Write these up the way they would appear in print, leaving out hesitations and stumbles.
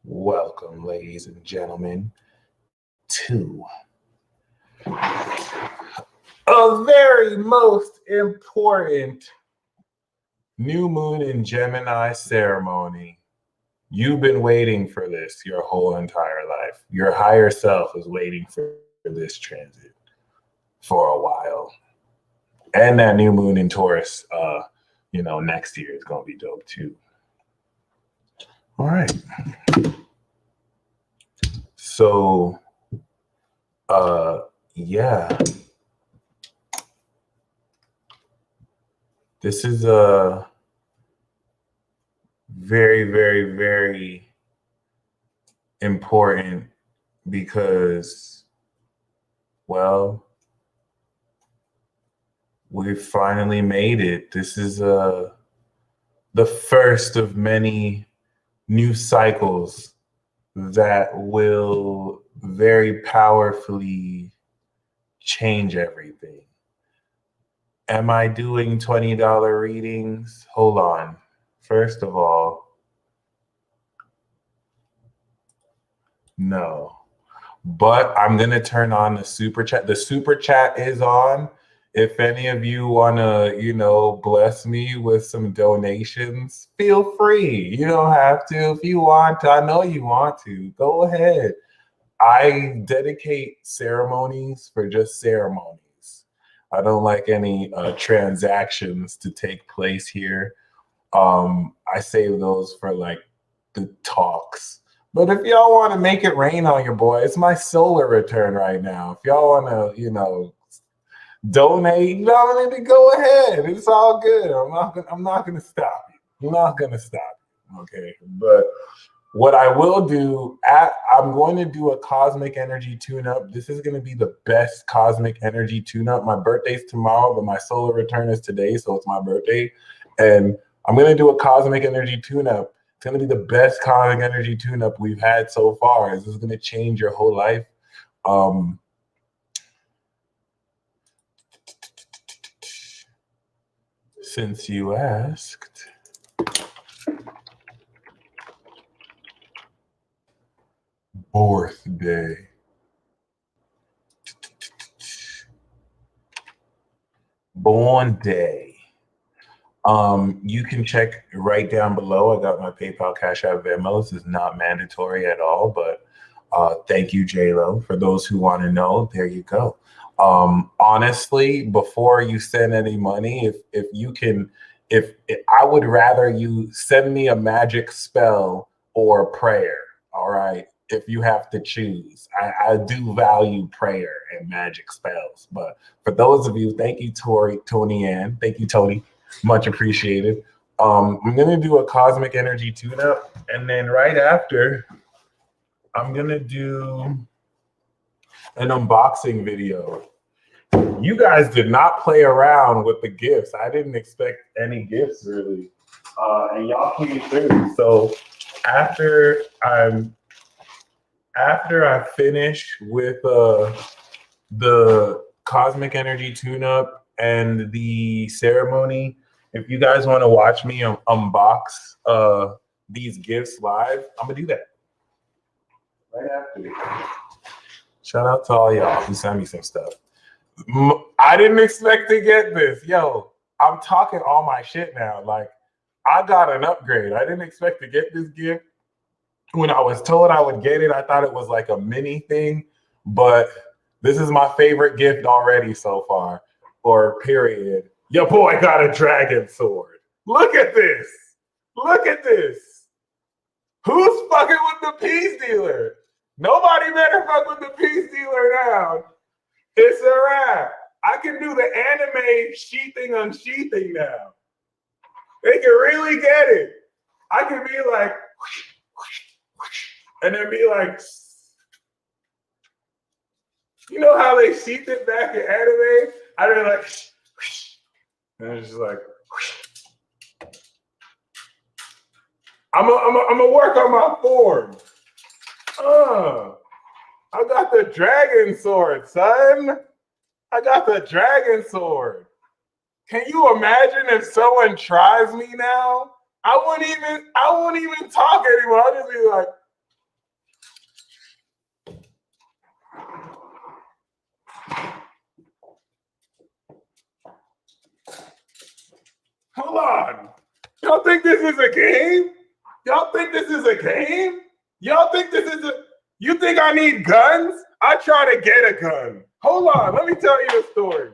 Welcome, ladies and gentlemen, to a very most important new moon in Gemini ceremony. You've been waiting for this your whole entire life. Your higher self is waiting for this transit for a while. And that new moon in Taurus, next year is going to be dope too. All right. So, yeah. This is a very, very, very important because, well, we finally made it. This is the first of many new cycles that will very powerfully change everything. Am I doing $20 readings? Hold on. First of all, no. But I'm going to turn on the super chat. The super chat is on. If any of you want to, bless me with some donations, feel free. You don't have to. If you want to, I know you want to. Go ahead. I dedicate ceremonies for just ceremonies. I don't like any transactions to take place here. I save those for like the talks. But if y'all want to make it rain on your boy, it's my solar return right now. If y'all want to, donate, go ahead. It's all good. I'm not gonna stop you. I'm not gonna stop you. Okay. But what I will do, I'm going to do a cosmic energy tune-up. This is going to be the best cosmic energy tune-up. My birthday's tomorrow, but my solar return is today, so it's my birthday. And I'm going to do a cosmic energy tune-up. It's going to be the best cosmic energy tune-up we've had so far. This is going to change your whole life. Since you asked. Birthday. Born day. You can check right down below. I got my PayPal, Cash App, Venmo. This is not mandatory at all, but thank you, J-Lo. For those who want to know, there you go. Honestly, before you send any money, if I would rather you send me a magic spell or prayer. All right. If you have to choose, I do value prayer and magic spells. But for those of you, thank you, Tony Ann. Thank you, Tony. Much appreciated. I'm going to do a cosmic energy tune-up. And then right after, I'm going to do an unboxing video. You guys did not play around with the gifts. I didn't expect any gifts, really. And y'all came through. So after I finish with the cosmic energy tune-up and the ceremony, if you guys want to watch me unbox these gifts live, I'm gonna do that right after. Shout out to all y'all who sent me some stuff. I didn't expect to get this. Yo, I'm talking all my shit now. Like, I got an upgrade. I didn't expect to get this gift. When I was told I would get it, I thought it was like a mini thing, but this is my favorite gift already so far, or period. Your boy got a dragon sword. Look at this. Look at this. Who's fucking with the peace dealer? Nobody better fuck with the peace dealer now. It's a wrap. I can do the anime sheathing unsheathing now. They can really get it. I can be like, and then be like, you know how they sheath it back in anime? I did like, and it's just like, I'm gonna work on my form. I got the dragon sword, son. I got the dragon sword. Can you imagine if someone tries me now? I won't even talk anymore. I'll just be like, Hold on. Y'all think this is a game? Y'all think this is a game? Y'all think this is a... You think I need guns? I try to get a gun. Hold on, let me tell you a story.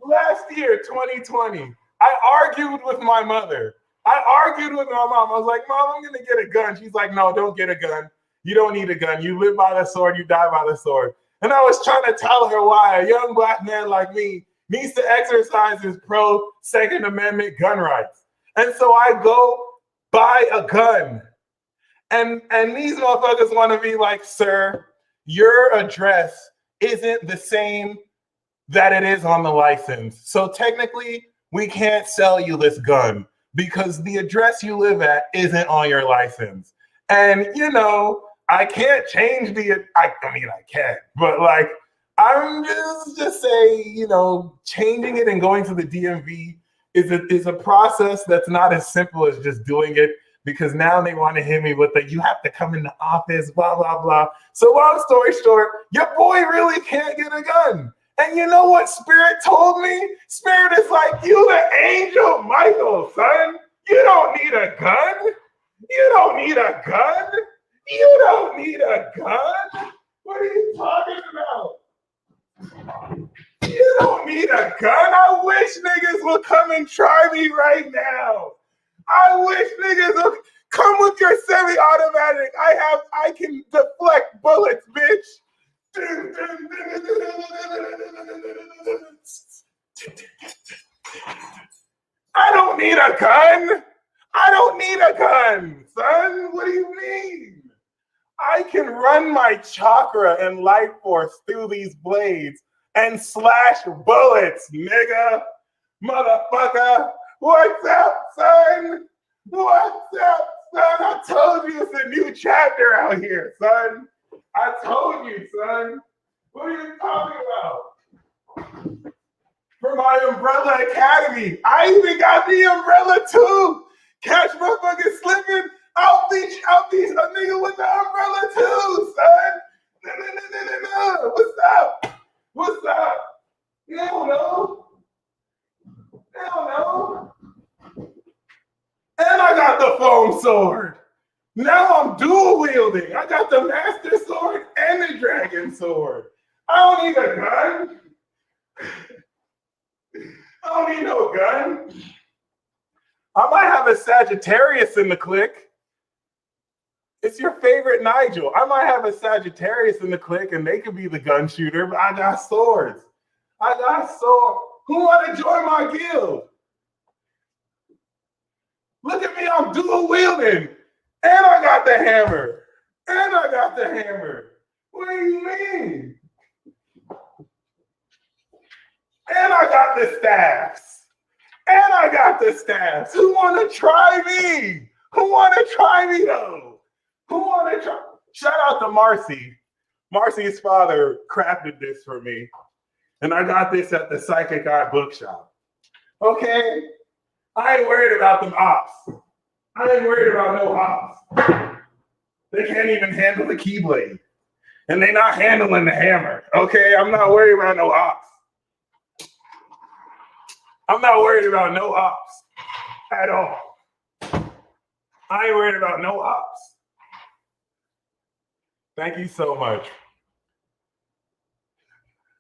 Last year, 2020, I argued with my mother. I argued with my mom. I was like, Mom, I'm gonna get a gun. She's like, no, don't get a gun. You don't need a gun. You live by the sword, you die by the sword. And I was trying to tell her why a young Black man like me needs to exercise his pro-Second Amendment gun rights. And so I go buy a gun. And these motherfuckers want to be like, sir, your address isn't the same that it is on the license. So technically, we can't sell you this gun because the address you live at isn't on your license. And, you know, I can't change I mean, I can, but like, I'm just say, you know, changing it and going to the DMV is a process that's not as simple as just doing it, because now they want to hit me with you have to come in the office, blah, blah, blah. So long story short, your boy really can't get a gun. And you know what Spirit told me? Spirit is like, you the angel Michael, son. You don't need a gun. You don't need a gun. You don't need a gun. What are you talking about? You don't need a gun. I wish niggas would come and try me right now. I wish niggas would come with your semi-automatic. I can deflect bullets, bitch. I don't need a gun. I don't need a gun, son. What do you mean? I can run my chakra and life force through these blades and slash bullets, nigga. Motherfucker. What's up, son? What's up, son? I told you it's a new chapter out here, son. I told you, son. What are you talking about? For my Umbrella Academy. I even got the umbrella too. Catch motherfuckers slipping. I'll teach a nigga with the umbrella too, son. No. What's up? What's up? Hell no. Hell no. And I got the foam sword. Now I'm dual wielding. I got the master sword and the dragon sword. I don't need a gun. I don't need no gun. I might have a Sagittarius in the clique. It's your favorite Nigel. I might have a Sagittarius in the clique and they could be the gun shooter, but I got swords. I got swords. Who want to join my guild? Look at me, I'm dual wielding. And I got the hammer. And I got the hammer. What do you mean? And I got the staffs. And I got the staffs. Who want to try me? Who want to try me though? Who want to try? Shout out to Marcy. Marcy's father crafted this for me. And I got this at the Psychic Eye bookshop. Okay? I ain't worried about them ops. I ain't worried about no ops. They can't even handle the keyblade. And they're not handling the hammer. Okay? I'm not worried about no ops. I'm not worried about no ops at all. I ain't worried about no ops. Thank you so much.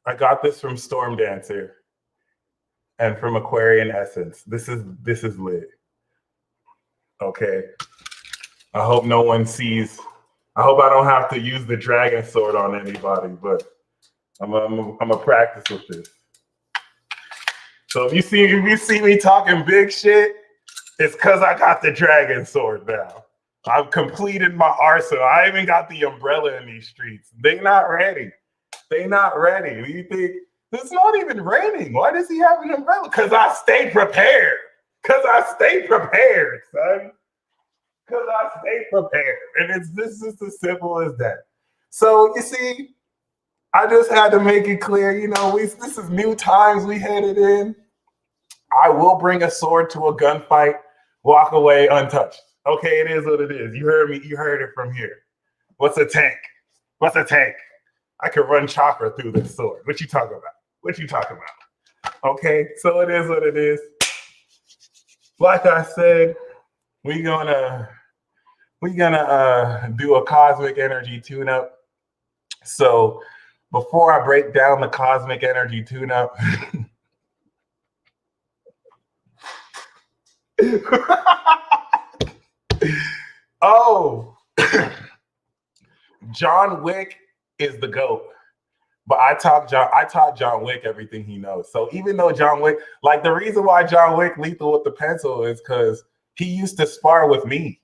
I got this from Storm Dancer and from Aquarian Essence. This is lit. Okay. I hope no one sees. I hope I don't have to use the dragon sword on anybody, but I'm gonna practice with this. So if you see me talking big shit, it's because I got the dragon sword now. I've completed my arsenal. I even got the umbrella in these streets. They not ready. They not ready. You think it's not even raining? Why does he have an umbrella? Because I stay prepared. Because I stay prepared, son. Because I stay prepared. And this is as simple as that. So you see, I just had to make it clear, you know, this is new times we headed in. I will bring a sword to a gunfight, walk away untouched. Okay, it is what it is. You heard me. You heard it from here. What's a tank? What's a tank? I can run chakra through this sword. What you talking about? What you talking about? Okay, so it is what it is. like I said, we're gonna do a cosmic energy tune-up. So before I break down the cosmic energy tune-up, oh, John Wick is the GOAT. But I taught John Wick everything he knows. So even though John Wick, like the reason why John Wick lethal with the pencil is because he used to spar with me.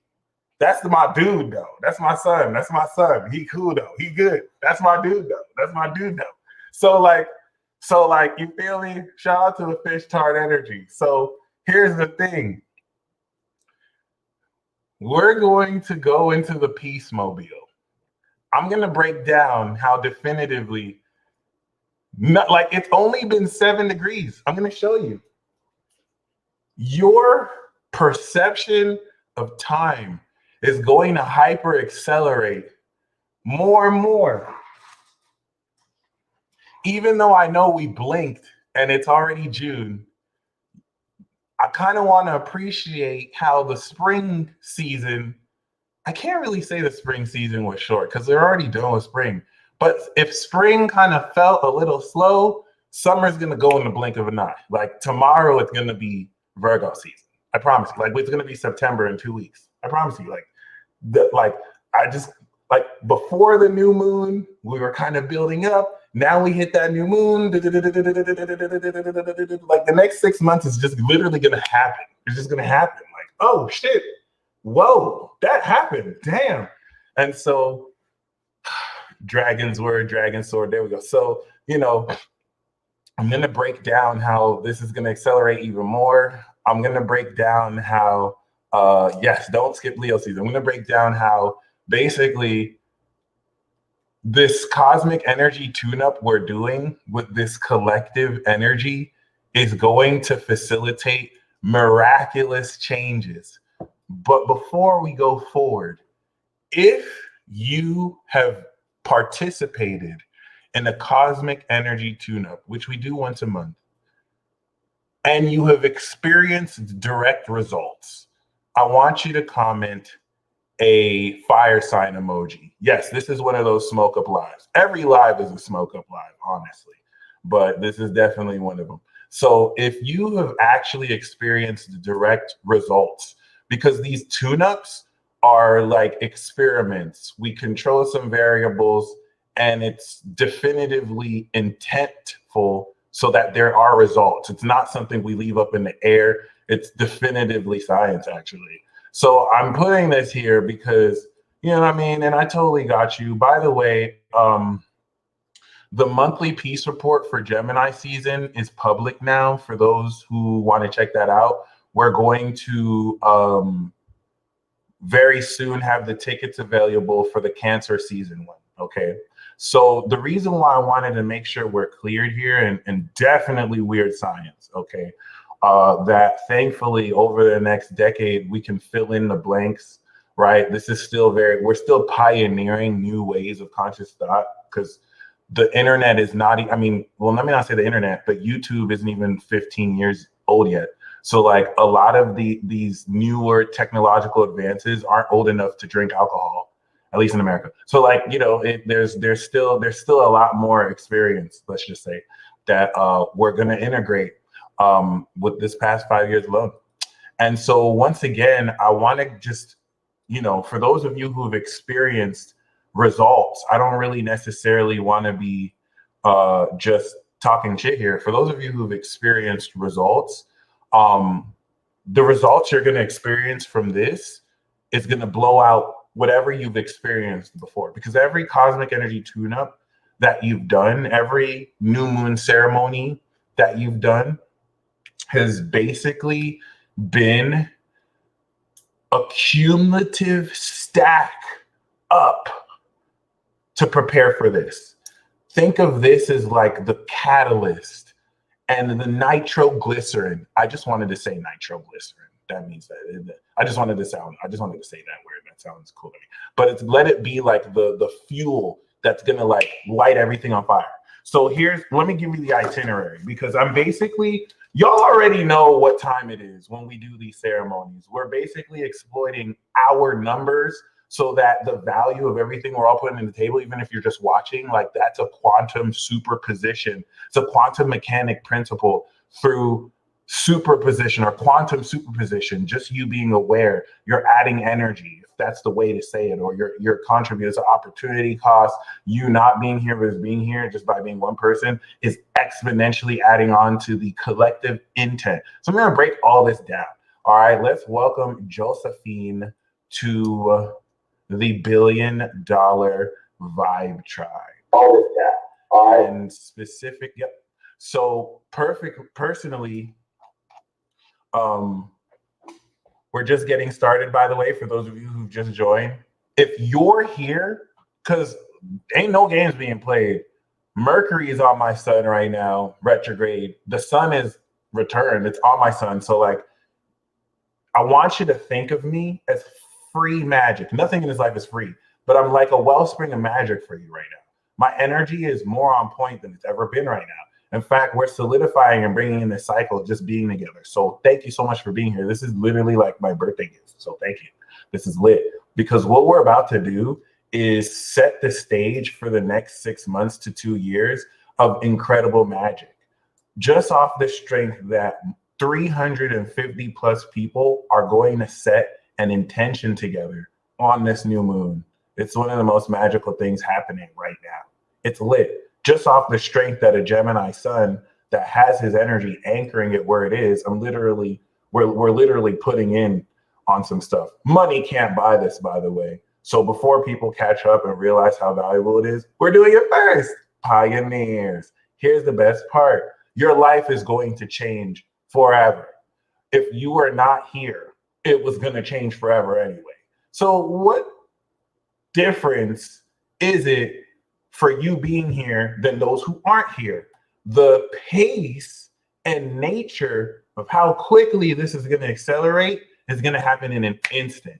That's my dude though. That's my son. That's my son. He cool though. He good. That's my dude though. That's my dude though. So like you feel me? Shout out to the fish tart energy. So here's the thing. We're going to go into the Peace Mobile. I'm gonna break down how definitively, not like it's only been 7 degrees. I'm gonna show you. Your perception of time is going to hyper accelerate more and more. Even though I know we blinked and it's already June, I kind of want to appreciate how the spring season, I can't really say the spring season was short because they're already done with spring. But if spring kind of felt a little slow, summer's going to go in the blink of an eye. Like tomorrow, it's going to be Virgo season. I promise you. Like it's going to be September in 2 weeks. I promise you. Like before the new moon, we were kind of building up. Now we hit that new moon. Like the next 6 months is just literally going to happen. It's just going to happen. Like, oh shit. Whoa, that happened. Damn. And so dragon's word, dragon sword. There we go. So, I'm going to break down how this is going to accelerate even more. I'm going to break down how, yes, don't skip Leo season. I'm going to break down how basically this cosmic energy tune-up we're doing with this collective energy is going to facilitate miraculous changes. But before we go forward, if you have participated in a cosmic energy tune-up, which we do once a month, and you have experienced direct results, I want you to comment a fire sign emoji. Yes, this is one of those smoke up lives. Every live is a smoke up live, honestly, but this is definitely one of them. So if you have actually experienced direct results, because these tune-ups are like experiments, we control some variables and it's definitively intentful so that there are results. It's not something we leave up in the air. It's definitively science, actually. So I'm putting this here because, you know what I mean? And I totally got you. By the way, the monthly peace report for Gemini season is public now for those who want to check that out. We're going to very soon have the tickets available for the Cancer season one, okay? So the reason why I wanted to make sure we're cleared here, and definitely weird science, okay? That thankfully over the next decade, we can fill in the blanks, right? This is still we're still pioneering new ways of conscious thought because the internet is not, let me not say the internet, but YouTube isn't even 15 years old yet. So like a lot of these newer technological advances aren't old enough to drink alcohol, at least in America. So like, there's still a lot more experience, let's just say, that we're gonna integrate with this past 5 years alone. And so once again, I want to just, for those of you who have experienced results, I don't really necessarily want to be just talking shit here. For those of you who've experienced results, the results you're going to experience from this is going to blow out whatever you've experienced before, because every cosmic energy tune-up that you've done, every new moon ceremony that you've done has basically been a cumulative stack up to prepare for this. Think of this as like the catalyst and the nitroglycerin. I just wanted to say nitroglycerin. That means that I just wanted to say that word. That sounds cool to me. But let it be like the fuel that's gonna like light everything on fire. So let me give you the itinerary, because I'm basically, y'all already know what time it is when we do these ceremonies. We're basically exploiting our numbers so that the value of everything we're all putting in the table, even if you're just watching, like that's a quantum superposition. It's a quantum mechanic principle through superposition or quantum superposition. Just you being aware, you're adding energy, if that's the way to say it, or your contribute. It's an opportunity cost. You not being here versus being here just by being one person is exponentially adding on to the collective intent. So I'm going to break all this down. All right, let's welcome Josephine to the $1 billion Vibe Tribe. All this down. All right. And specific, yep. So personally, we're just getting started, by the way, for those of you who've just joined. If you're here, because ain't no games being played. Mercury is on my sun right now, retrograde. The sun is returned. It's on my sun. So like, I want you to think of me as free magic. Nothing in this life is free, but I'm like a wellspring of magic for you right now. My energy is more on point than it's ever been right now. In fact, we're solidifying and bringing in this cycle of just being together. So thank you so much for being here. This is literally like my birthday gift. So thank you. This is lit, because what we're about to do is set the stage for the next 6 months to 2 years of incredible magic. Just off the strength that 350 plus people are going to set an intention together on this new moon. It's one of the most magical things happening right now. It's lit. Just off the strength that a Gemini sun that has his energy anchoring it where it is, we're literally putting in on some stuff. Money can't buy this, by the way. So before people catch up and realize how valuable it is, we're doing it first. Pioneers. Here's the best part. Your life is going to change forever. If you are not here, it was going to change forever anyway. So what difference is it for you being here than those who aren't here? The pace and nature of how quickly this is going to accelerate is going to happen in an instant.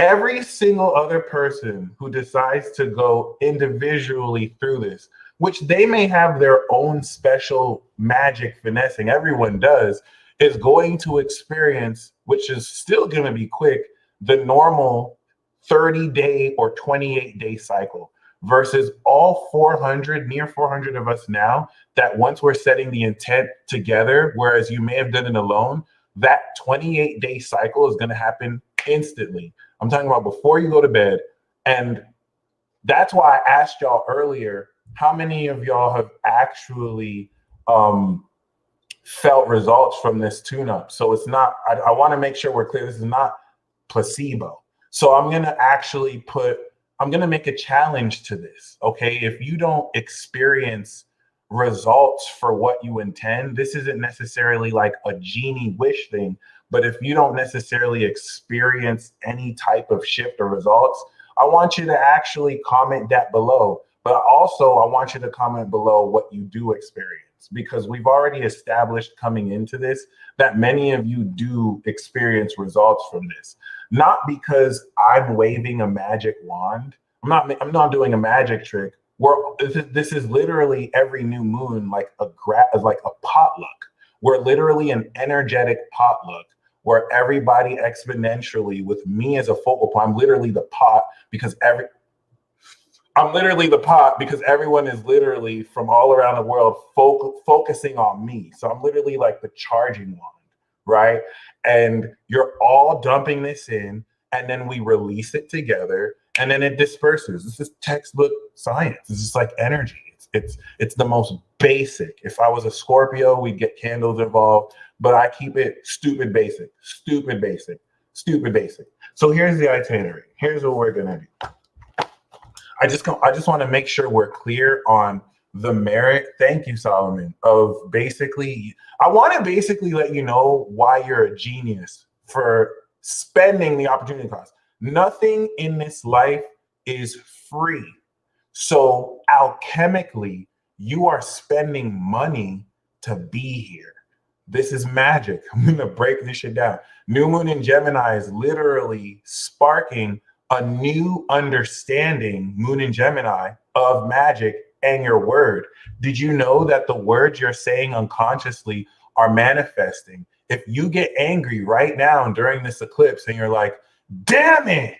Every single other person who decides to go individually through this, which they may have their own special magic finessing, everyone does, is going to experience, which is still going to be quick, the normal 30-day or 28-day cycle versus all 400, near 400 of us now, that once we're setting the intent together, whereas you may have done it alone, that 28-day cycle is going to happen instantly. I'm talking about before you go to bed. And that's why I asked y'all earlier, how many of y'all have actually felt results from this tune-up? So it's not, I want to make sure we're clear, this is not placebo. So I'm going to make a challenge to this, okay? If you don't experience results for what you intend, this isn't necessarily like a genie wish thing, but if you don't necessarily experience any type of shift or results, I want you to actually comment that below. But also, I want you to comment below what you do experience, because we've already established coming into this that many of you do experience results from this. Not because I'm waving a magic wand. I'm not doing a magic trick. This is literally every new moon like a potluck. We're literally an energetic potluck where everybody exponentially, with me as a focal point, I'm literally the pot because everyone is literally from all around the world focusing on me. So I'm literally like the charging wand, right? And you're all dumping this in, and then we release it together, and then it disperses. This is textbook science. This is like energy. It's the most basic. If I was a Scorpio, we'd get candles involved, but I keep it stupid basic. So here's the itinerary. Here's what we're gonna do. I just want to make sure we're clear on the merit. Thank you, Solomon. Of basically, I want to basically let you know why you're a genius for spending the opportunity cost. Nothing in this life is free. So alchemically, you are spending money to be here. This is magic. I'm going to break this shit down. New moon in Gemini is literally sparking a new understanding, moon in Gemini, of magic and your word. Did you know that the words you're saying unconsciously are manifesting? If you get angry right now during this eclipse and you're like, damn it,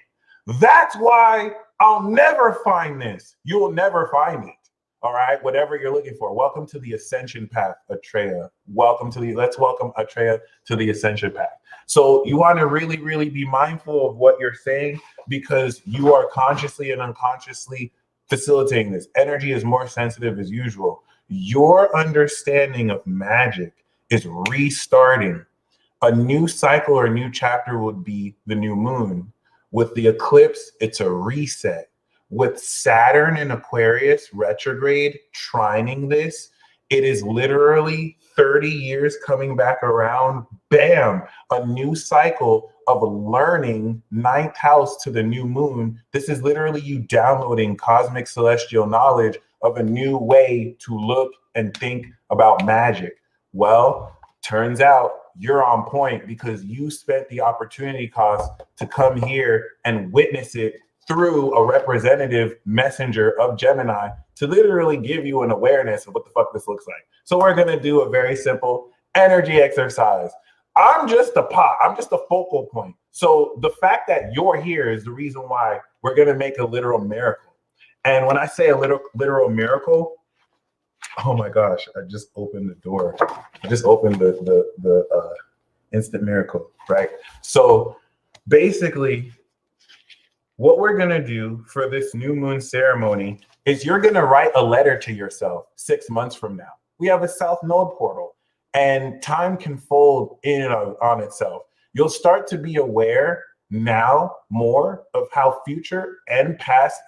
that's why I'll never find this. You will never find it. All right, whatever you're looking for. Welcome to the ascension path, Atreya. Let's welcome Atreya to the ascension path. So you want to really, really be mindful of what you're saying, because you are consciously and unconsciously facilitating this. Energy is more sensitive as usual. Your understanding of magic is restarting. A new cycle or a new chapter would be the new moon. With the eclipse, it's a reset. With Saturn in Aquarius retrograde trining this, it is literally 30 years coming back around. Bam, a new cycle of learning, ninth house to the new moon. This is literally you downloading cosmic celestial knowledge of a new way to look and think about magic. Well, turns out you're on point, because you spent the opportunity cost to come here and witness it through a representative messenger of Gemini to literally give you an awareness of what the fuck this looks like. So we're going to do a very simple energy exercise. I'm just a pot. I'm just a focal point. So the fact that you're here is the reason why we're going to make a literal miracle. And when I say a literal miracle, oh my gosh, I just opened the door. I just opened the instant miracle, right? So basically, what we're going to do for this new moon ceremony is you're going to write a letter to yourself 6 months from now. We have a South Node portal, and time can fold in and on itself. You'll start to be aware now more of how future and past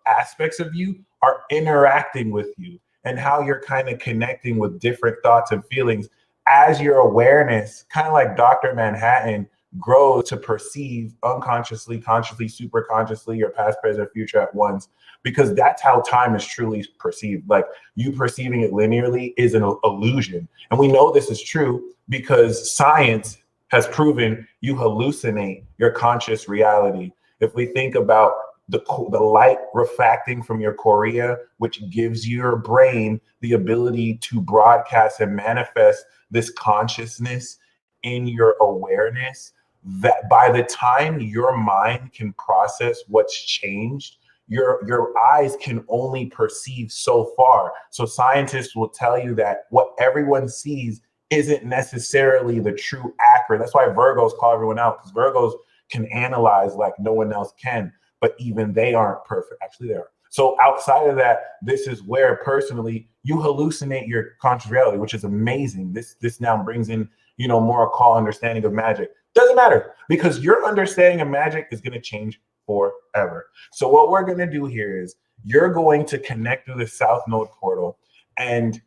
aspects of you are interacting with you, and how you're kind of connecting with different thoughts and feelings as your awareness, kind of like Dr. Manhattan, grow to perceive unconsciously, consciously, super consciously, your past, present, future at once, because that's how time is truly perceived. Like, you perceiving it linearly is an illusion. And we know this is true because science has proven you hallucinate your conscious reality. If we think about the light refracting from your chorea, which gives your brain the ability to broadcast and manifest this consciousness in your awareness, that by the time your mind can process what's changed, your eyes can only perceive so far. So scientists will tell you that what everyone sees isn't necessarily the true accurate. That's why Virgos call everyone out, because Virgos can analyze like no one else can, but even they aren't perfect. Actually, they are. So outside of that, this is where personally you hallucinate your conscious reality, which is amazing. This now brings in, more call understanding of magic. Doesn't matter, because your understanding of magic is going to change forever. So what we're going to do here is you're going to connect through the South Node portal, and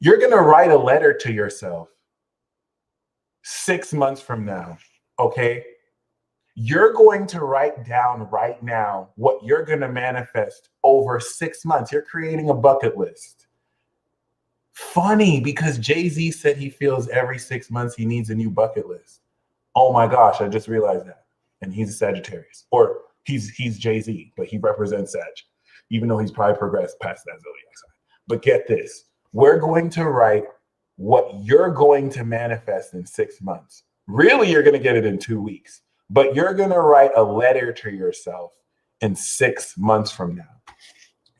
you're going to write a letter to yourself 6 months from now, okay? You're going to write down right now what you're going to manifest over 6 months. You're creating a bucket list. Funny, because Jay-Z said he feels every 6 months he needs a new bucket list. Oh my gosh, I just realized that. And he's a Sagittarius, or he's Jay-Z, but he represents Sag, even though he's probably progressed past that zodiac sign. But get this, we're going to write what you're going to manifest in 6 months. Really, you're going to get it in 2 weeks, but you're going to write a letter to yourself in 6 months from now.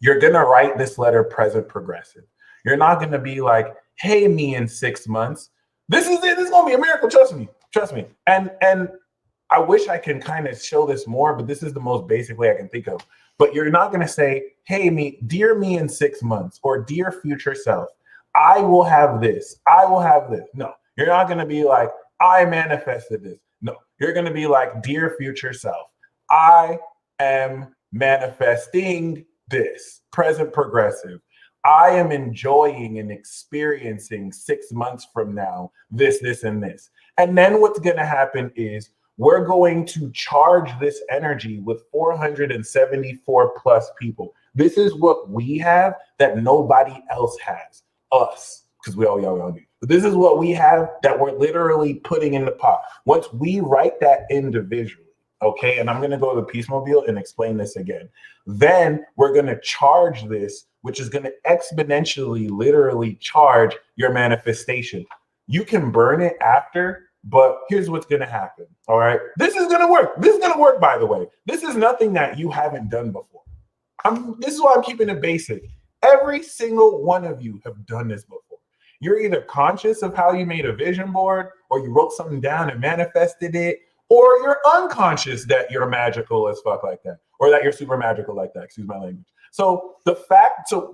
You're going to write this letter present progressive. You're not going to be like, hey, me in 6 months. This is it. This is going to be a miracle. Trust me. Trust me. And I wish I can kind of show this more, but this is the most basic way I can think of. But you're not going to say, hey, dear me in 6 months, or dear future self, I will have this. I will have this. No, you're not going to be like, I manifested this. No, you're going to be like, dear future self, I am manifesting this, present progressive. I am enjoying and experiencing 6 months from now, this, and this. And then what's going to happen is we're going to charge this energy with 474 plus people. This is what we have that nobody else has, us, because we all do. But this is what we have that we're literally putting in the pot. Once we write that individually, okay, and I'm going to go to the Peace Mobile and explain this again. Then we're going to charge this which is going to exponentially, literally charge your manifestation. You can burn it after, but here's what's going to happen. All right. This is going to work. This is going to work, by the way. This is nothing that you haven't done before. This is why I'm keeping it basic. Every single one of you have done this before. You're either conscious of how you made a vision board, or you wrote something down and manifested it, or you're unconscious that you're magical as fuck like that, or that you're super magical like that. Excuse my language. So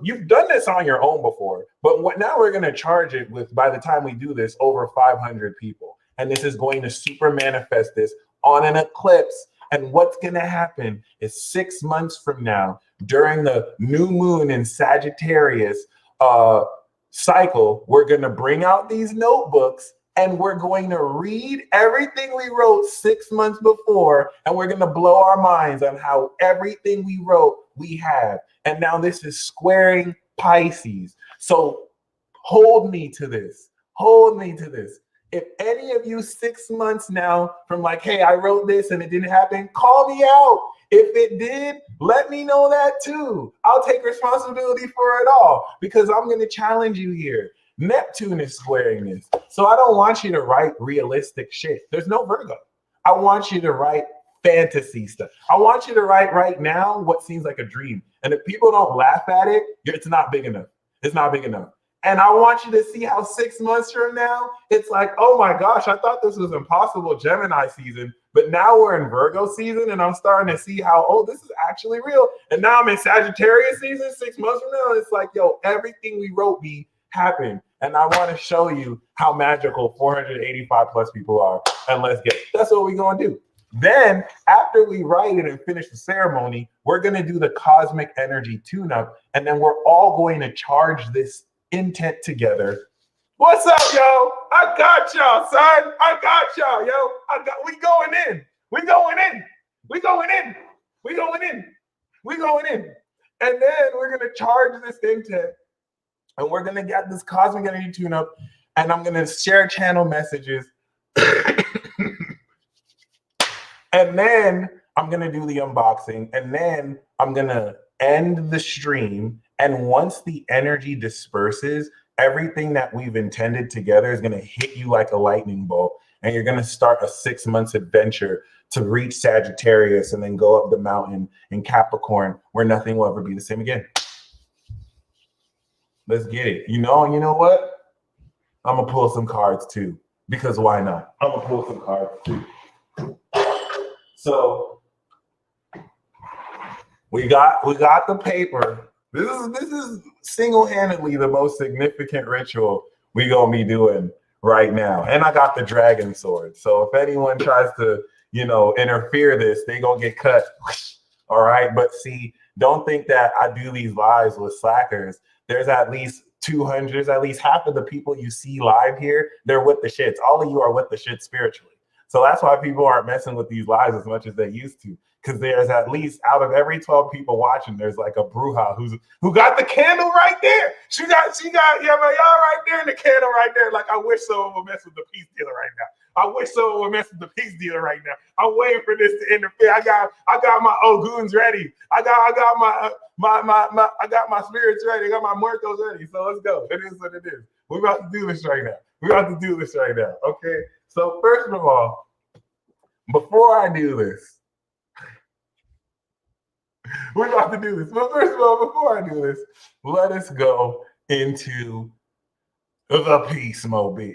you've done this on your own before, but now we're going to charge it with, by the time we do this, over 500 people. And this is going to super manifest this on an eclipse. And what's going to happen is 6 months from now, during the new moon in Sagittarius cycle, we're going to bring out these notebooks and we're going to read everything we wrote 6 months before. And we're going to blow our minds on how everything we wrote we have. And now this is squaring Pisces. So hold me to this. Hold me to this. If any of you 6 months now from like, hey, I wrote this and it didn't happen, call me out. If it did, let me know that too. I'll take responsibility for it all because I'm going to challenge you here. Neptune is squaring this. So I don't want you to write realistic shit. There's no Virgo. I want you to write fantasy stuff. I want you to write right now what seems like a dream. And if people don't laugh at it, it's not big enough. It's not big enough. And I want you to see how 6 months from now, it's like, oh my gosh, I thought this was impossible Gemini season, but now we're in Virgo season and I'm starting to see how, oh, this is actually real. And now I'm in Sagittarius season 6 months from now. It's like, yo, everything we wrote happened. And I want to show you how magical 485 plus people are. And that's what we're going to do. Then after we write it and finish the ceremony, we're going to do the cosmic energy tune-up. And then we're all going to charge this intent together. What's up, yo? I got y'all, son. I got y'all, yo. We going in. We going in. We going in. We going in. We going in. And then we're gonna charge this intent, and we're gonna get this cosmic energy tune up, and I'm gonna share channel messages. And then I'm gonna do the unboxing, and then I'm gonna end the stream. And once the energy disperses, everything that we've intended together is going to hit you like a lightning bolt. And you're going to start a 6 months adventure to reach Sagittarius and then go up the mountain in Capricorn where nothing will ever be the same again. Let's get it. You know what? I'm going to pull some cards too, because why not? I'm going to pull some cards too. So we got the paper. This is single-handedly the most significant ritual we gonna be doing right now. And I got the dragon sword. So if anyone tries to, interfere this, they gonna get cut. All right. But see, don't think that I do these lives with slackers. There's at least 200, at least half of the people you see live here, they're with the shits. All of you are with the shit spiritually. So that's why people aren't messing with these lives as much as they used to. Because there's at least, out of every 12 people watching, there's like a bruja who got the candle right there. She got y'all right there and the candle right there. Like, I wish someone would mess with the peace dealer right now. I wish someone would mess with the peace dealer right now. I'm waiting for this to interfere. I got my Oguns ready. I got my spirits ready. I got my muertos ready. So let's go. It is what it is. We're about to do this right now. Okay. So first of all, before I do this, we're about to do this. But first of all, before I do this, let us go into the Peace Mobile.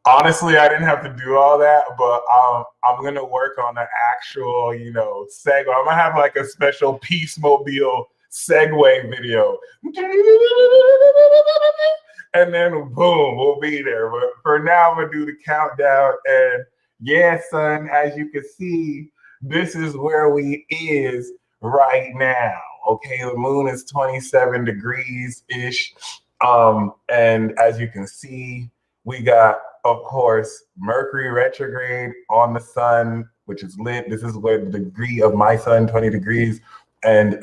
Honestly, I didn't have to do all that, but I'm going to work on an actual, segue. I'm going to have like a special Peace Mobile segue video. And then boom, we'll be there. But for now, I'm going to do the countdown. And yeah, son, as you can see, this is where we is right now. Okay, the moon is 27 degrees-ish. And as you can see, we got, of course, Mercury retrograde on the sun, which is lit. This is where the degree of my sun, 20 degrees. And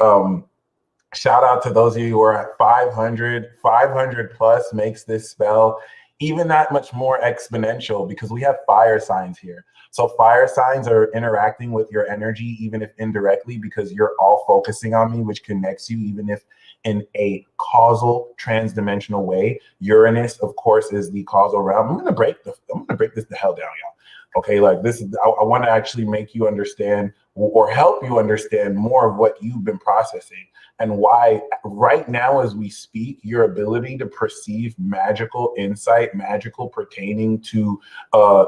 shout out to those of you who are at 500. 500 plus makes this spell even that much more exponential because we have fire signs here. So fire signs are interacting with your energy, even if indirectly, because you're all focusing on me, which connects you, even if in a causal transdimensional way. Uranus, of course, is the causal realm. I'm gonna break this the hell down, y'all. Okay, like this is, I want to actually make you understand or help you understand more of what you've been processing and why right now as we speak, your ability to perceive magical insight, magical pertaining to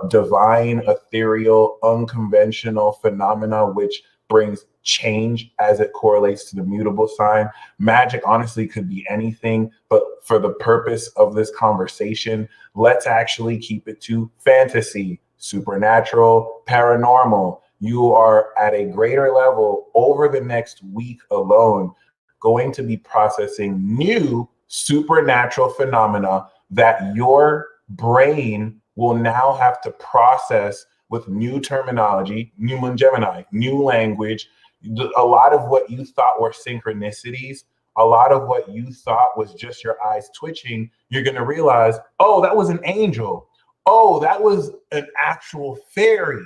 divine, ethereal, unconventional phenomena, which brings change as it correlates to the mutable sign. Magic honestly could be anything, but for the purpose of this conversation, let's actually keep it to fantasy, supernatural, paranormal. You are at a greater level over the next week alone going to be processing new supernatural phenomena that your brain will now have to process with new terminology, new Gemini, new language. A lot of what you thought were synchronicities, a lot of what you thought was just your eyes twitching, you're going to realize, oh, that was an angel. Oh, that was an actual fairy.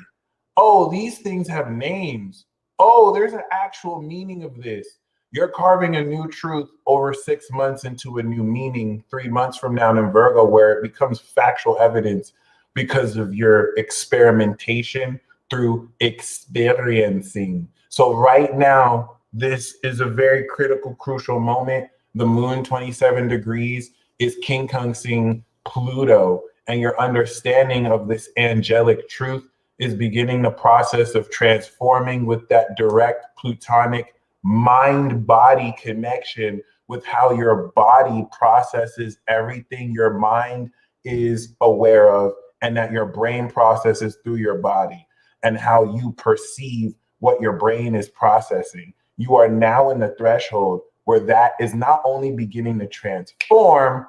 Oh, these things have names. Oh, there's an actual meaning of this. You're carving a new truth over 6 months into a new meaning 3 months from now in Virgo, where it becomes factual evidence because of your experimentation through experiencing. So right now, this is a very critical, crucial moment. The moon, 27 degrees, is king-kung-sing Pluto, and your understanding of this angelic truth is beginning the process of transforming with that direct plutonic mind-body connection with how your body processes everything your mind is aware of and that your brain processes through your body and how you perceive what your brain is processing. You are now in the threshold where that is not only beginning to transform,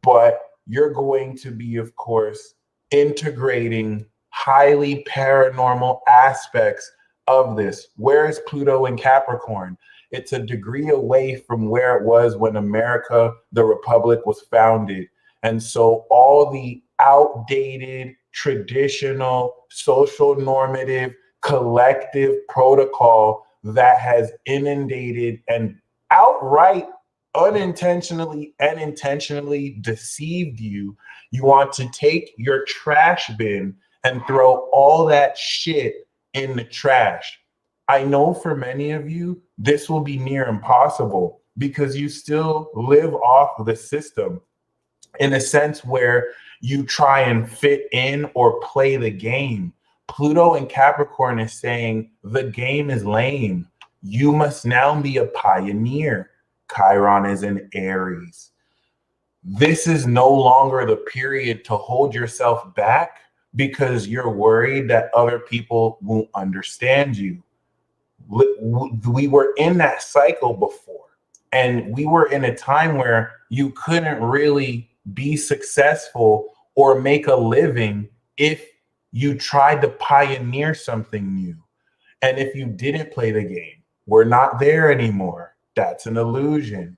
but you're going to be, of course, integrating highly paranormal aspects of this. Where is Pluto in Capricorn? It's a degree away from where it was when America, the Republic, was founded. And so all the outdated, traditional, social normative, collective protocol that has inundated and outright unintentionally and intentionally deceived you, you want to take your trash bin and throw all that shit in the trash. I know for many of you, this will be near impossible because you still live off of the system in a sense where you try and fit in or play the game. Pluto in Capricorn is saying the game is lame. You must now be a pioneer. Chiron is in Aries. This is no longer the period to hold yourself back because you're worried that other people won't understand you. We were in that cycle before, and we were in a time where you couldn't really be successful or make a living if you tried to pioneer something new. And if you didn't play the game, we're not there anymore. That's an illusion.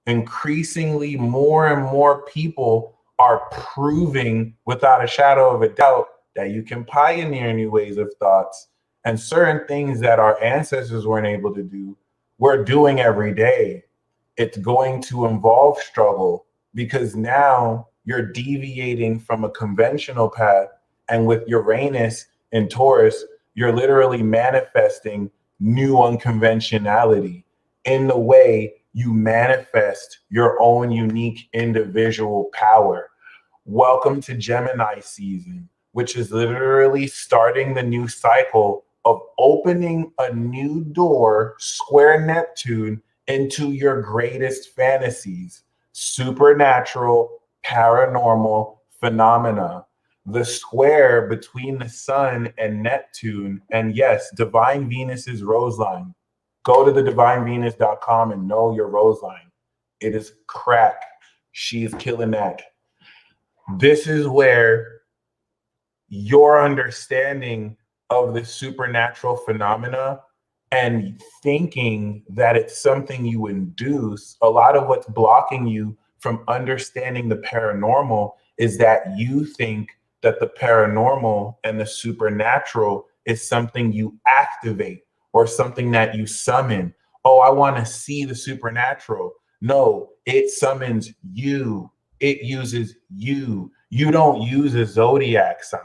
Increasingly, more and more people are proving without a shadow of a doubt that you can pioneer new ways of thoughts, and certain things that our ancestors weren't able to do, we're doing every day. It's going to involve struggle because now you're deviating from a conventional path. And with Uranus in Taurus, you're literally manifesting new unconventionality in the way you manifest your own unique individual power. Welcome to Gemini season, which is literally starting the new cycle of opening a new door, square Neptune, into your greatest fantasies, supernatural, paranormal phenomena. The square between the sun and Neptune, and yes, divine Venus's rose line. Go to the divinevenus.com and know your rose line. It is crack. She's killing that. This is where your understanding of the supernatural phenomena and thinking that it's something you induce, a lot of what's blocking you from understanding the paranormal is that you think that the paranormal and the supernatural is something you activate or something that you summon. Oh, I want to see the supernatural. No, it summons you. It uses you. You don't use a zodiac sign.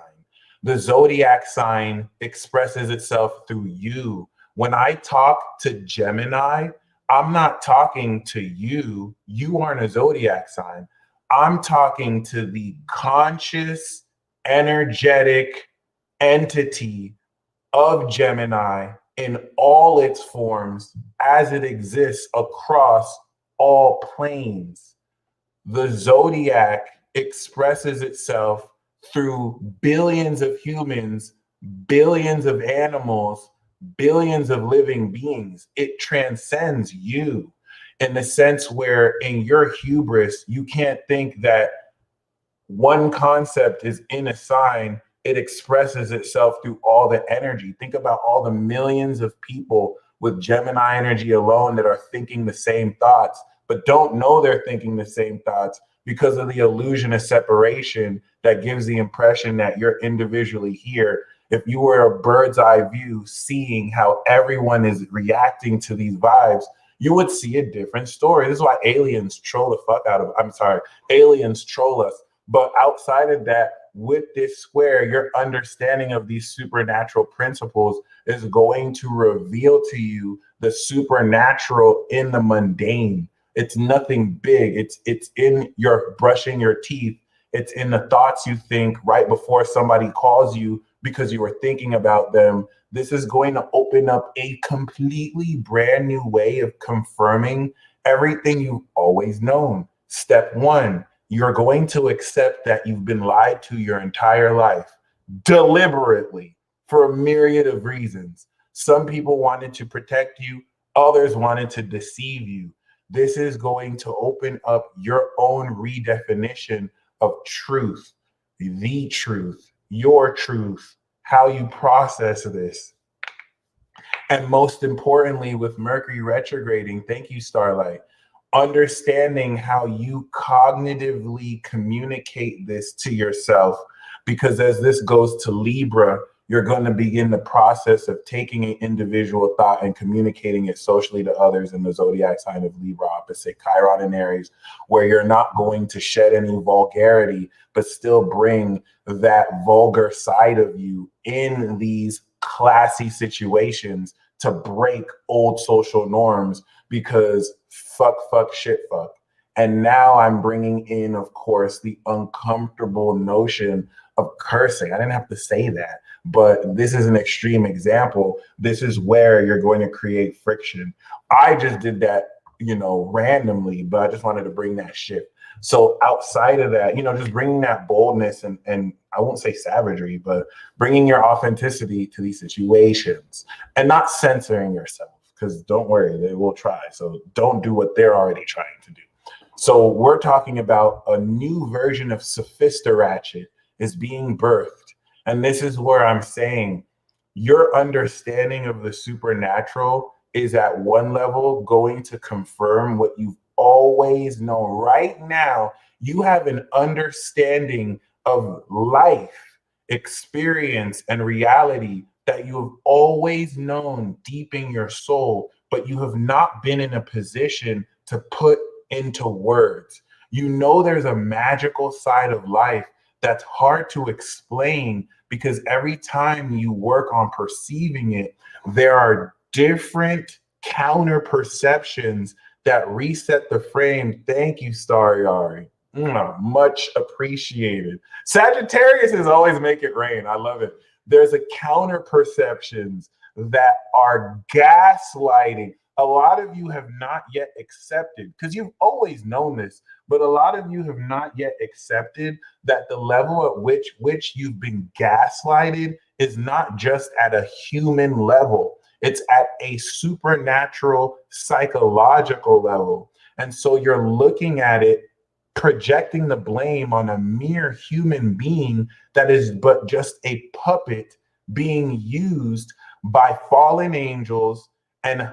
The zodiac sign expresses itself through you. When I talk to Gemini, I'm not talking to you. You aren't a zodiac sign. I'm talking to the conscious, energetic entity of Gemini in all its forms as it exists across all planes. The zodiac expresses itself through billions of humans, billions of animals, billions of living beings. It transcends you in the sense where, in your hubris, you can't think that one concept is in a sign, it expresses itself through all the energy. Think about all the millions of people with Gemini energy alone that are thinking the same thoughts, but don't know they're thinking the same thoughts because of the illusion of separation that gives the impression that you're individually here. If you were a bird's eye view, seeing how everyone is reacting to these vibes, you would see a different story. This is why aliens troll the fuck out of, I'm sorry, aliens troll us. But outside of that, with this square, your understanding of these supernatural principles is going to reveal to you the supernatural in the mundane. It's nothing big. It's in your brushing your teeth. It's in the thoughts you think right before somebody calls you because you were thinking about them. This is going to open up a completely brand new way of confirming everything you've always known. Step one, you're going to accept that you've been lied to your entire life deliberately for a myriad of reasons. Some people wanted to protect you, others wanted to deceive you. This is going to open up your own redefinition of truth, the truth, your truth, how you process this. And most importantly, with Mercury retrograding, thank you, Starlight, understanding how you cognitively communicate this to yourself. Because as this goes to Libra, you're going to begin the process of taking an individual thought and communicating it socially to others in the zodiac sign of Libra, opposite Chiron and Aries, where you're not going to shed any vulgarity, but still bring that vulgar side of you in these classy situations to break old social norms, because fuck, shit, fuck. And now I'm bringing in, of course, the uncomfortable notion of cursing. I didn't have to say that, but this is an extreme example. This is where you're going to create friction. I just did that, randomly, but I just wanted to bring that shift. So outside of that, just bringing that boldness and I won't say savagery, but bringing your authenticity to these situations and not censoring yourself, because don't worry, they will try. So don't do what they're already trying to do. So we're talking about a new version of Sophistoratchet is being birthed. And this is where I'm saying your understanding of the supernatural is at one level going to confirm what you've always known. Right now, you have an understanding of life, experience, and reality that you have always known deep in your soul, but you have not been in a position to put into words. You know, there's a magical side of life that's hard to explain because every time you work on perceiving it, there are different counter perceptions that reset the frame. Thank you, Starry. Much appreciated. Sagittarius is always make it rain. I love it. There's a counter perceptions that are gaslighting. A lot of you have not yet accepted, because you've always known this, but a lot of you have not yet accepted that the level at which you've been gaslighted is not just at a human level. It's at a supernatural, psychological level. And so you're looking at it projecting the blame on a mere human being that is but just a puppet being used by fallen angels and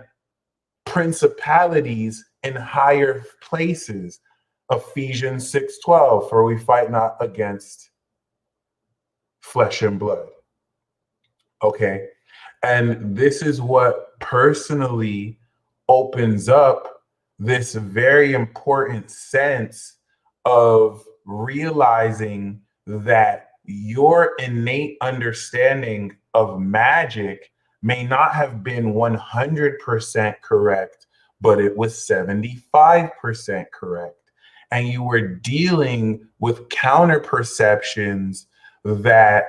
principalities in higher places. Ephesians 6:12, for we fight not against flesh and blood. Okay. And this is what personally opens up this very important sense of realizing that your innate understanding of magic may not have been 100% correct, but it was 75% correct. And you were dealing with counter perceptions that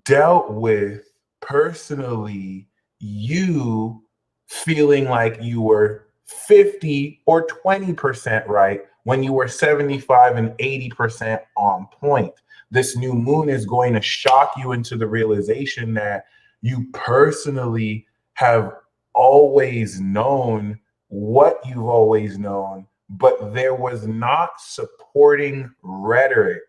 dealt with personally you feeling like you were 50 or 20% right when you were 75 and 80% on point. This new moon is going to shock you into the realization that you personally have always known what you've always known, but there was not supporting rhetoric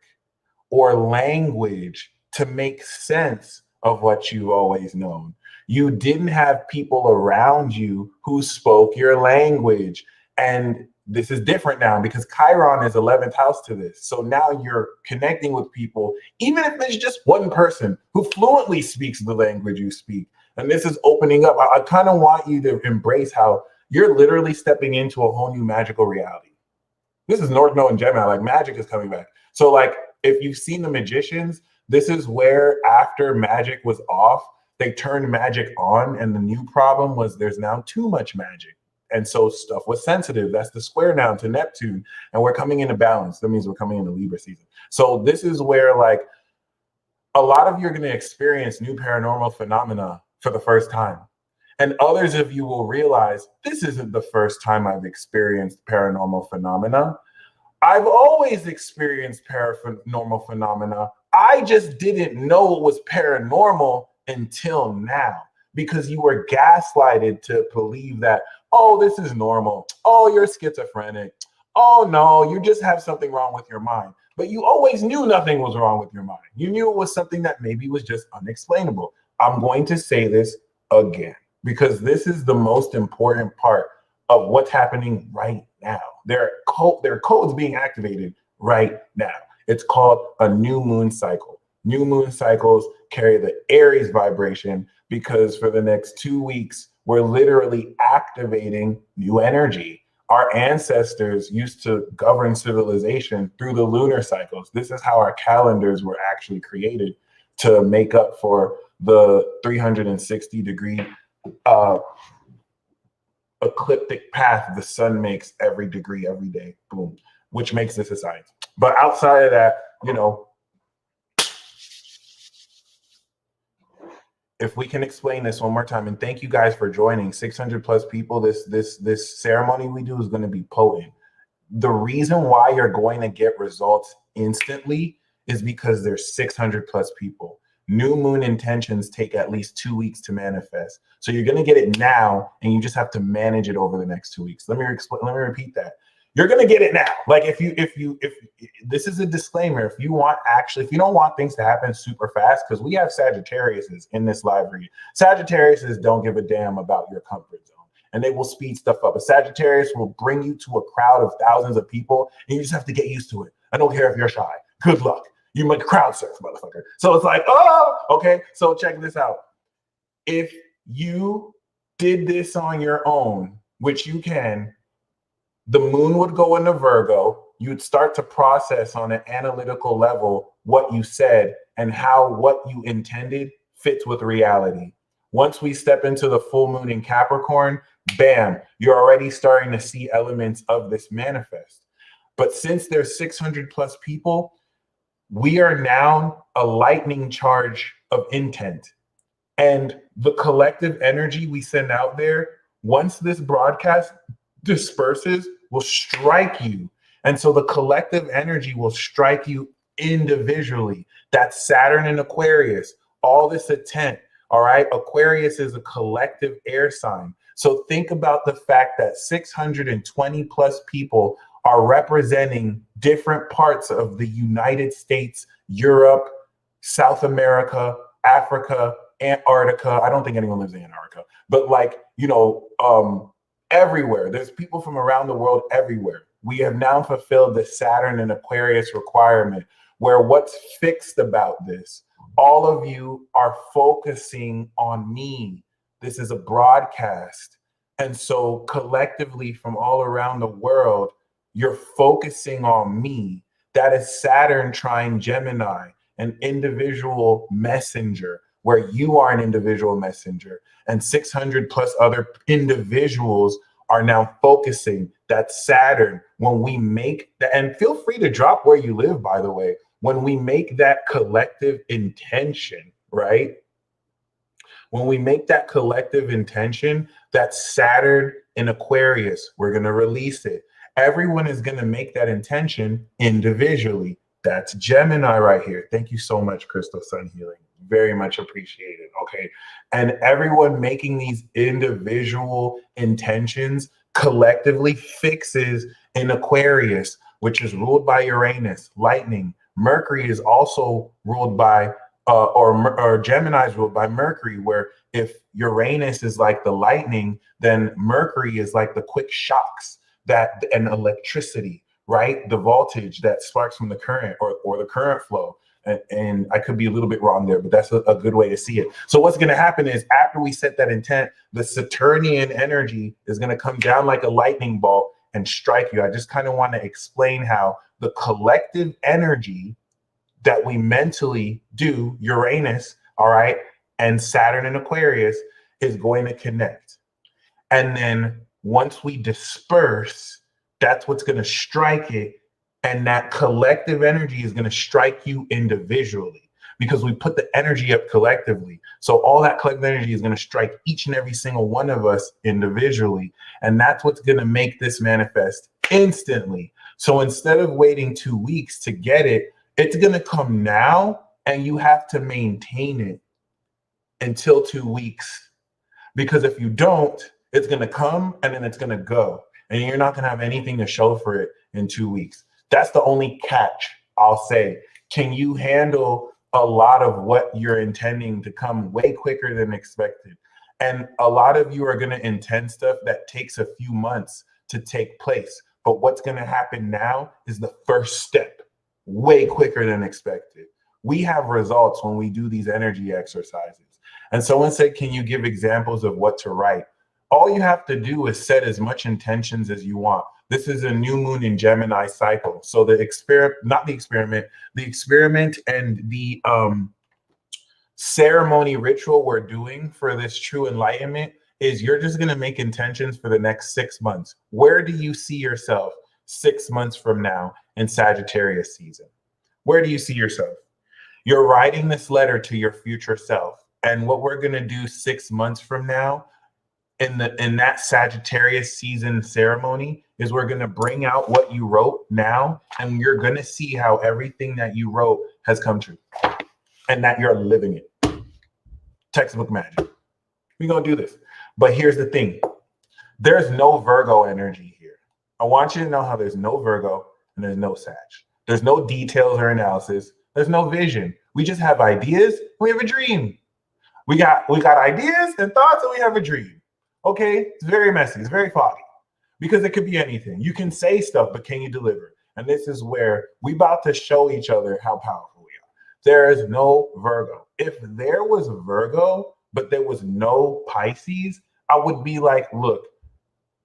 or language to make sense of what you've always known. You didn't have people around you who spoke your language. And this is different now because Chiron is 11th house to this. So now you're connecting with people, even if it's just one person who fluently speaks the language you speak. And this is opening up. I kind of want you to embrace how you're literally stepping into a whole new magical reality. This is North Node and Gemini, like magic is coming back. So like if you've seen The Magicians, this is where after magic was off, they turned magic on, and the new problem was there's now too much magic. And so stuff was sensitive. That's the square now to Neptune. And we're coming into balance. That means we're coming into Libra season. So this is where like a lot of you are going to experience new paranormal phenomena for the first time. And others of you will realize this isn't the first time I've experienced paranormal phenomena. I've always experienced paranormal phenomena. I just didn't know it was paranormal until now because you were gaslighted to believe that, oh, this is normal. Oh, you're schizophrenic. Oh, no, you just have something wrong with your mind. But you always knew nothing was wrong with your mind. You knew it was something that maybe was just unexplainable. I'm going to say this again because this is the most important part of what's happening right now. There are codes being activated right now. It's called a new moon cycle. New moon cycles carry the Aries vibration because for the next 2 weeks, we're literally activating new energy. Our ancestors used to govern civilization through the lunar cycles. This is how our calendars were actually created to make up for the 360-degree ecliptic path the sun makes every degree every day, boom, which makes this a science. But outside of that, you know, if we can explain this one more time, and thank you guys for joining, 600 plus people, this ceremony we do is going to be potent. The reason why you're going to get results instantly is because there's 600 plus people. New moon intentions take at least 2 weeks to manifest. So you're going to get it now, and you just have to manage it over the next 2 weeks. Let me repeat that. You're going to get it now. Like if this is a disclaimer, if you don't want things to happen super fast, because we have Sagittariuses in this live read. Sagittariuses don't give a damn about your comfort zone, and they will speed stuff up. A Sagittarius will bring you to a crowd of thousands of people, and you just have to get used to it. I don't care if you're shy. Good luck. You might crowd surf, motherfucker. So it's like, oh, okay. So check this out. If you did this on your own, which you can, the moon would go into Virgo. You'd start to process on an analytical level what you said and how what you intended fits with reality. Once we step into the full moon in Capricorn, bam, you're already starting to see elements of this manifest. But since there's 600 plus people, we are now a lightning charge of intent. And the collective energy we send out there, once this broadcast disperses, will strike you. And so the collective energy will strike you individually. That's Saturn and Aquarius, all this intent. All right. Aquarius is a collective air sign. So think about the fact that 620 plus people are representing different parts of the United States, Europe, South America, Africa, Antarctica. I don't think anyone lives in Antarctica, but like, everywhere. There's people from around the world everywhere. We have now fulfilled the Saturn and Aquarius requirement, where what's fixed about this, all of you are focusing on me. This is a broadcast. And so collectively from all around the world, you're focusing on me. That is Saturn trine Gemini, an individual messenger, where you are an individual messenger, and 600 plus other individuals are now focusing. That Saturn, when we make that, and feel free to drop where you live, by the way, when we make that collective intention, right? When we make that collective intention, that Saturn in Aquarius, we're going to release it. Everyone is going to make that intention individually. That's Gemini right here. Thank you so much, Crystal Sun Healing. Very much appreciated. Okay. And everyone making these individual intentions collectively fixes in Aquarius, which is ruled by Uranus, lightning. Mercury is also ruled by or Gemini is ruled by Mercury, where if Uranus is like the lightning, then Mercury is like the quick shocks and electricity, right? The voltage that sparks from the current or the current flow. And I could be a little bit wrong there, but that's a good way to see it. So what's going to happen is after we set that intent, the Saturnian energy is going to come down like a lightning bolt and strike you. I just kind of want to explain how the collective energy that we mentally do, Uranus, all right, and Saturn and Aquarius is going to connect. And then once we disperse, that's what's going to strike it. And that collective energy is going to strike you individually because we put the energy up collectively. So all that collective energy is going to strike each and every single one of us individually. And that's what's going to make this manifest instantly. So instead of waiting 2 weeks to get it, it's going to come now, and you have to maintain it until 2 weeks. Because if you don't, it's going to come and then it's going to go. And you're not going to have anything to show for it in 2 weeks. That's the only catch, I'll say. Can you handle a lot of what you're intending to come way quicker than expected? And a lot of you are going to intend stuff that takes a few months to take place. But what's going to happen now is the first step, way quicker than expected. We have results when we do these energy exercises. And someone said, can you give examples of what to write? All you have to do is set as much intentions as you want. This is a new moon in Gemini cycle. So the experiment and the ceremony ritual we're doing for this true enlightenment is you're just going to make intentions for the next 6 months. Where do you see yourself 6 months from now in Sagittarius season? Where do you see yourself? You're writing this letter to your future self. And what we're going to do 6 months from now in that Sagittarius season ceremony is we're going to bring out what you wrote now, and you're going to see how everything that you wrote has come true and that you're living it. Textbook magic. We're going to do this. But here's the thing. There's no Virgo energy here. I want you to know how there's no Virgo and there's no Sag. There's no details or analysis. There's no vision. We just have ideas. We have a dream. We got ideas and thoughts, and we have a dream. Okay, it's very messy. It's very foggy because it could be anything. You can say stuff, but can you deliver? And this is where we about to show each other how powerful we are. There is no Virgo. If there was Virgo, but there was no Pisces, I would be like, look,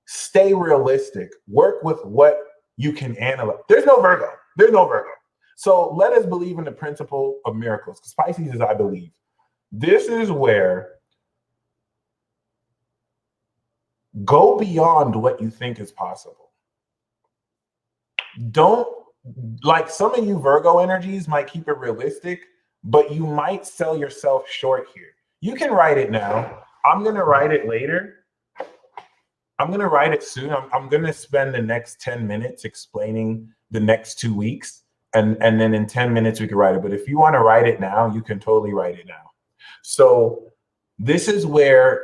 stay realistic. Work with what you can analyze. There's no Virgo. There's no Virgo. So let us believe in the principle of miracles, because Pisces is I believe. This is where go beyond what you think is possible. Don't, like some of you Virgo energies might keep it realistic, but you might sell yourself short here. You can write it now. I'm going to write it later. I'm going to write it soon. I'm going to spend the next 10 minutes explaining the next 2 weeks. And then in 10 minutes, we can write it. But if you want to write it now, you can totally write it now. So this is where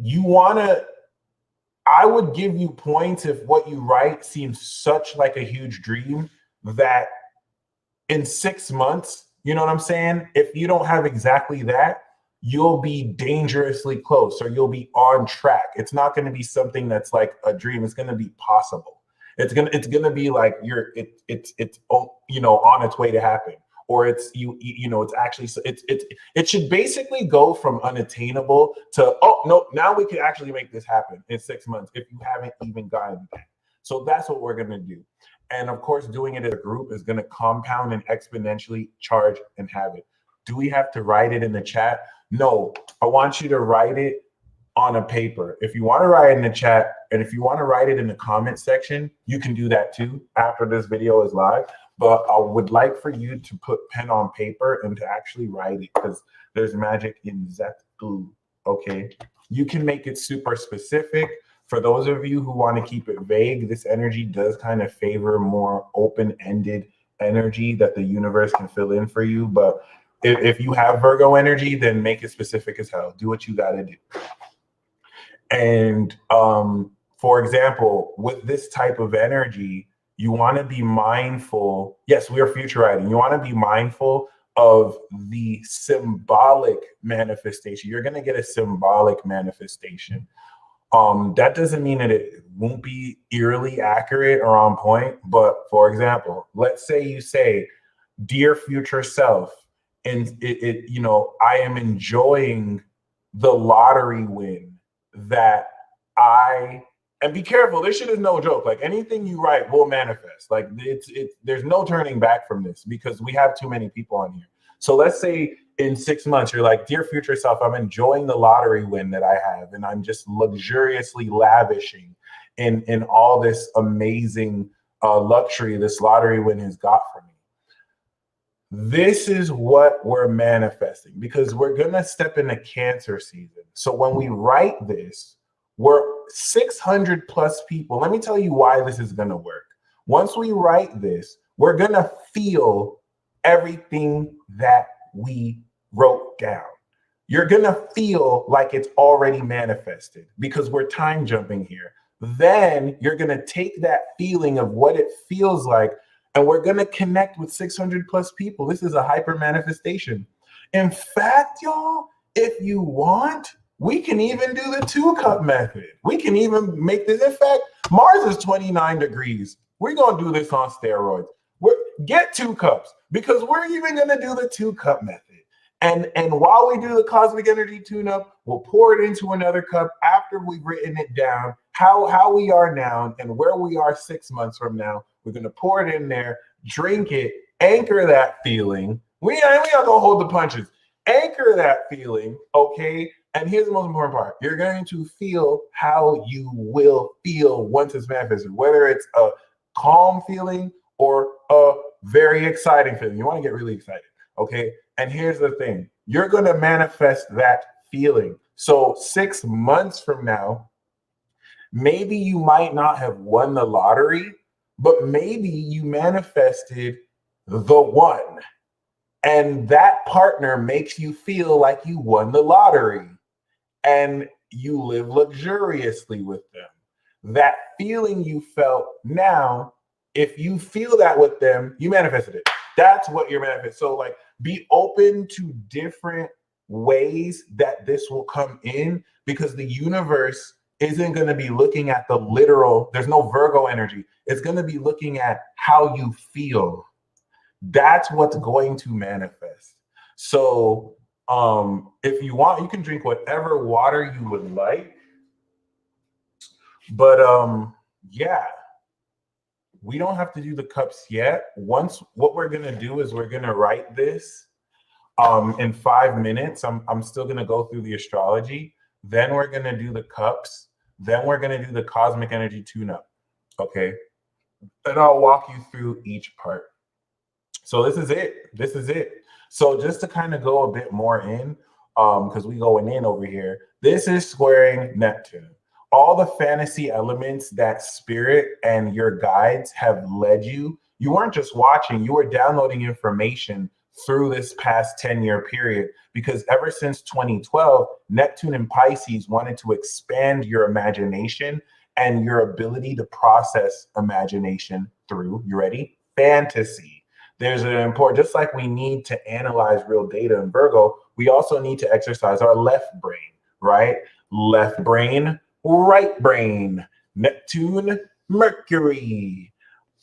you want to, I would give you points if what you write seems such like a huge dream that in 6 months, you know what I'm saying? If you don't have exactly that, you'll be dangerously close or you'll be on track. It's not going to be something that's like a dream. It's going to be possible. It's gonna be like it's you know, on its way to happen, or it's you know, it's actually it should basically go from unattainable to, oh no, now we can actually make this happen in 6 months if you haven't even gotten that. So that's what we're gonna do. And of course, doing it as a group is going to compound and exponentially charge and have it. Do we have to write it in the chat? No, I want you to write it on a paper. If you want to write it in the chat and if you want to write it in the comment section, you can do that too after this video is live. But I would like for you to put pen on paper and to actually write it, because there's magic in that glue. Okay. You can make it super specific. For those of you who want to keep it vague, this energy does kind of favor more open-ended energy that the universe can fill in for you. But if you have Virgo energy, then make it specific as hell. Do what you got to do. And for example, with this type of energy, you want to be mindful. Yes, we are future writing. You want to be mindful of the symbolic manifestation. You're going to get a symbolic manifestation. That doesn't mean that it won't be eerily accurate or on point. But for example, let's say you say, dear future self, and you know, I am enjoying the lottery win that and be careful, this shit is no joke. Like anything you write will manifest. Like there's no turning back from this because we have too many people on here. So let's say in 6 months, you're like, dear future self, I'm enjoying the lottery win that I have, and I'm just luxuriously lavishing in all this amazing luxury this lottery win has got for me. This is what we're manifesting, because we're going to step into Cancer season. So when we write this, we're 600 plus people. Let me tell you why this is going to work. Once we write this, we're going to feel everything that we wrote down. You're going to feel like it's already manifested because we're time jumping here. Then you're going to take that feeling of what it feels like, and we're going to connect with 600 plus people. This is a hyper manifestation. In fact, y'all, if you want, we can even do the 2-cup method. We can even make this. In fact, Mars is 29 degrees. We're going to do this on steroids. Get 2 cups, because we're even going to do the 2-cup method. And while we do the cosmic energy tune-up, we'll pour it into another cup after we've written it down, how we are now and where we are 6 months from now. We're going to pour it in there, drink it, anchor that feeling. We ain't going to hold the punches. Anchor that feeling, okay? And here's the most important part. You're going to feel how you will feel once it's manifested, whether it's a calm feeling or a very exciting feeling. You want to get really excited, okay? And here's the thing. You're going to manifest that feeling. So 6 months from now, maybe you might not have won the lottery, but maybe you manifested the one. And that partner makes you feel like you won the lottery. And you live luxuriously with them. That feeling you felt now, if you feel that with them, you manifested it. That's what you're manifesting. So like, be open to different ways that this will come in, because the universe isn't going to be looking at the literal. There's no Virgo energy. It's going to be looking at how you feel. That's what's going to manifest. So if you want, you can drink whatever water you would like. But yeah, we don't have to do the cups yet. Once, what we're gonna do is we're gonna write this in 5 minutes. I'm still gonna go through the astrology. Then we're gonna do the cups. Then we're gonna do the cosmic energy tune-up. Okay. And I'll walk you through each part. So this is it. This is it. So just to kind of go a bit more in, because we going in over here, this is squaring Neptune. All the fantasy elements that spirit and your guides have led you, you weren't just watching, you were downloading information through this past 10-year period, because ever since 2012, Neptune and Pisces wanted to expand your imagination and your ability to process imagination through, you ready? Fantasy. There's an important, just like we need to analyze real data in Virgo, we also need to exercise our left brain, right? Left brain, right brain, Neptune, Mercury,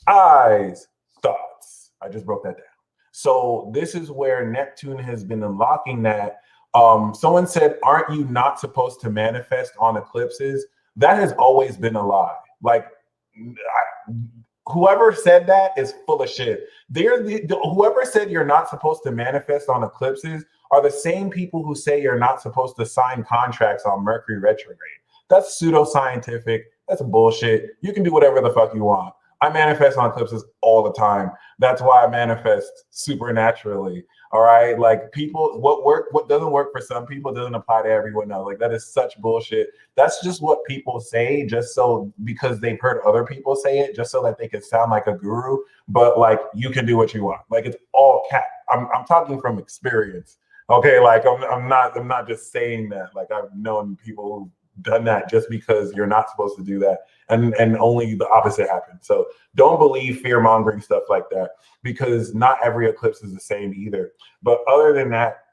eyes, thoughts. I just broke that down. So this is where Neptune has been unlocking that. Someone said, aren't you not supposed to manifest on eclipses? That has always been a lie. Like, whoever said that is full of shit. Whoever said you're not supposed to manifest on eclipses are the same people who say you're not supposed to sign contracts on Mercury retrograde. That's pseudoscientific. That's bullshit. You can do whatever the fuck you want. I manifest on eclipses all the time. That's why I manifest supernaturally. All right. Like, people, what doesn't work for some people doesn't apply to everyone else. Like, that is such bullshit. That's just what people say, just so, because they've heard other people say it, just so that they can sound like a guru. But like, you can do what you want. Like, it's all cat. I'm talking from experience. Okay. Like, I'm not just saying that. Like, I've known people who've done that just because you're not supposed to do that, and only the opposite happens. So don't believe fear-mongering stuff like that, because not every eclipse is the same either. But other than that,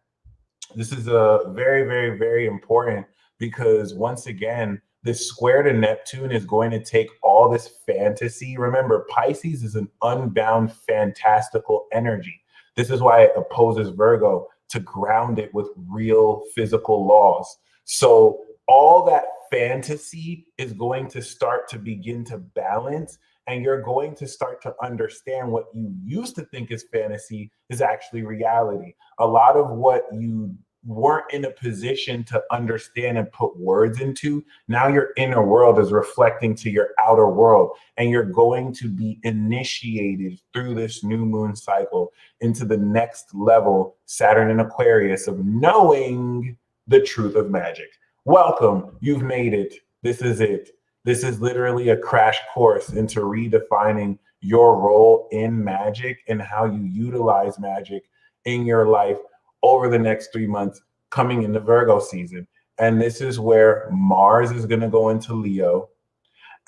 this is a very, very, very important, because once again, this square to Neptune is going to take all this fantasy. Remember, Pisces is an unbound, fantastical energy. This is why it opposes Virgo, to ground it with real physical laws. So all that fantasy is going to start to begin to balance, and you're going to start to understand what you used to think is fantasy is actually reality. A lot of what you weren't in a position to understand and put words into, now your inner world is reflecting to your outer world, and you're going to be initiated through this new moon cycle into the next level, Saturn in Aquarius, of knowing the truth of magic. Welcome, you've made it. This is it. This is literally a crash course into redefining your role in magic and how you utilize magic in your life over the next 3 months coming into Virgo season. And this is where Mars is going to go into Leo,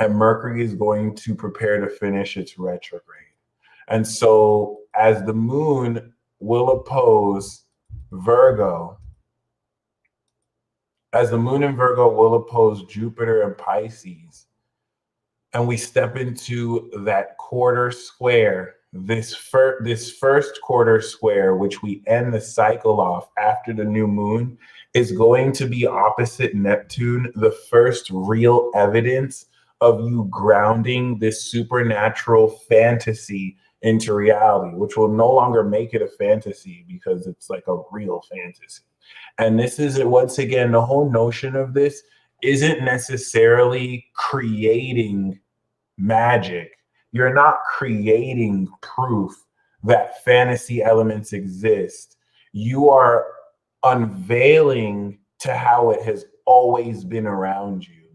and Mercury is going to prepare to finish its retrograde. And so as the moon will oppose Virgo, as the moon in Virgo will oppose Jupiter and Pisces, and we step into that quarter square, this first quarter square, which we end the cycle off after the new moon, is going to be opposite Neptune, the first real evidence of you grounding this supernatural fantasy into reality, which will no longer make it a fantasy because it's like a real fantasy. And this is, once again, the whole notion of this isn't necessarily creating magic. You're not creating proof that fantasy elements exist. You are unveiling to how it has always been around you.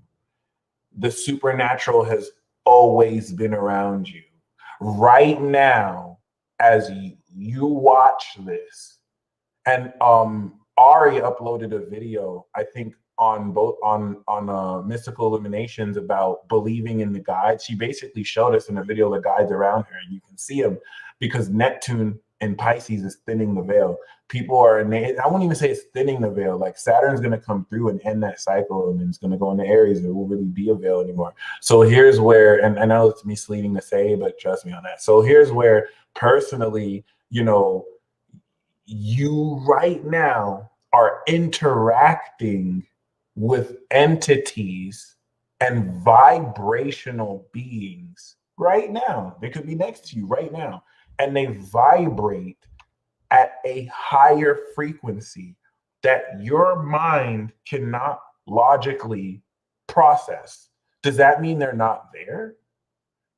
The supernatural has always been around you. Right now, as you watch this, and Ari uploaded a video, I think, on Mystical Illuminations about believing in the guides. She basically showed us in a video the guides around her, and you can see them because Neptune in Pisces is thinning the veil. People are, I won't even say it's thinning the veil. Like, Saturn's going to come through and end that cycle, and it's going to go into Aries. There won't really be a veil anymore. So here's where, and I know it's misleading to say, but trust me on that. So here's where, personally, you know, you right now are interacting with entities and vibrational beings right now. They could be next to you right now, and they vibrate at a higher frequency that your mind cannot logically process. Does that mean they're not there?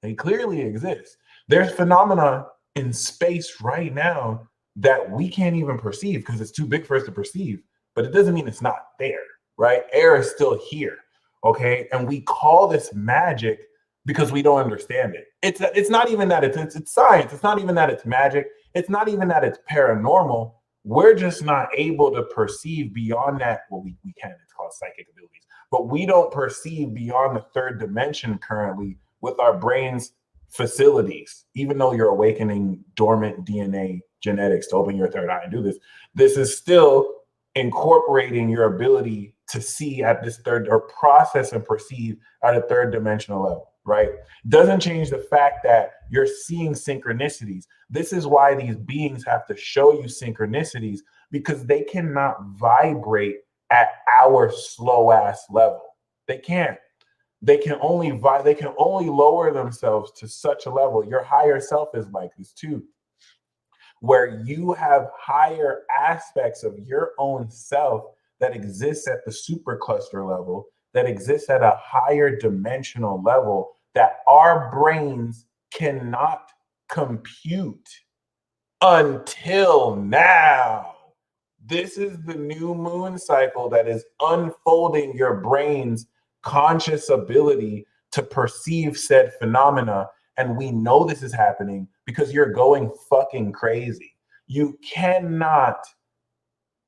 They clearly exist. There's phenomena in space right now that we can't even perceive because it's too big for us to perceive, but it doesn't mean it's not there, right? Air is still here, okay? And we call this magic because we don't understand it. It's not even that it's science. It's not even that it's magic. It's not even that it's paranormal. We're just not able to perceive beyond that. Well, we can, it's called psychic abilities, but we don't perceive beyond the third dimension currently with our brains facilities. Even though you're awakening dormant DNA genetics to open your third eye and do this, this is still incorporating your ability to see at this third, or process and perceive at a third dimensional level, right? Doesn't change the fact that you're seeing synchronicities. This is why these beings have to show you synchronicities, because they cannot vibrate at our slow ass level. They can't. They can only lower themselves to such a level. Your higher self is like this too, where you have higher aspects of your own self that exists at the supercluster level, that exists at a higher dimensional level that our brains cannot compute until now. This is the new moon cycle that is unfolding your brain's conscious ability to perceive said phenomena. And we know this is happening because you're going fucking crazy. You cannot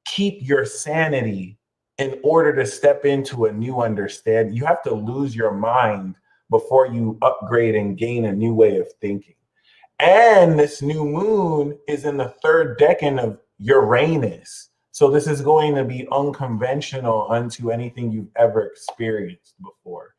keep your sanity in order to step into a new understanding. You have to lose your mind before you upgrade and gain a new way of thinking. And this new moon is in the third decan of Uranus. So this is going to be unconventional unto anything you've ever experienced before.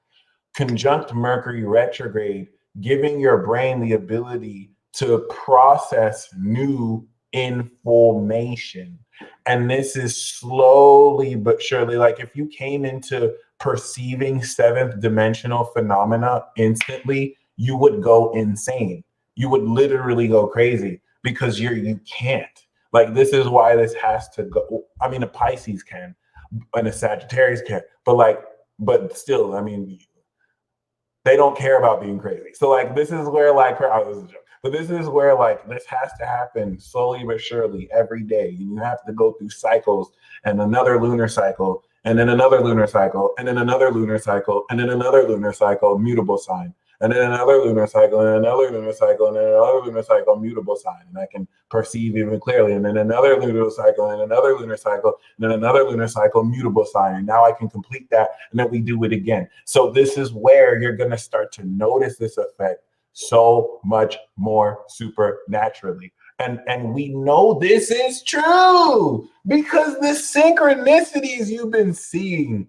Conjunct Mercury retrograde, giving your brain the ability to process new information. And this is slowly but surely, like if you came into perceiving seventh dimensional phenomena instantly, you would go insane. You would literally go crazy because you can't. Like, this is why this has to go. I mean, a Pisces can and a Sagittarius can, but still, I mean, they don't care about being crazy. So like, this is where like, oh, this is a joke. But this is where like, this has to happen slowly but surely every day. And you have to go through cycles, and another lunar cycle, and then another lunar cycle, and then another lunar cycle, and then another lunar cycle, mutable sign. And then another lunar cycle, and another lunar cycle, and then another lunar cycle, mutable sign. And I can perceive even clearly. And then another lunar cycle, and another lunar cycle, and then another lunar cycle, mutable sign. And now I can complete that, and then we do it again. So this is where you're going to start to notice this effect so much more supernaturally. And we know this is true because the synchronicities you've been seeing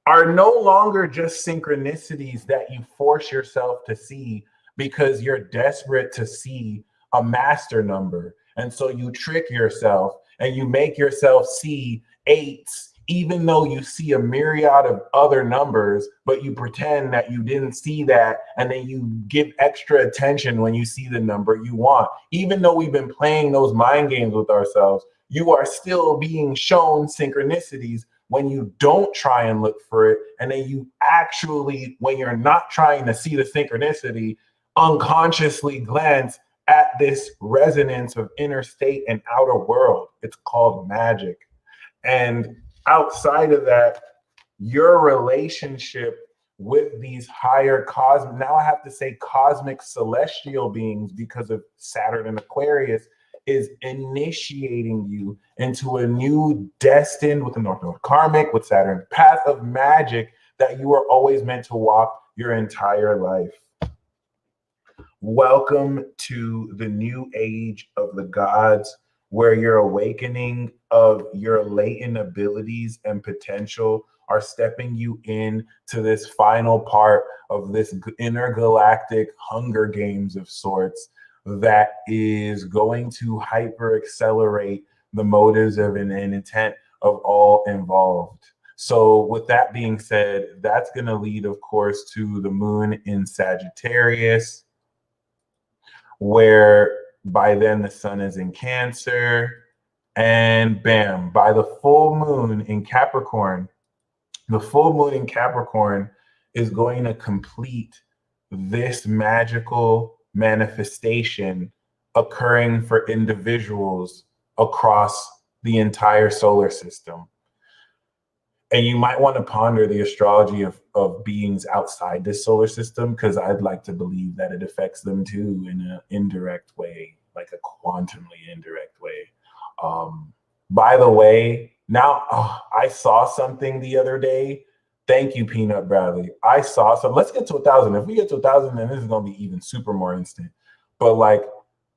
are no longer just synchronicities that you force yourself to see because you're desperate to see a master number. And so you trick yourself and you make yourself see eights, even though you see a myriad of other numbers, but you pretend that you didn't see that. And then you give extra attention when you see the number you want. Even though we've been playing those mind games with ourselves, you are still being shown synchronicities when you don't try and look for it. And then you actually, when you're not trying to see the synchronicity, unconsciously glance at this resonance of inner state and outer world. It's called magic. And outside of that, your relationship with these higher cosmic, now I have to say cosmic celestial beings because of Saturn and Aquarius, is initiating you into a new destined, with the North Node karmic, with Saturn, path of magic that you are always meant to walk your entire life. Welcome to the new age of the gods, where your awakening of your latent abilities and potential are stepping you in to this final part of this intergalactic Hunger Games of sorts that is going to hyper accelerate the motives of an intent of all involved. So with that being said, that's going to lead, of course, to the moon in Sagittarius, where by then the sun is in Cancer, and bam, by the full moon in Capricorn, the full moon in Capricorn is going to complete this magical manifestation occurring for individuals across the entire solar system. And you might want to ponder the astrology of beings outside this solar system, because I'd like to believe that it affects them too in an indirect way, like a quantumly indirect way. By the way, now I saw something the other day. Thank you, Peanut Bradley. I saw some. Let's get to 1,000. If we get to 1,000, then this is going to be even super more instant. But like,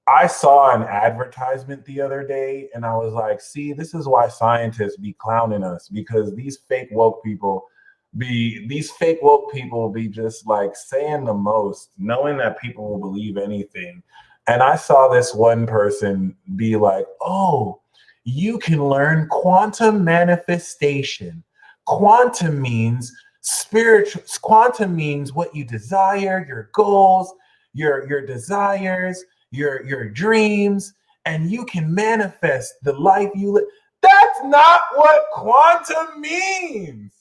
I saw an advertisement the other day and I was like, see, this is why scientists be clowning us, because these fake woke people be just like saying the most, knowing that people will believe anything. And I saw this one person be like, oh, you can learn quantum manifestation. Quantum means spiritual, quantum means what you desire, your goals, your desires, your dreams, and you can manifest the life you live. That's not what quantum means.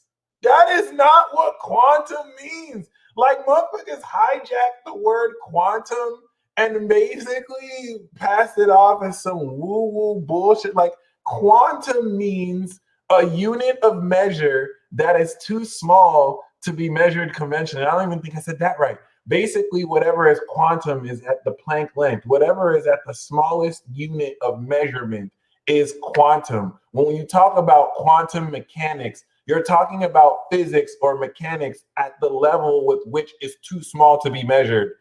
That is not what quantum means. Like, motherfuckers hijacked the word quantum and basically passed it off as some woo-woo bullshit. Like, quantum means a unit of measure that is too small to be measured conventionally. I don't even think I said that right. Basically, whatever is quantum is at the Planck length. Whatever is at the smallest unit of measurement is quantum. When you talk about quantum mechanics, you're talking about physics or mechanics at the level with which is too small to be measured.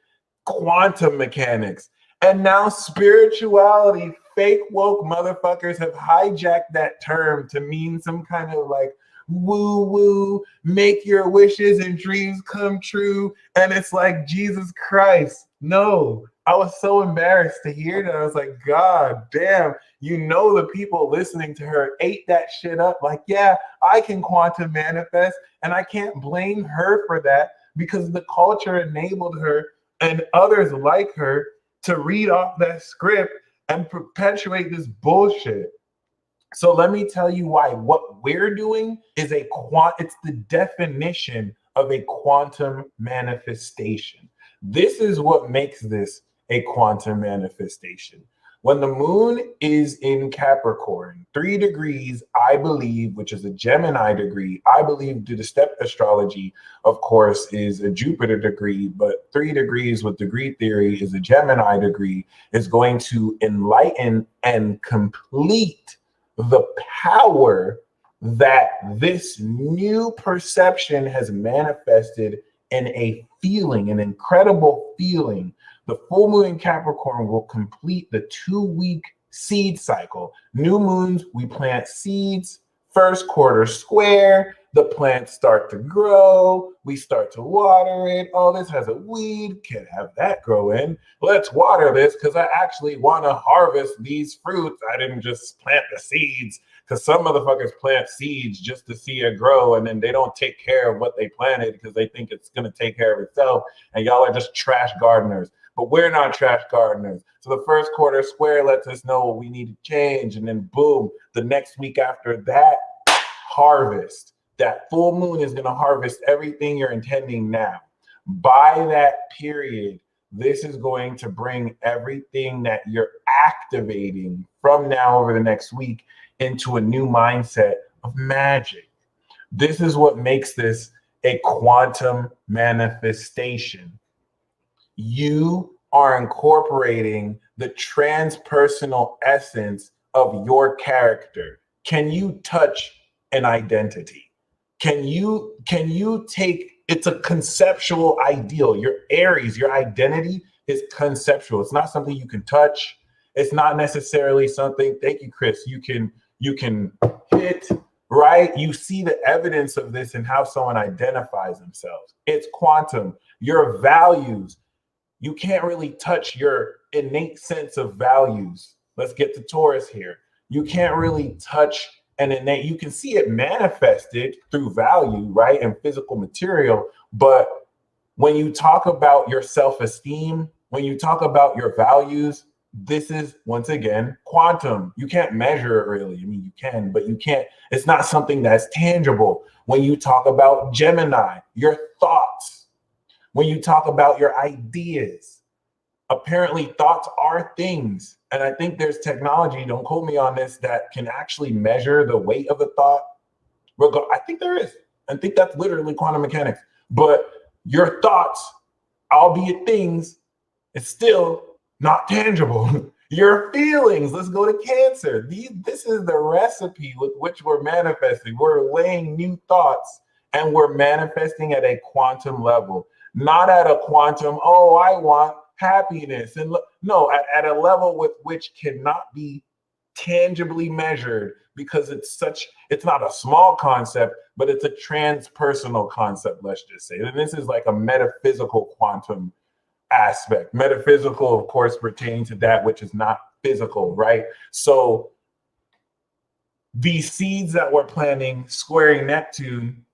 Quantum mechanics. And now spirituality, fake woke motherfuckers have hijacked that term to mean some kind of like woo woo, make your wishes and dreams come true. And it's like, Jesus Christ, no. I was so embarrassed to hear that. I was like, God damn, the people listening to her ate that shit up. Like, yeah, I can quantum manifest, and I can't blame her for that because the culture enabled her and others like her to read off that script and perpetuate this bullshit. So let me tell you why. What we're doing is it's the definition of a quantum manifestation. This is what makes this a quantum manifestation. When the moon is in Capricorn, 3 degrees, I believe, which is a Gemini degree, I believe due to step astrology, of course, is a Jupiter degree, but 3 degrees with degree theory is a Gemini degree, is going to enlighten and complete the power that this new perception has manifested in a feeling, an incredible feeling. The full moon in Capricorn will complete the 2-week seed cycle. New moons, we plant seeds, first quarter square, the plants start to grow, we start to water it. Oh, this has a weed, can't have that grow in. Let's water this because I actually want to harvest these fruits. I didn't just plant the seeds, because some motherfuckers plant seeds just to see it grow, and then they don't take care of what they planted because they think it's going to take care of itself, and y'all are just trash gardeners. But we're not trash gardeners. So the first quarter square lets us know what we need to change. And then boom, the next week after that, harvest. That full moon is going to harvest everything you're intending now. By that period, this is going to bring everything that you're activating from now over the next week into a new mindset of magic. This is what makes this a quantum manifestation. You are incorporating the transpersonal essence of your character. Can you touch an identity? Can you take, it's a conceptual ideal. Your Aries, your identity is conceptual. It's not something you can touch. It's not necessarily something, thank you, Chris, you can hit, right? You see the evidence of this in how someone identifies themselves. It's quantum. Your values, you can't really touch your innate sense of values. Let's get to Taurus here. You can't really touch an innate, you can see it manifested through value, right? And physical material. But when you talk about your self-esteem, when you talk about your values, this is, once again, quantum. You can't measure it really. I mean, you can, but you can't, it's not something that's tangible. When you talk about Gemini, your thoughts, when you talk about your ideas, apparently thoughts are things. And I think there's technology, don't quote me on this, that can actually measure the weight of a thought. I think there is. I think that's literally quantum mechanics. But your thoughts, albeit things, it's still not tangible. Your feelings, let's go to Cancer. This is the recipe with which we're manifesting. We're laying new thoughts and we're manifesting at a quantum level, not at a quantum, oh, I want happiness. And no, at a level with which cannot be tangibly measured because it's not a small concept, but it's a transpersonal concept, let's just say. And this is like a metaphysical quantum aspect. Metaphysical, of course, pertaining to that which is not physical, right? So these seeds that we're planting, squaring Neptune,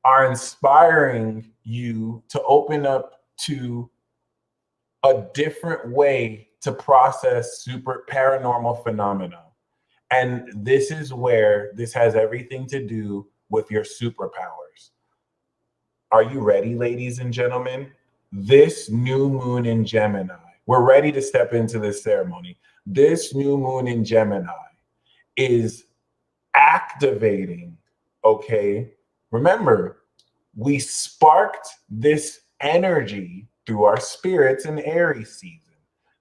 are inspiring you to open up to a different way to process super paranormal phenomena. And this is where this has everything to do with your superpowers. Are you ready, ladies and gentlemen? This new moon in Gemini, we're ready to step into this ceremony. This new moon in Gemini is activating, okay? Remember, we sparked this energy through our spirits in Aries season.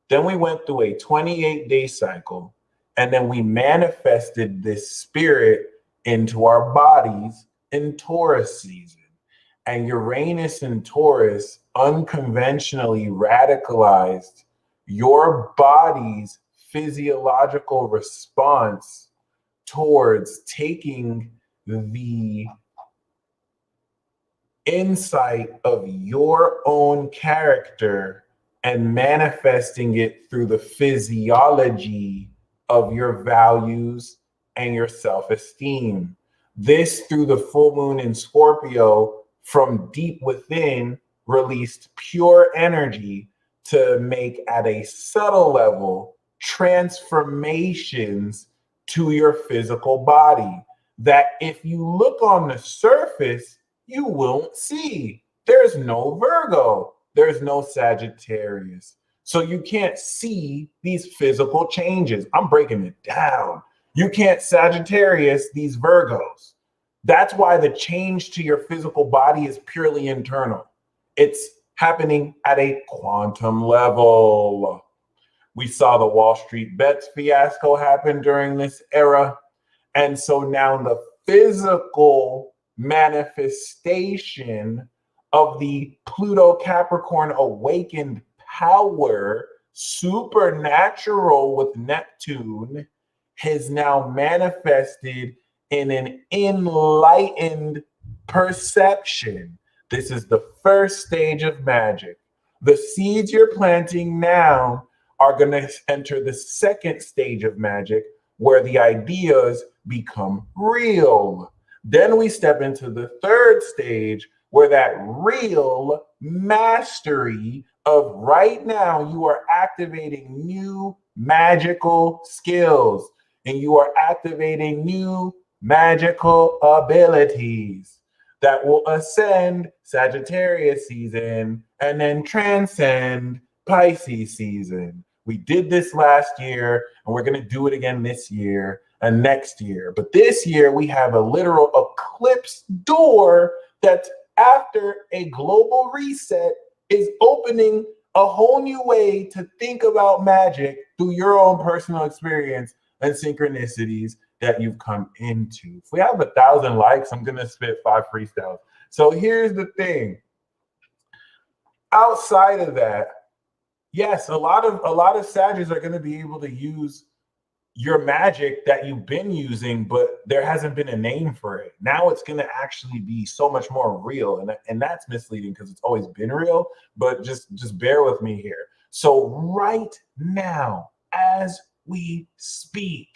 Then we went through a 28-day cycle, and then we manifested this spirit into our bodies in Taurus season. And Uranus and Taurus unconventionally radicalized your body's physiological response towards taking the insight of your own character and manifesting it through the physiology of your values and your self-esteem. This, through the full moon in Scorpio, from deep within, released pure energy to make at a subtle level transformations to your physical body that if you look on the surface, you won't see. There's no Virgo, there's no Sagittarius. So you can't see these physical changes. I'm breaking it down. You can't Sagittarius these Virgos. That's why the change to your physical body is purely internal. It's happening at a quantum level. We saw the Wall Street bets fiasco happen during this era. And so now the physical manifestation of the Pluto Capricorn awakened power, supernatural with Neptune, has now manifested in an enlightened perception. This is the first stage of magic. The seeds you're planting now are going to enter the second stage of magic, where the ideas become real. Then we step into the third stage, where that real mastery of right now, you are activating new magical skills and you are activating new magical abilities that will ascend Sagittarius season and then transcend Pisces season. We did this last year and we're going to do it again this year and next year. But this year we have a literal eclipse door that after a global reset is opening a whole new way to think about magic through your own personal experience and synchronicities that you've come into. If we have 1,000 likes, I'm gonna spit 5 freestyles. So here's the thing. Outside of that, yes, a lot of Sagittarius are gonna be able to use your magic that you've been using, but there hasn't been a name for it. Now it's going to actually be so much more real, and that's misleading because it's always been real, but just bear with me here. So right now, as we speak,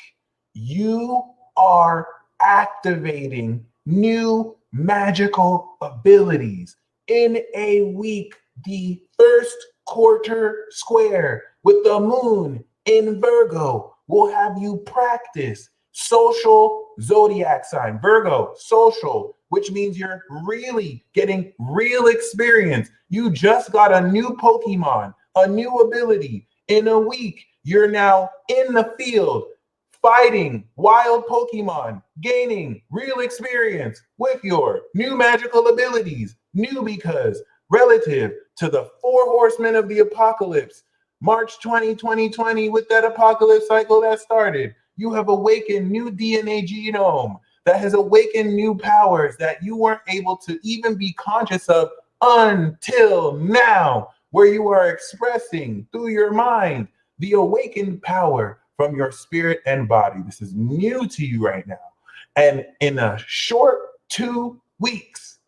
you are activating new magical abilities. In a week, the first quarter square with the moon in Virgo will have you practice social zodiac sign, Virgo, social, which means you're really getting real experience. You just got a new Pokemon, a new ability. In a week, you're now in the field fighting wild Pokemon, gaining real experience with your new magical abilities. New because relative to the four horsemen of the apocalypse, March 20, 2020, with that apocalypse cycle that started, you have awakened new DNA genome that has awakened new powers that you weren't able to even be conscious of until now, where you are expressing through your mind the awakened power from your spirit and body. This is new to you right now. And in a short 2 weeks,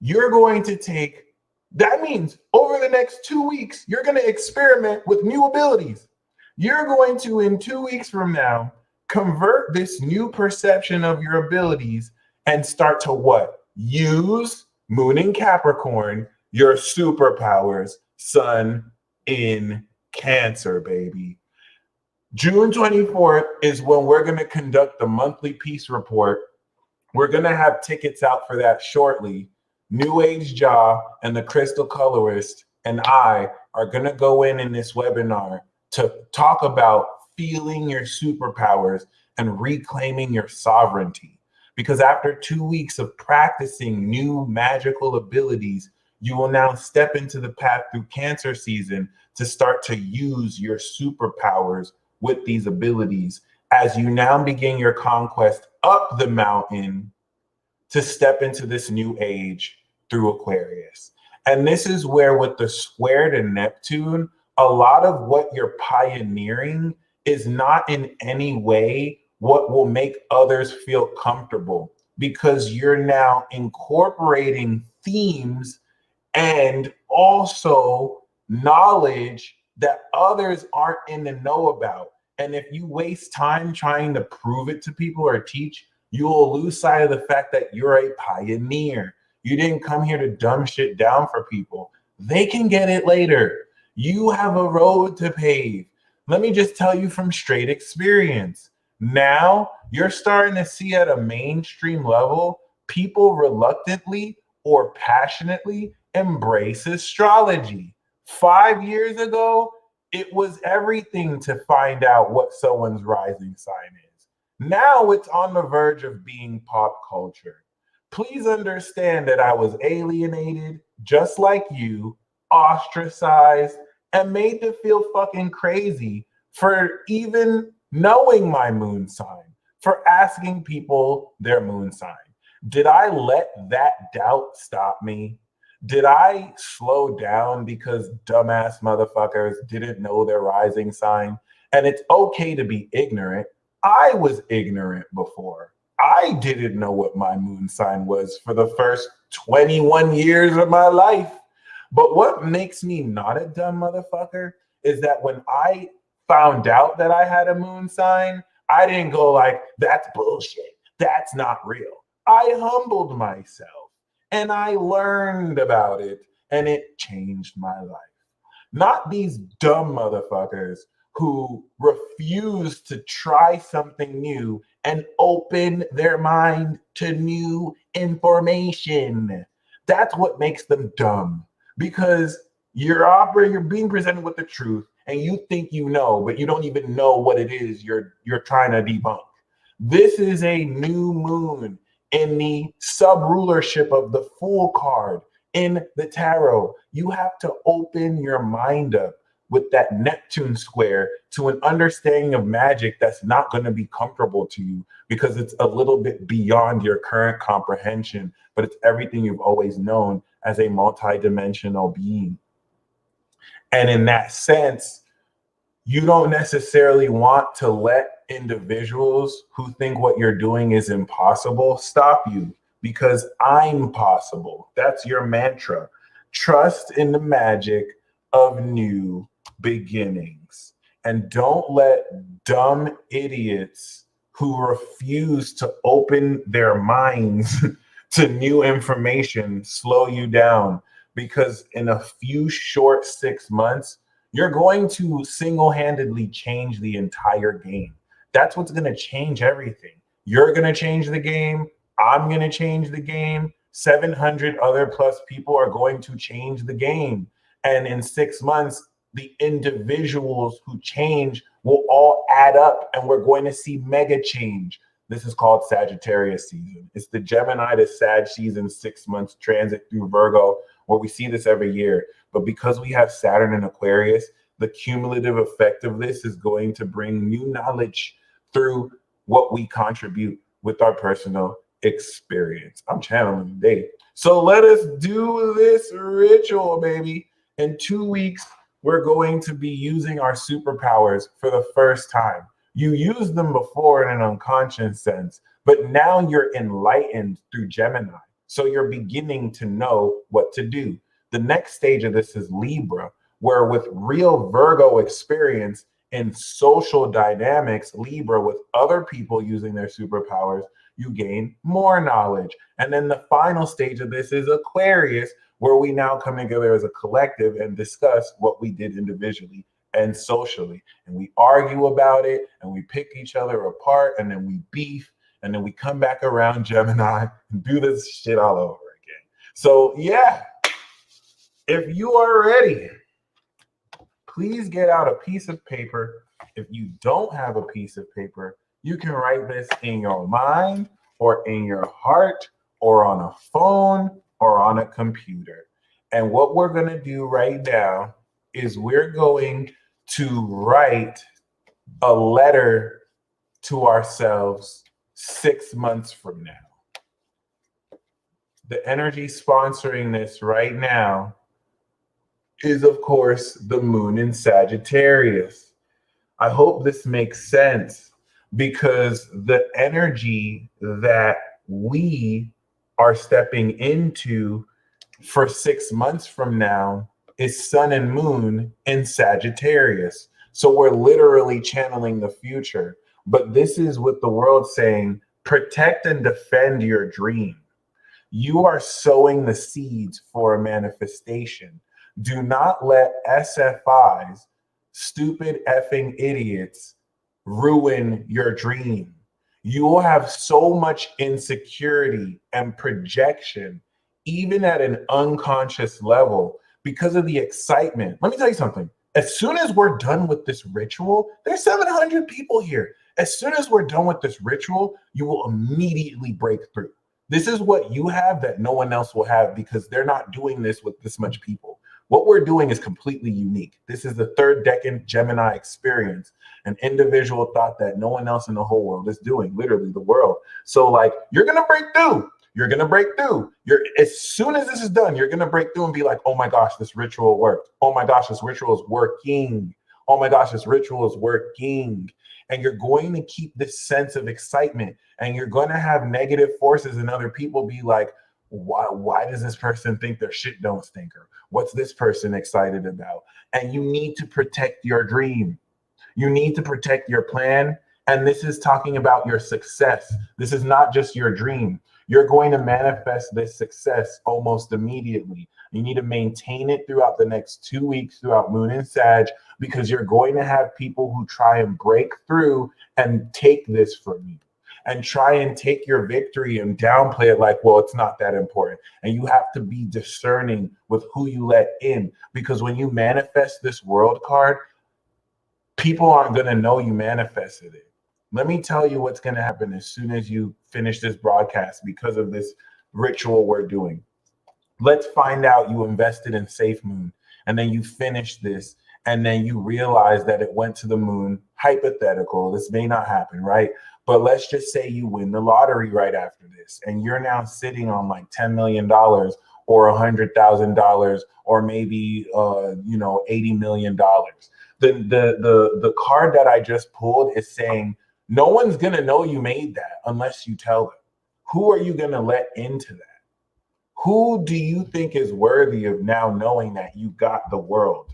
you're going to take, that means over the next 2 weeks, you're going to experiment with new abilities. You're going to, in 2 weeks from now, convert this new perception of your abilities and start to what? Use Moon in Capricorn, your superpowers, Sun in Cancer, baby. June 24th is when we're going to conduct the monthly peace report. We're going to have tickets out for that shortly. New Age Jaw and the Crystal Colorist and I are going to go in this webinar to talk about feeling your superpowers and reclaiming your sovereignty. Because after 2 weeks of practicing new magical abilities, you will now step into the path through Cancer season to start to use your superpowers with these abilities as you now begin your conquest up the mountain to step into this new age through Aquarius. And this is where, with the square to Neptune, a lot of what you're pioneering is not in any way what will make others feel comfortable, because you're now incorporating themes and also knowledge that others aren't in the know about. And if you waste time trying to prove it to people or teach, you will lose sight of the fact that you're a pioneer. You didn't come here to dumb shit down for people. They can get it later. You have a road to pave. Let me just tell you from straight experience. Now you're starting to see at a mainstream level, people reluctantly or passionately embrace astrology. 5 years ago, it was everything to find out what someone's rising sign is. Now it's on the verge of being pop culture. Please understand that I was alienated, just like you, ostracized, and made to feel fucking crazy for even knowing my moon sign, for asking people their moon sign. Did I let that doubt stop me? Did I slow down because dumbass motherfuckers didn't know their rising sign? And it's okay to be ignorant. I was ignorant before. I didn't know what my moon sign was for the first 21 years of my life. But what makes me not a dumb motherfucker is that when I found out that I had a moon sign, I didn't go like, that's bullshit. That's not real. I humbled myself and I learned about it, and it changed my life. Not these dumb motherfuckers who refuse to try something new and open their mind to new information. That's what makes them dumb, because you're being presented with the truth and you think you know, but you don't even know what it is you're trying to debunk. This is a new moon in the sub-rulership of the Fool card in the tarot. You have to open your mind up with that Neptune square to an understanding of magic that's not going to be comfortable to you, because it's a little bit beyond your current comprehension, but it's everything you've always known as a multidimensional being. And in that sense, you don't necessarily want to let individuals who think what you're doing is impossible stop you, because I'm possible. That's your mantra. Trust in the magic of new beginnings. And don't let dumb idiots who refuse to open their minds to new information slow you down, because in a few short 6 months, you're going to single-handedly change the entire game. That's what's going to change everything. You're going to change the game. I'm going to change the game. 700 other plus people are going to change the game. And in 6 months, the individuals who change will all add up and we're going to see mega change. This is called Sagittarius season. It's the Gemini to Sag season, 6 months transit through Virgo, where we see this every year. But because we have Saturn in Aquarius, the cumulative effect of this is going to bring new knowledge through what we contribute with our personal experience. I'm channeling today. So let us do this ritual, baby. In 2 weeks, we're going to be using our superpowers for the first time. You used them before in an unconscious sense, but now you're enlightened through Gemini. So you're beginning to know what to do. The next stage of this is Libra, where with real Virgo experience in social dynamics, Libra, with other people using their superpowers, you gain more knowledge. And then the final stage of this is Aquarius, where we now come together as a collective and discuss what we did individually and socially. And we argue about it and we pick each other apart and then we beef and then we come back around Gemini and do this shit all over again. So yeah, if you are ready, please get out a piece of paper. If you don't have a piece of paper, you can write this in your mind or in your heart or on a phone or on a computer. And what we're going to do right now is we're going to write a letter to ourselves 6 months from now. The energy sponsoring this right now is, of course, the moon in Sagittarius. I hope this makes sense because the energy that we are stepping into for 6 months from now is sun and moon in Sagittarius. So we're literally channeling the future. But this is what the world's saying: protect and defend your dream. You are sowing the seeds for a manifestation. Do not let SFIs, stupid effing idiots, ruin your dream. You will have so much insecurity and projection, even at an unconscious level, because of the excitement. Let me tell you something. As soon as we're done with this ritual, there's 700 people here. As soon as we're done with this ritual, you will immediately break through. This is what you have that no one else will have because they're not doing this with this much people. What we're doing is completely unique. This is the third decan Gemini experience, an individual thought that no one else in the whole world is doing, literally the world. So like, you're going to break through. You're going to break through. As soon as this is done, you're going to break through and be like, oh my gosh, this ritual worked. Oh my gosh, this ritual is working. Oh my gosh, this ritual is working. And you're going to keep this sense of excitement, and you're going to have negative forces and other people be like, why does this person think their shit don't stink? Or what's this person excited about? And you need to protect your dream. You need to protect your plan. And this is talking about your success. This is not just your dream. You're going to manifest this success almost immediately. You need to maintain it throughout the next 2 weeks, throughout Moon and Sag, because you're going to have people who try and break through and take this from you and try and take your victory and downplay it like, well, it's not that important. And you have to be discerning with who you let in, because when you manifest this world card, people aren't going to know you manifested it. Let me tell you what's going to happen as soon as you finish this broadcast because of this ritual we're doing. Let's find out you invested in Safe Moon, and then you finish this, and then you realize that it went to the moon. Hypothetical, this may not happen, right? But let's just say you win the lottery right after this, and you're now sitting on like $10 million or $100,000 or maybe $80 million. The card that I just pulled is saying no one's gonna know you made that unless you tell them. Who are you gonna let into that? Who do you think is worthy of now knowing that you got the world?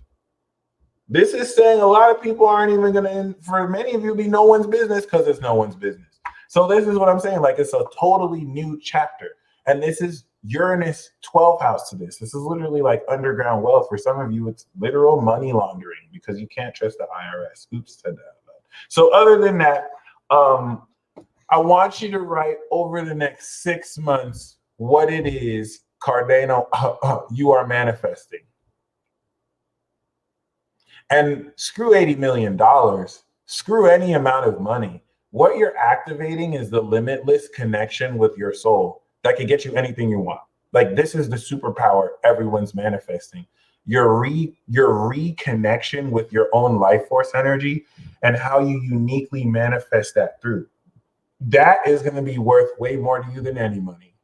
This is saying a lot of people aren't even gonna, for many of you, be no one's business because it's no one's business. So this is what I'm saying. Like, it's a totally new chapter. And this is Uranus 12th house to this. This is literally like underground wealth. For some of you, it's literal money laundering because you can't trust the IRS. Oops, said that. So other than that, I want you to write over the next 6 months what it is, Cardano, you are manifesting. And screw $80 million, screw any amount of money. What you're activating is the limitless connection with your soul that can get you anything you want. Like, this is the superpower everyone's manifesting. Your reconnection with your own life force energy and how you uniquely manifest that through. That is going to be worth way more to you than any money.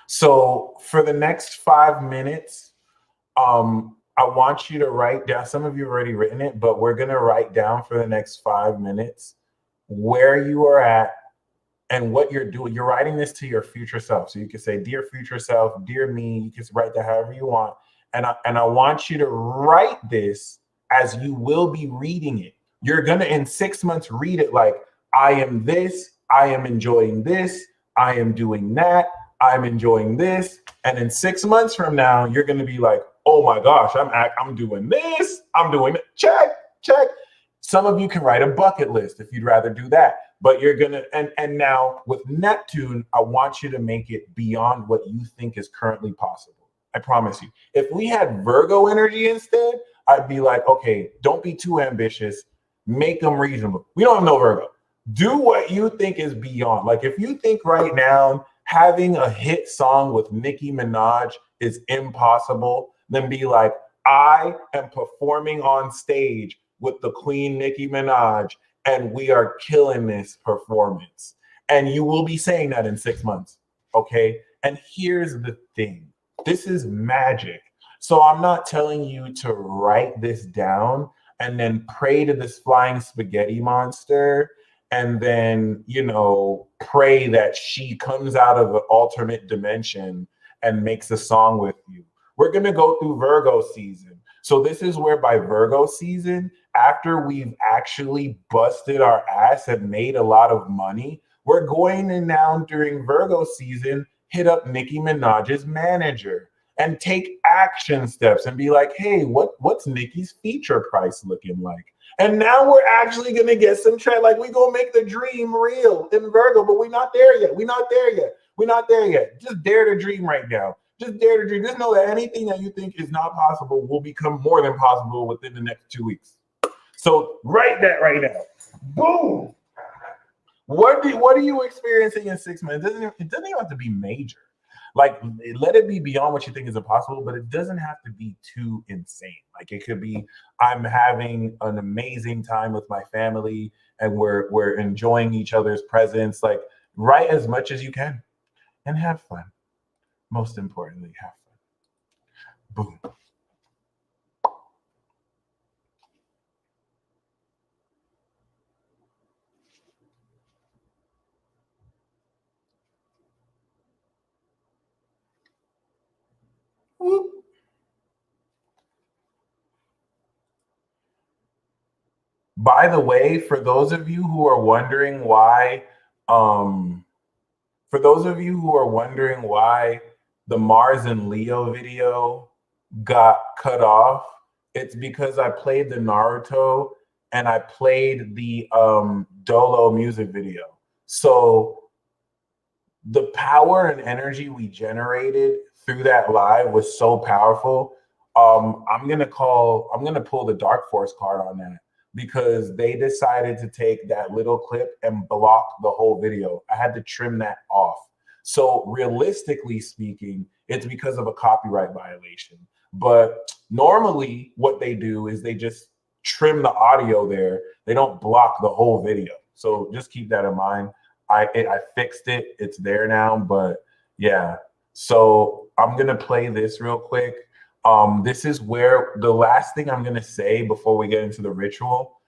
So for the next 5 minutes, I want you to write down, some of you have already written it, but we're going to write down for the next 5 minutes where you are at and what you're doing. You're writing this to your future self. So you can say, dear future self, dear me, you can write that however you want. And I want you to write this as you will be reading it. You're going to, in 6 months, read it like, I am this, I am enjoying this, I am doing that, I'm enjoying this. And in 6 months from now, you're going to be like, oh my gosh, I'm doing this, I'm doing it. Check, check. Some of you can write a bucket list if you'd rather do that. But you're going to, and now with Neptune, I want you to make it beyond what you think is currently possible. I promise you. If we had Virgo energy instead, I'd be like, okay, don't be too ambitious. Make them reasonable. We don't have no Virgo. Do what you think is beyond. Like, if you think right now having a hit song with Nicki Minaj is impossible, then be like, I am performing on stage with the Queen Nicki Minaj, and we are killing this performance. And you will be saying that in 6 months, okay? And here's the thing. This is magic. So I'm not telling you to write this down and then pray to this flying spaghetti monster and then, pray that she comes out of an alternate dimension and makes a song with you. We're going to go through Virgo season. So this is where by Virgo season, after we've actually busted our ass and made a lot of money, we're going to now during Virgo season, hit up Nicki Minaj's manager and take action steps and be like, hey, what's Nicki's feature price looking like? And now we're actually going to get some trend. Like, we going to make the dream real in Virgo, but we're not there yet. We're not there yet. We're not there yet. Just dare to dream right now. Just dare to dream. Just know that anything that you think is not possible will become more than possible within the next 2 weeks. So write that right now. Boom. What are you experiencing in 6 months? It doesn't even have to be major. Like, let it be beyond what you think is impossible, but it doesn't have to be too insane. Like, it could be, I'm having an amazing time with my family and we're enjoying each other's presence. Like, write as much as you can and have fun. Most importantly, have fun. Boom. Whoop. By the way, for those of you who are wondering why, the Mars and Leo video got cut off, it's because I played the Naruto and I played the Dolo music video. So the power and energy we generated through that live was so powerful. I'm gonna pull the Dark Force card on that because they decided to take that little clip and block the whole video. I had to trim that off. So realistically speaking, it's because of a copyright violation. But normally what they do is they just trim the audio there. They don't block the whole video. So just keep that in mind. I fixed it. It's there now, but yeah. So I'm going to play this real quick. This is where the last thing I'm going to say before we get into the ritual.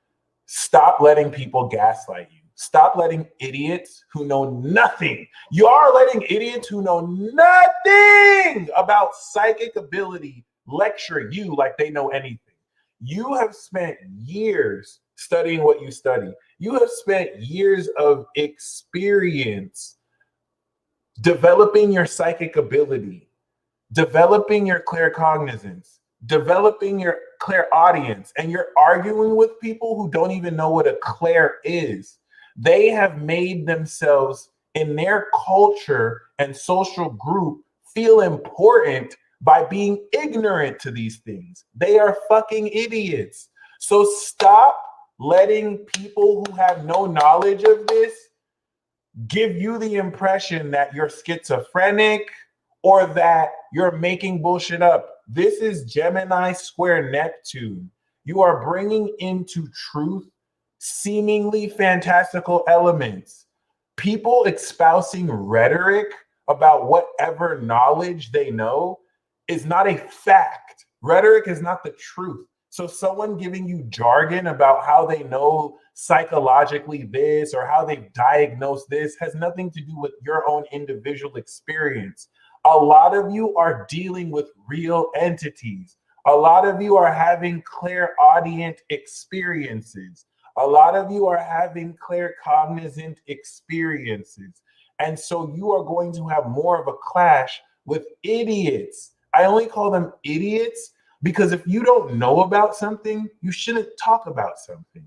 Stop letting people gaslight you. Stop letting idiots who know nothing. You are letting idiots who know nothing about psychic ability lecture you like they know anything. You have spent years studying what you study. You have spent years of experience developing your psychic ability, developing your claircognizance, developing your clairaudience, and you're arguing with people who don't even know what a clair is. They have made themselves in their culture and social group feel important by being ignorant to these things. They are fucking idiots. So stop letting people who have no knowledge of this give you the impression that you're schizophrenic or that you're making bullshit up. This is Gemini square Neptune. You are bringing into truth seemingly fantastical elements. People espousing rhetoric about whatever knowledge they know is not a fact. Rhetoric is not the truth. So someone giving you jargon about how they know psychologically this or how they've diagnosed this has nothing to do with your own individual experience. A lot of you are dealing with real entities. A lot of you are having clairaudient experiences. A lot of you are having claircognizant experiences. And so you are going to have more of a clash with idiots. I only call them idiots because if you don't know about something, you shouldn't talk about something.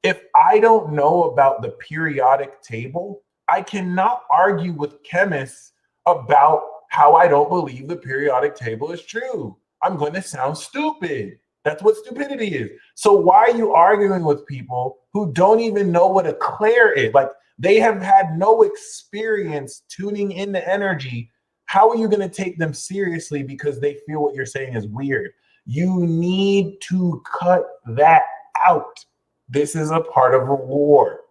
If I don't know about the periodic table, I cannot argue with chemists about how I don't believe the periodic table is true. I'm going to sound stupid. That's what stupidity is. So why are you arguing with people who don't even know what a clair is? Like, they have had no experience tuning in the energy. How are you going to take them seriously because they feel what you're saying is weird? You need to cut that out. This is a part of a war.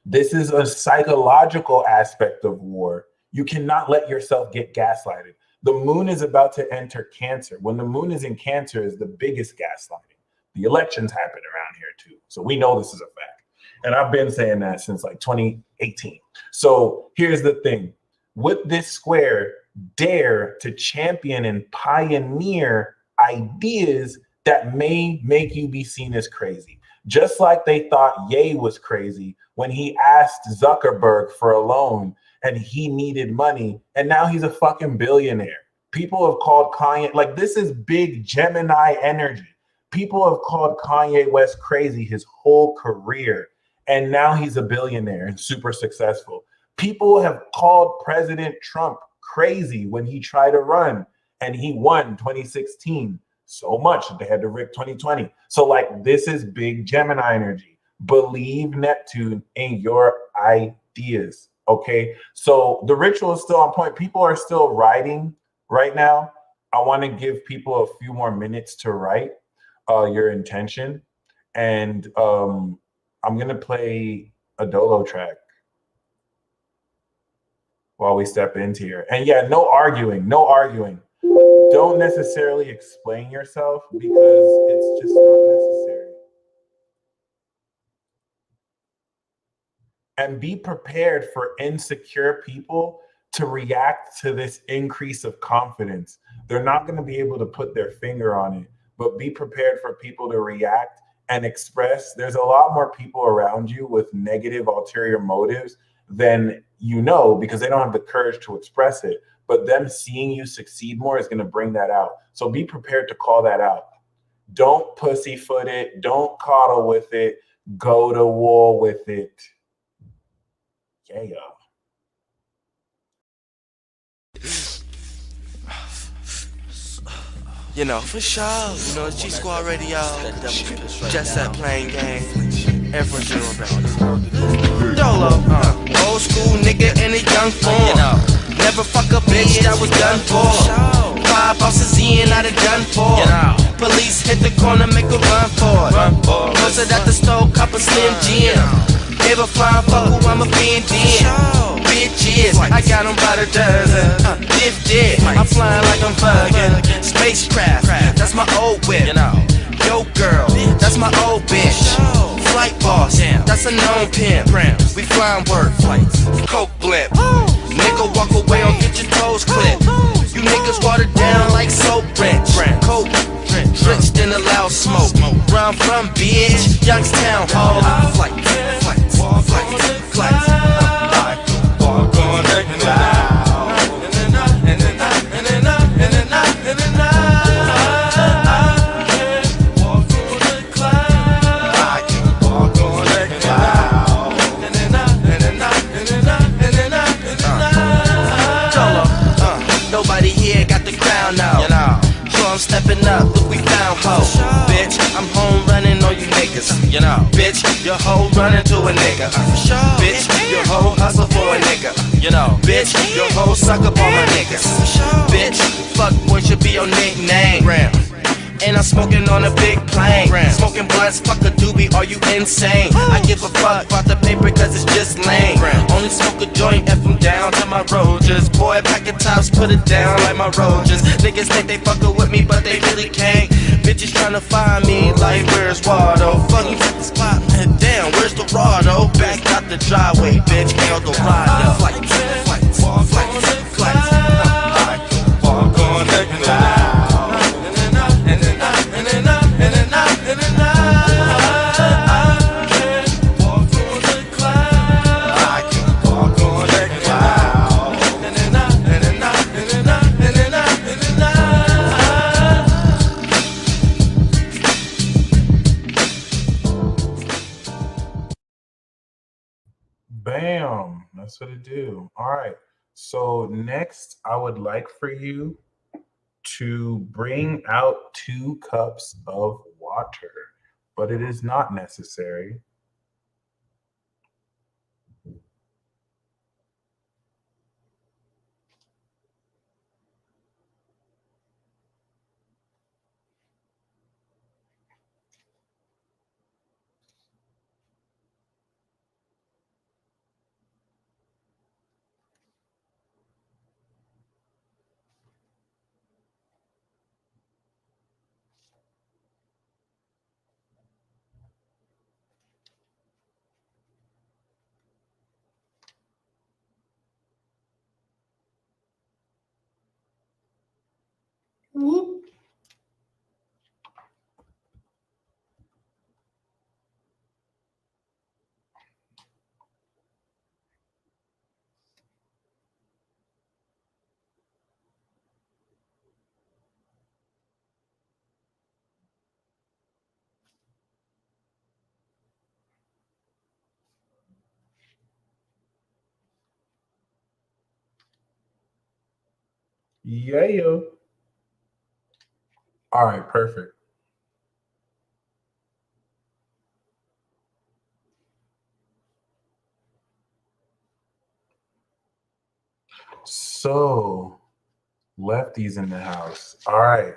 This is a psychological aspect of war. You cannot let yourself get gaslighted. The moon is about to enter Cancer. When the moon is in Cancer is the biggest gaslighting. The elections happen around here too. So we know this is a fact. And I've been saying that since like 2018. So here's the thing. With this square, dare to champion and pioneer ideas that may make you be seen as crazy. Just like they thought Ye was crazy when he asked Zuckerberg for a loan and he needed money, and now he's a fucking billionaire. People have called Kanye, like, this is big Gemini energy. People have called Kanye West crazy his whole career, and now he's a billionaire and super successful. People have called President Trump crazy when he tried to run, and he won 2016 so much that they had to rig 2020. So, like, this is big Gemini energy. Believe Neptune in your ideas. Okay, so the ritual is still on point. People are still writing right now. I want to give people a few more minutes to write your intention. And I'm going to play a Dolo track while we step into here. And yeah, no arguing, no arguing. Don't necessarily explain yourself because it's just not necessary. And be prepared for insecure people to react to this increase of confidence. They're not going to be able to put their finger on it, but be prepared for people to react and express. There's a lot more people around you with negative ulterior motives than you know because they don't have the courage to express it. But them seeing you succeed more is going to bring that out. So be prepared to call that out. Don't pussyfoot it. Don't coddle with it. Go to war with it. Yeah. You know, for sure. You know, G Squad Radio, Jet Set playing game. Everyone doing about Dolo, old school nigga in a young form. Never fuck a bitch that was done for. 5 bosses in, I'd have done for. Police hit the corner, make a run for it. Posted at the store, cop a Slim Jim. Never flying fuck who I'm a fan in. Bitches, I got them by the dozen. Lifted, I'm flying like I'm bugging. Spacecraft, that's my old whip. Yo girl, that's my old bitch. Flight boss, that's a known pimp. We flying work flights, coke blimp. Nigga walk away or get your toes clipped. You niggas watered down like soap wrench. Coke drenched in the loud smoke. Where I'm from, bitch, Youngstown, hall. Flights. I can walk on the cloud. I can walk on the cloud. Nobody here yeah, got the crown now. You know, so I'm stepping up, look, we found ho. Bitch, I'm home running on you niggas. You know, bitch, your hoe running to a nigga. Bitch, your hoe hustle for a nigga. You know, bitch, your hoe suck up on my niggas. Bitch, fuck boy should be your nickname. And I'm smoking on a big plane. Smoking blunts, fuck a doobie, are you insane? I give a fuck about the paper cause it's just lame. Only smoke a joint if I'm down to my roaches. Boy, pack of tops, put it down like my roaches. Niggas think they fuckin' with me, but they really can't. Bitches tryna find me like, where's Waldo? Fuck you at the spot, man, damn, where's the Rado? Back out the driveway, bitch, El Dorado. Flights, flights, flights, flights. I can walk on the cloud. Bam, that's what it do. All right. So next, I would like for you to bring out 2 cups of water, but it is not necessary. Whoop. Yeah. All right, perfect. So, lefties in the house. All right.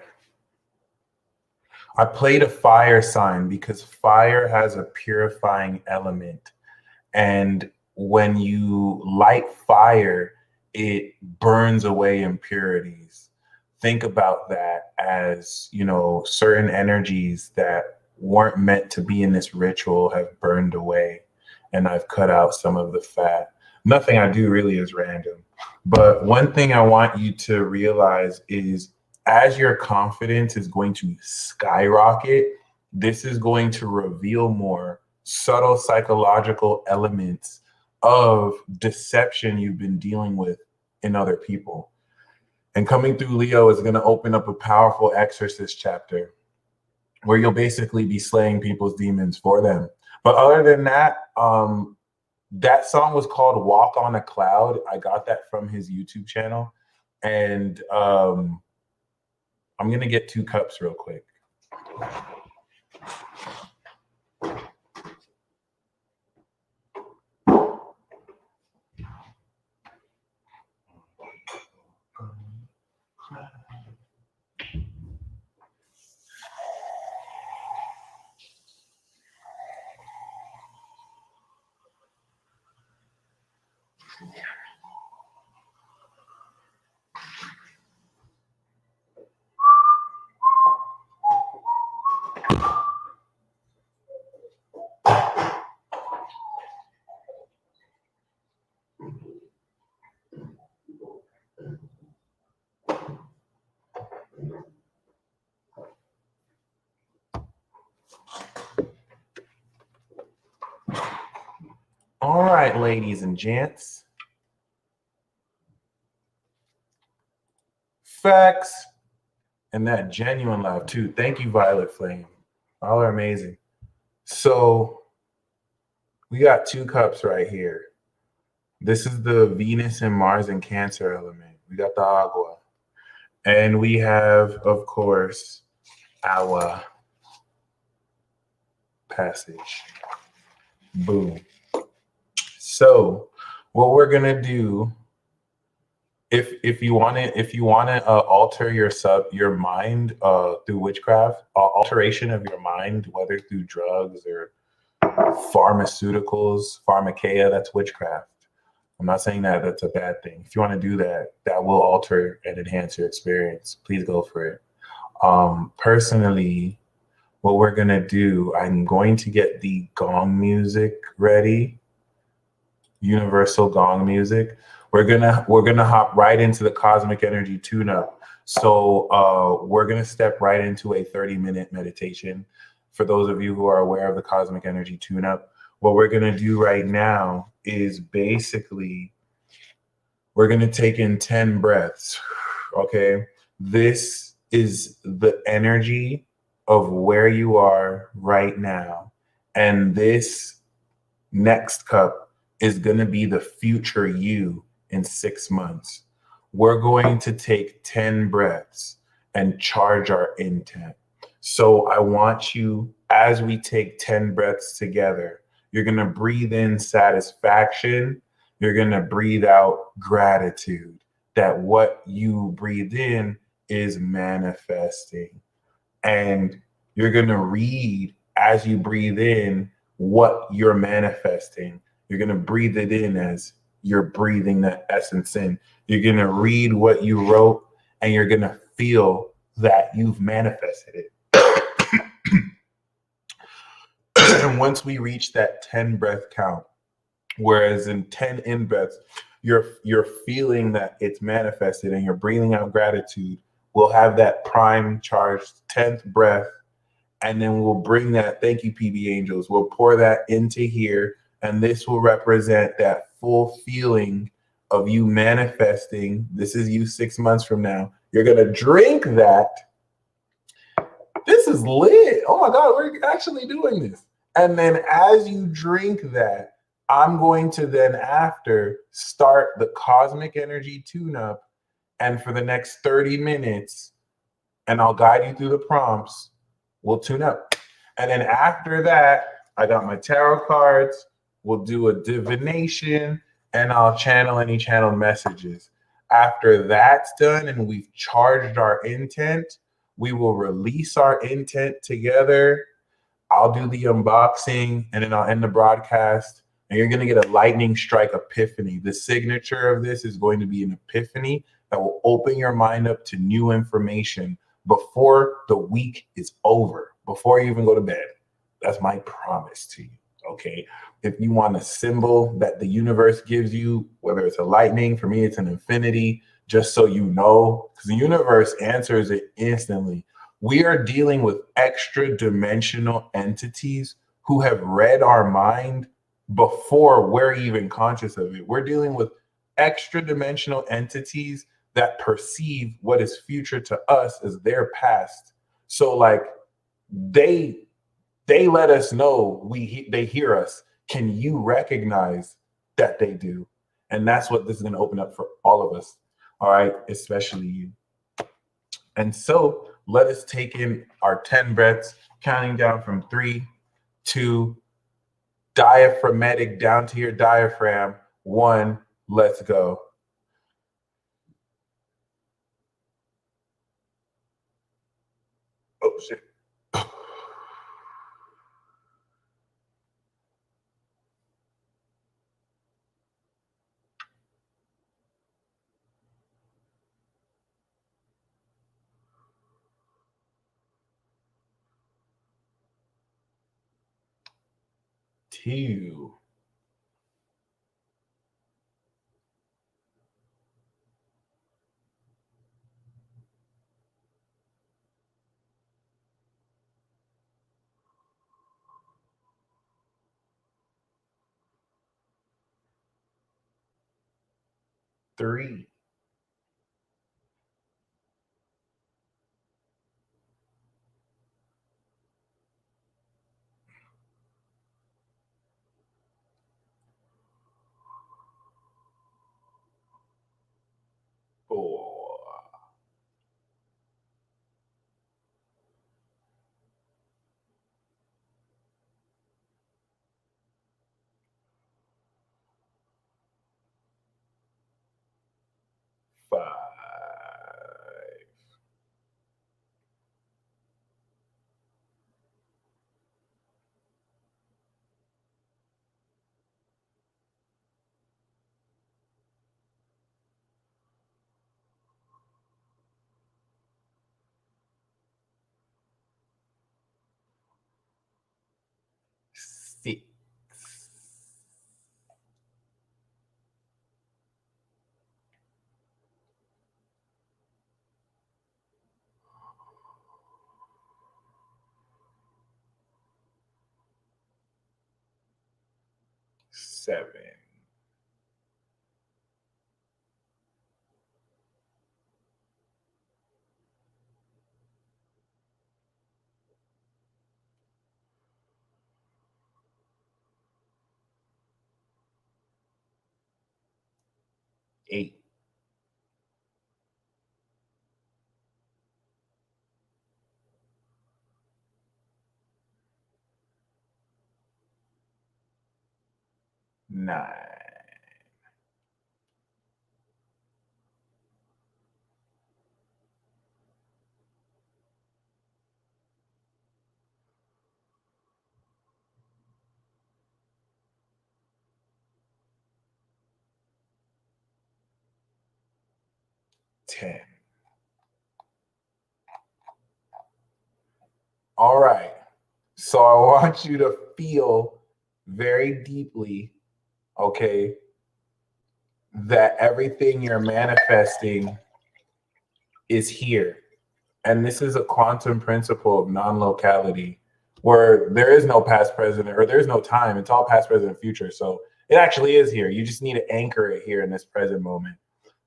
I played a fire sign because fire has a purifying element. And when you light fire, it burns away impurities. Think about that as, certain energies that weren't meant to be in this ritual have burned away. And I've cut out some of the fat. Nothing I do really is random. But one thing I want you to realize is as your confidence is going to skyrocket, this is going to reveal more subtle psychological elements of deception you've been dealing with in other people. And coming through Leo is going to open up a powerful exorcist chapter where you'll basically be slaying people's demons for them. But other than that, that song was called Walk on a Cloud. I got that from his YouTube channel. And I'm going to get 2 cups real quick. All right, ladies and gents. Facts. And that genuine love, too. Thank you, Violet Flame. All are amazing. So we got 2 cups right here. This is the Venus and Mars and Cancer element. We got the agua. And we have, of course, our passage. Boom. So what we're gonna do, if you want to alter your mind through witchcraft, alteration of your mind, whether through drugs or pharmaceuticals, pharmakeia, that's witchcraft. I'm not saying that that's a bad thing. If you want to do that, that will alter and enhance your experience. Please go for it. Personally, what we're gonna do, I'm going to get the gong music ready, universal gong music. We're gonna hop right into the cosmic energy tune-up. So we're gonna step right into a 30-minute meditation. For those of you who are aware of the cosmic energy tune-up, what we're gonna do right now is basically we're gonna take in 10 breaths. Okay. This is the energy of where you are right now. And this next cup is going to be the future you in 6 months. We're going to take 10 breaths and charge our intent. So I want you, as we take 10 breaths together, you're going to breathe in satisfaction. You're going to breathe out gratitude that what you breathe in is manifesting. And you're going to read as you breathe in what you're manifesting. You're going to breathe it in as you're breathing that essence in. You're going to read what you wrote and you're going to feel that you've manifested it. And once we reach that 10 breath count, whereas in 10 in breaths, you're feeling that it's manifested and you're breathing out gratitude, we'll have that prime charged 10th breath. And then we'll bring that, thank you, PB Angels. We'll pour that into here. And this will represent that full feeling of you manifesting. This is you 6 months from now. You're going to drink that. This is lit. Oh my God, we're actually doing this. And then as you drink that, I'm going to then after start the cosmic energy tune up. And for the next 30 minutes, and I'll guide you through the prompts, we'll tune up. And then after that, I got my tarot cards. We'll do a divination and I'll channel any channeled messages. After that's done and we've charged our intent, we will release our intent together. I'll do the unboxing and then I'll end the broadcast. And you're going to get a lightning strike epiphany. The signature of this is going to be an epiphany that will open your mind up to new information before the week is over, before you even go to bed. That's my promise to you. Okay. If you want a symbol that the universe gives you, whether it's a lightning, for me, it's an infinity, just so you know, because the universe answers it instantly. We are dealing with extra dimensional entities who have read our mind before we're even conscious of it. We're dealing with extra dimensional entities that perceive what is future to us as their past. So like they let us know they hear us. Can you recognize that they do? And that's what this is going to open up for all of us. All right, especially you. And so let us take in our 10 breaths, counting down from 3, 2, diaphragmatic down to your diaphragm. 1, let's go. Oh, shit. 2. 3. 4. 5, 6, 7, 8, 9, 10. All right. So I want you to feel very deeply, okay, that everything you're manifesting is here. And this is a quantum principle of non-locality where there is no past, present, or there's no time. It's all past, present, and future. So it actually is here. You just need to anchor it here in this present moment.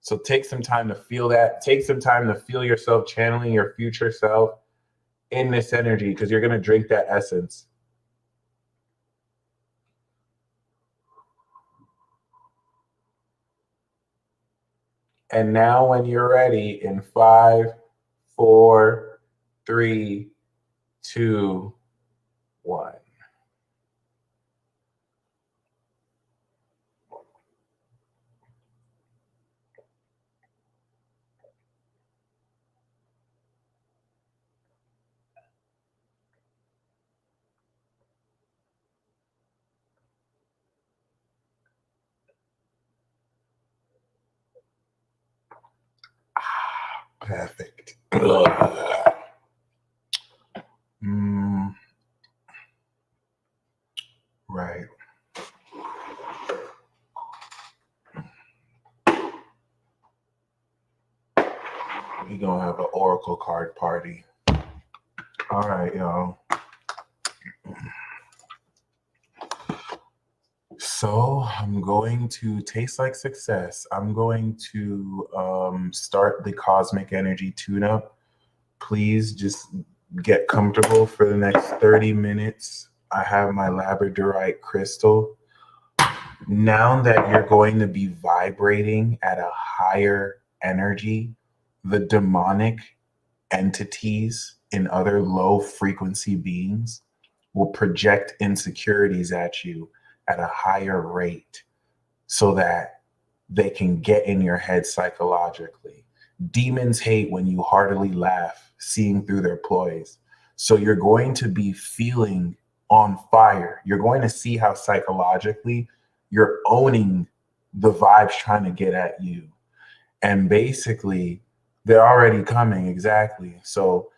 So take some time to feel that. Take some time to feel yourself channeling your future self in this energy because you're going to drink that essence. And now when you're ready, in 5, 4, 3, 2, 1. Perfect. Right. We're going to have an oracle card party. All right, y'all. So I'm going to taste like success. I'm going to start the cosmic energy tune-up. Please just get comfortable for the next 30 minutes. I have my labradorite crystal. Now that you're going to be vibrating at a higher energy, the demonic entities in other low frequency beings will project insecurities at you at a higher rate so that they can get in your head psychologically. Demons hate when you heartily laugh, seeing through their ploys. So you're going to be feeling on fire. You're going to see how psychologically you're owning the vibes trying to get at you. And basically, they're already coming, exactly. So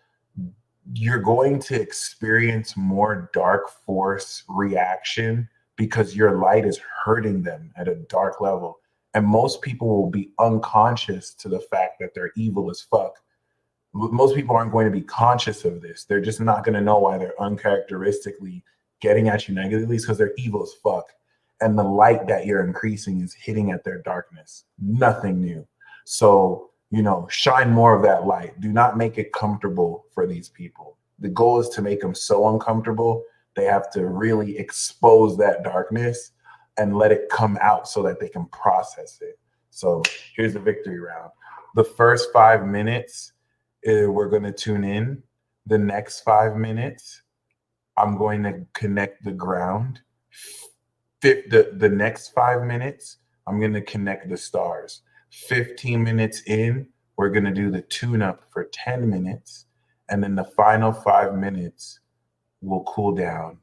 you're going to experience more dark force reaction because your light is hurting them at a dark level. And most people will be unconscious to the fact that they're evil as fuck. Most people aren't going to be conscious of this. They're just not going to know why they're uncharacteristically getting at you negatively because they're evil as fuck. And the light that you're increasing is hitting at their darkness. Nothing new. So, shine more of that light. Do not make it comfortable for these people. The goal is to make them so uncomfortable, they have to really expose that darkness and let it come out so that they can process it. So here's the victory round. The first 5 minutes, we're going to tune in. The next 5 minutes, I'm going to connect the ground. The next 5 minutes, I'm going to connect the stars. 15 minutes in, we're going to do the tune-up for 10 minutes. And then the final 5 minutes will cool down.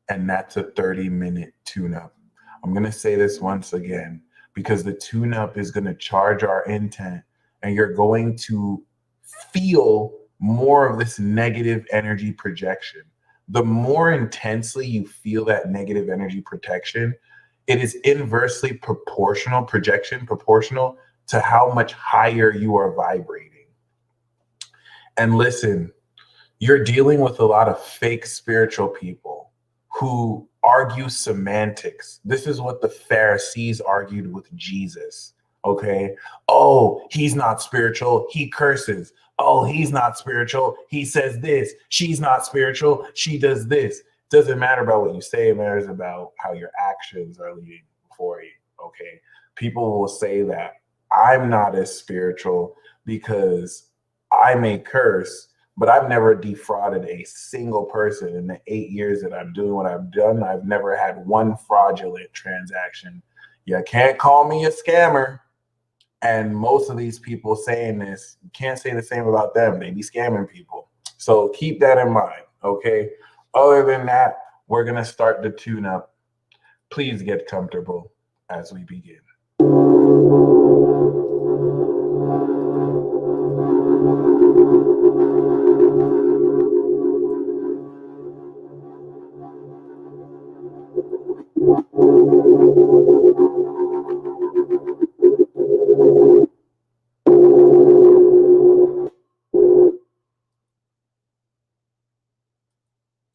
And that's a 30-minute tune-up. I'm going to say this once again, because the tune-up is going to charge our intent, and you're going to feel more of this negative energy projection. The more intensely you feel that negative energy protection, it is inversely proportional to how much higher you are vibrating. And listen, you're dealing with a lot of fake spiritual people who argue semantics. This is what the Pharisees argued with Jesus. Okay. Oh, he's not spiritual. He curses. Oh, he's not spiritual. He says this. She's not spiritual. She does this. It doesn't matter about what you say. It matters about how your actions are leading before you. Okay. People will say that I'm not as spiritual because I may curse, but I've never defrauded a single person in the 8 years that I'm doing what I've done. I've never had one fraudulent transaction. You can't call me a scammer. And most of these people saying this, you can't say the same about them. They be scamming people. So keep that in mind, okay? Other than that, we're going to start the tune-up. Please get comfortable as we begin.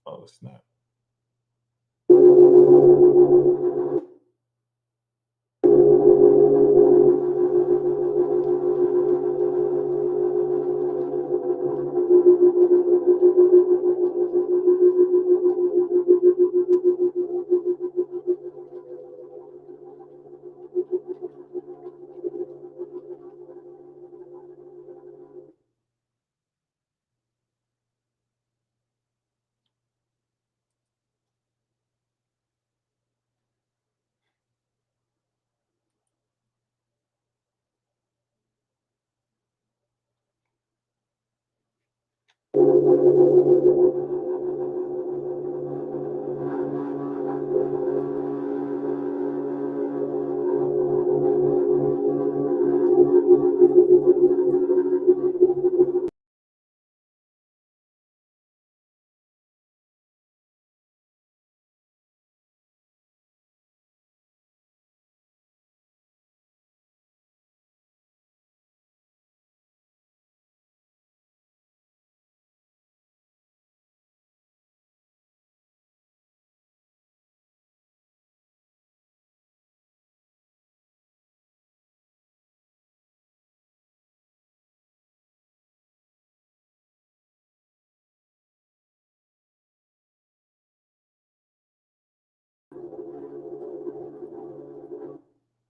Oh, snap.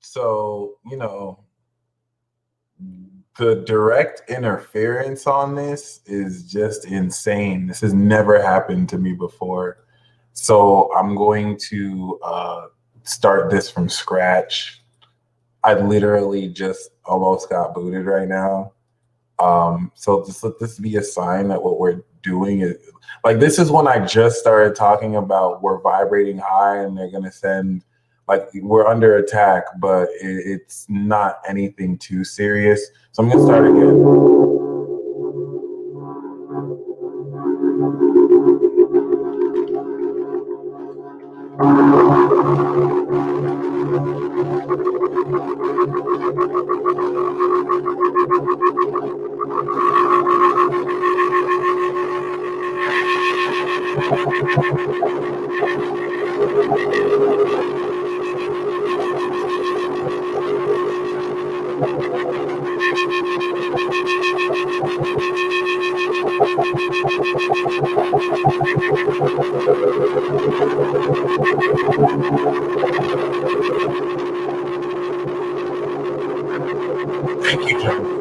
So, the direct interference on this is just insane. This has never happened to me before. So I'm going to start this from scratch. I literally just almost got booted right now. So just let this be a sign that what we're doing is like, this is when I just started talking about we're vibrating high and they're going to send, like, we're under attack, but it's not anything too serious. So I'm going to start again. Thank you, John.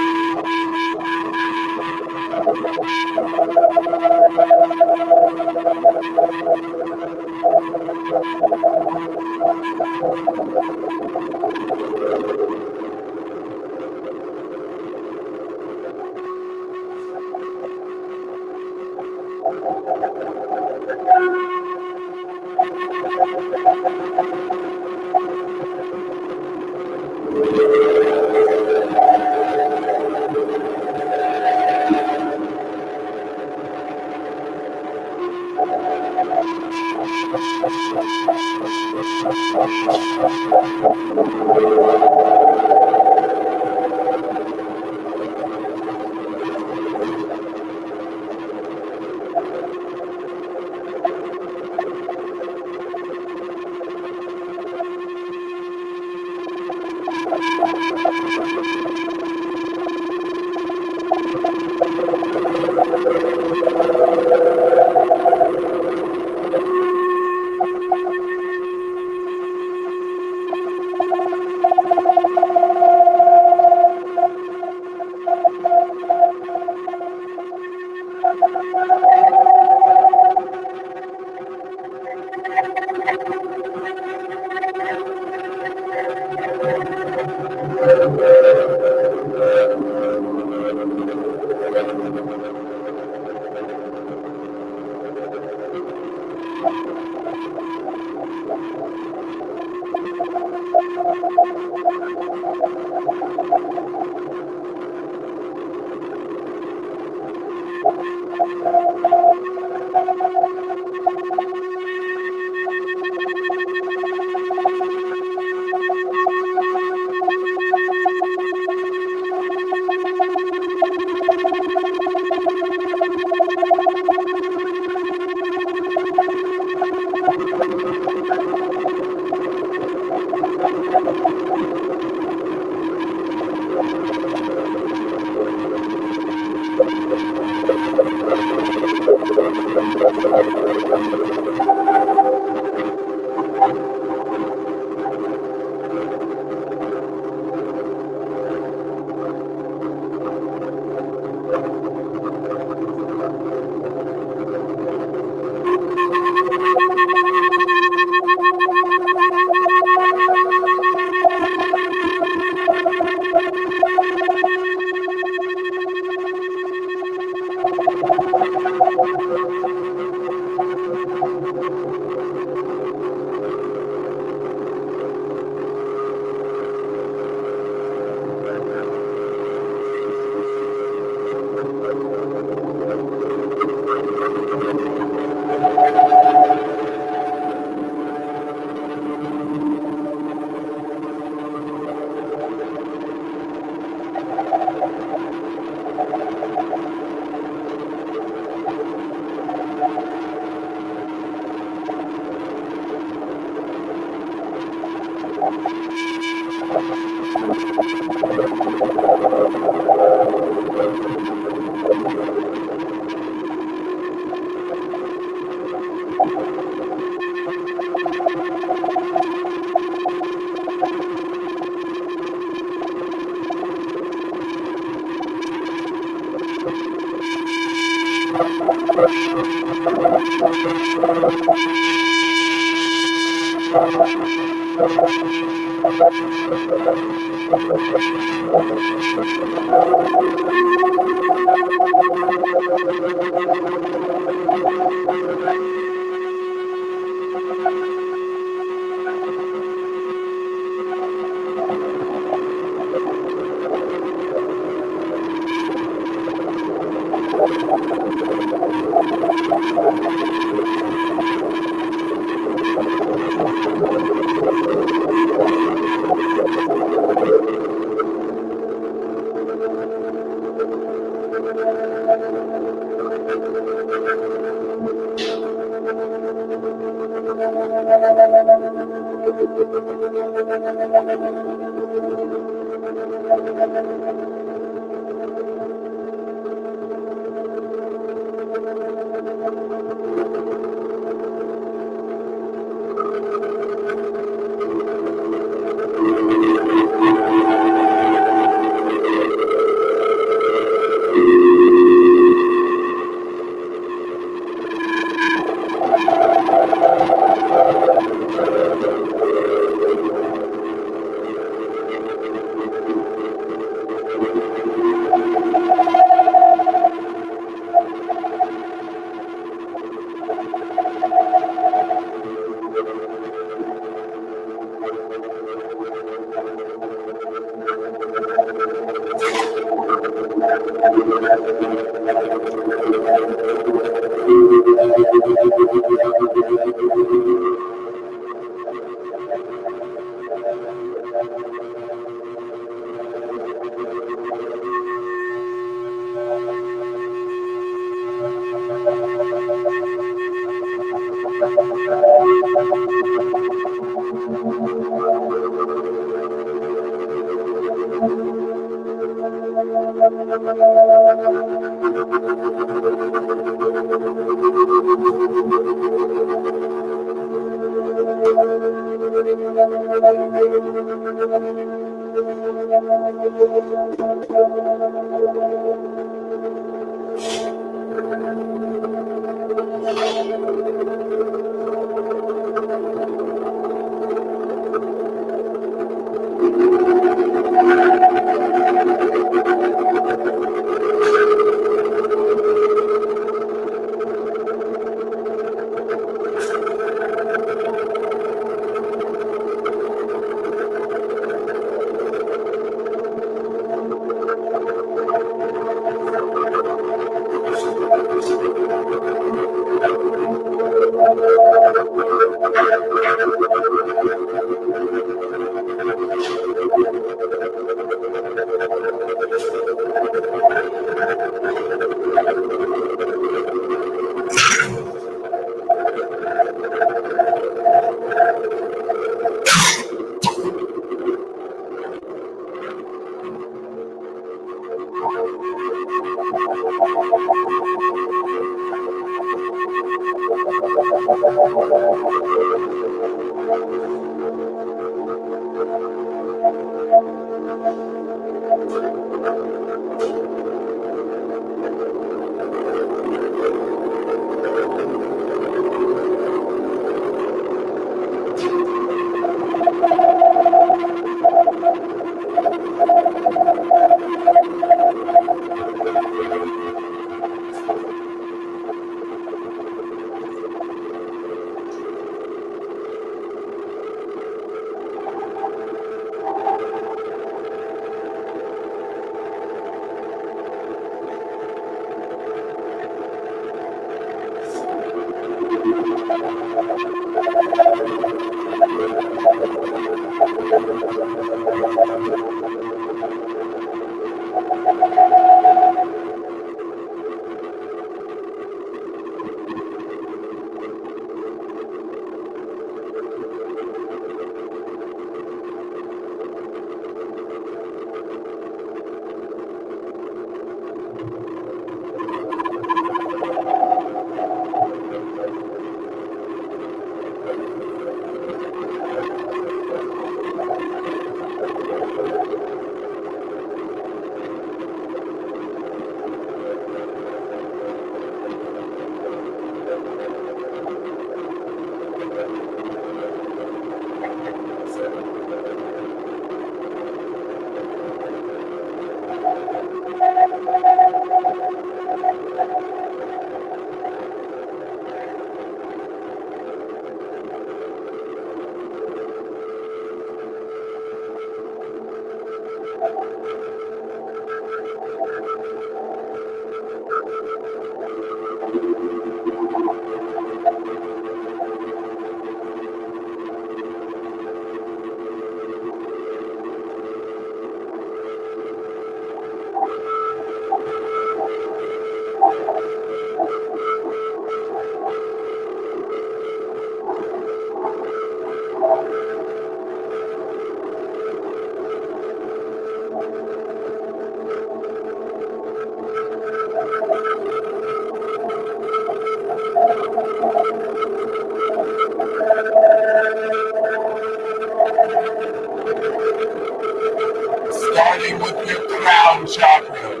Starting with your crown chakra.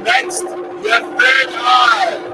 Next, your third eye.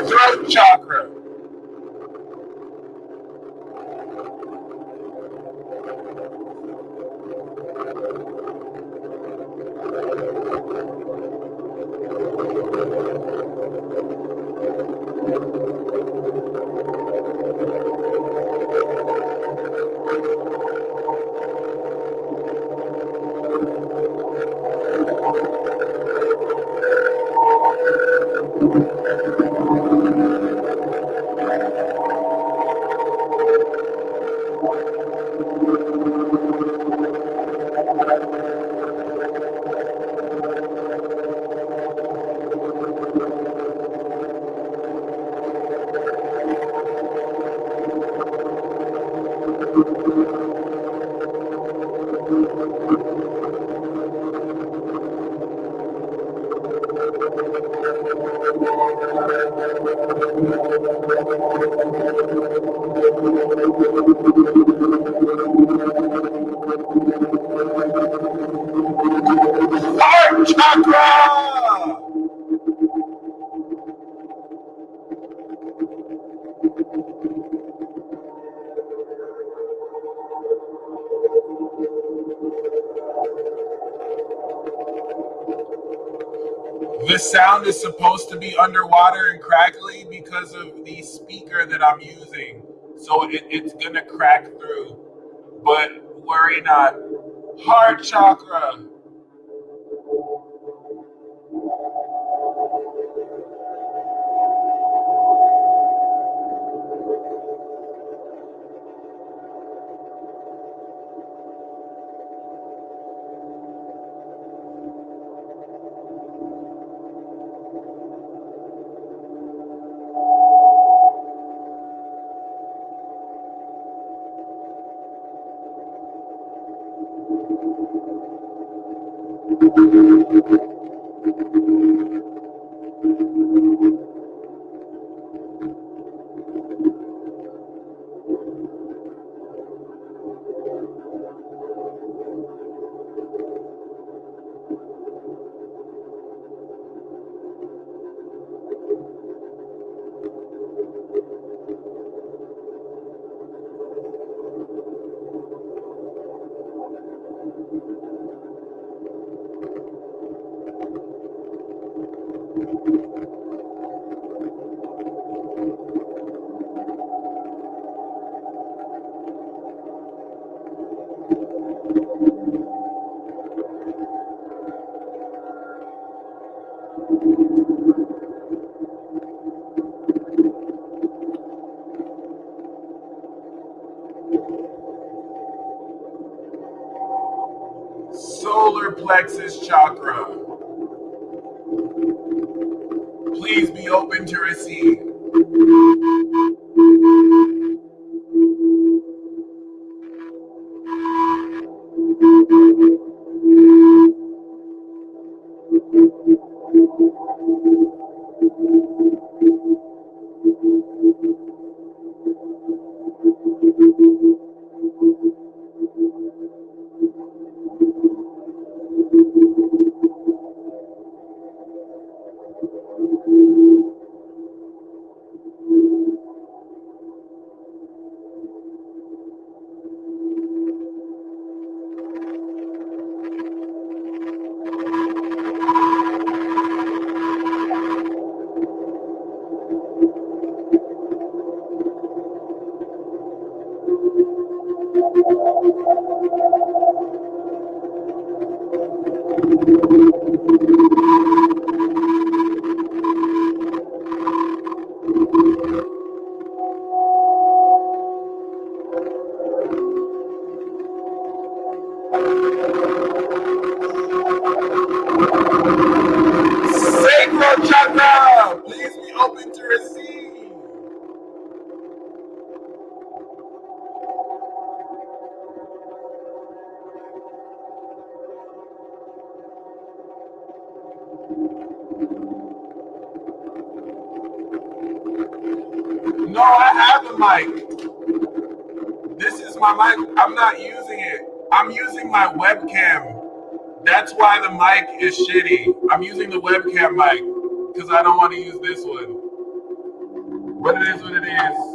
throat chakra. Heart chakra. The sound is supposed to be underwater and crackly because of the speaker that I'm using. So it's gonna crack through. But worry not. Heart chakra. Solar plexus chakra. Please be open to receive. Sacral chakra. Please be open to receive. No, I have the mic. This is my mic. I'm not using it. I'm using my webcam. That's why the mic is shitty. I'm using the webcam mic because I don't want to use this one. But it is what it is.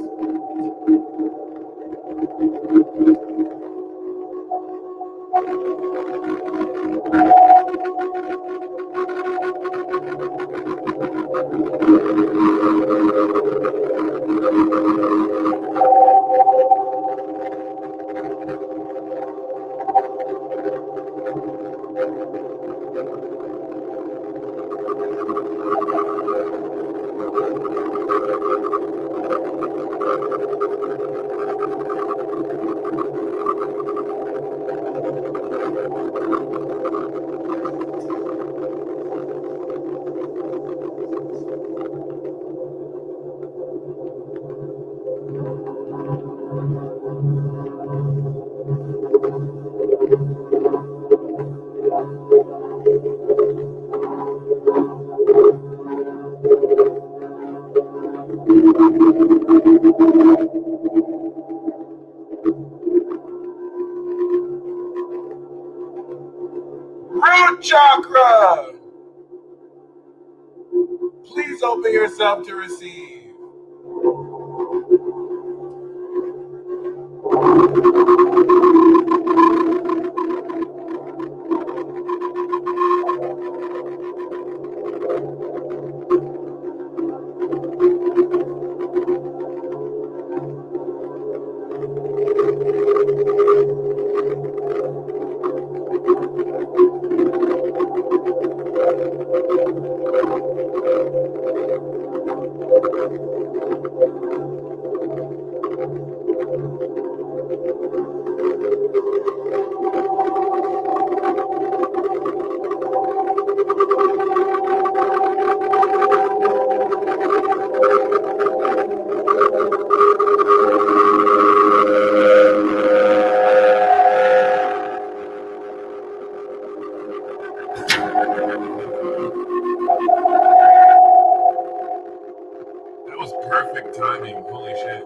Root chakra! Please open yourself to receive. That was perfect timing. Holy shit.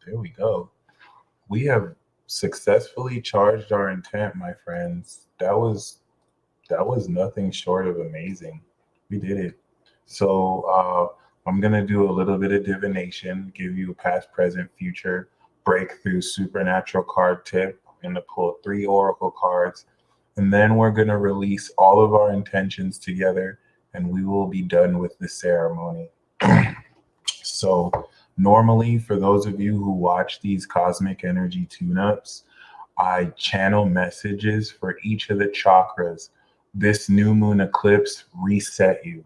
There we go. We have successfully charged our intent, my friends. That was nothing short of amazing. We did it. So I'm gonna do a little bit of divination, give you a past, present, future, breakthrough, supernatural card tip. I'm gonna pull 3 oracle cards, and then we're gonna release all of our intentions together, and we will be done with the ceremony. So normally, for those of you who watch these cosmic energy tune-ups, I channel messages for each of the chakras. This new moon eclipse reset you.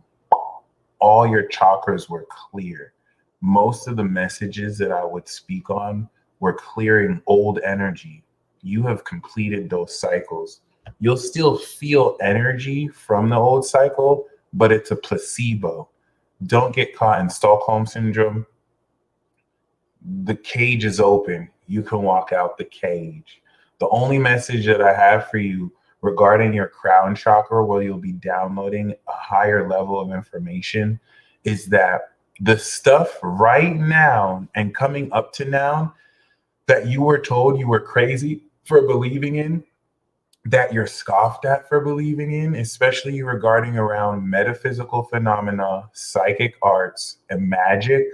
All your chakras were clear. Most of the messages that I would speak on were clearing old energy. You have completed those cycles. You'll still feel energy from the old cycle, but it's a placebo. Don't get caught in Stockholm syndrome. The cage is open. You can walk out the cage. The only message that I have for you regarding your crown chakra, where you'll be downloading a higher level of information, is that the stuff right now and coming up to now that you were told you were crazy for believing in, that you're scoffed at for believing in, especially regarding around metaphysical phenomena, psychic arts, and magic,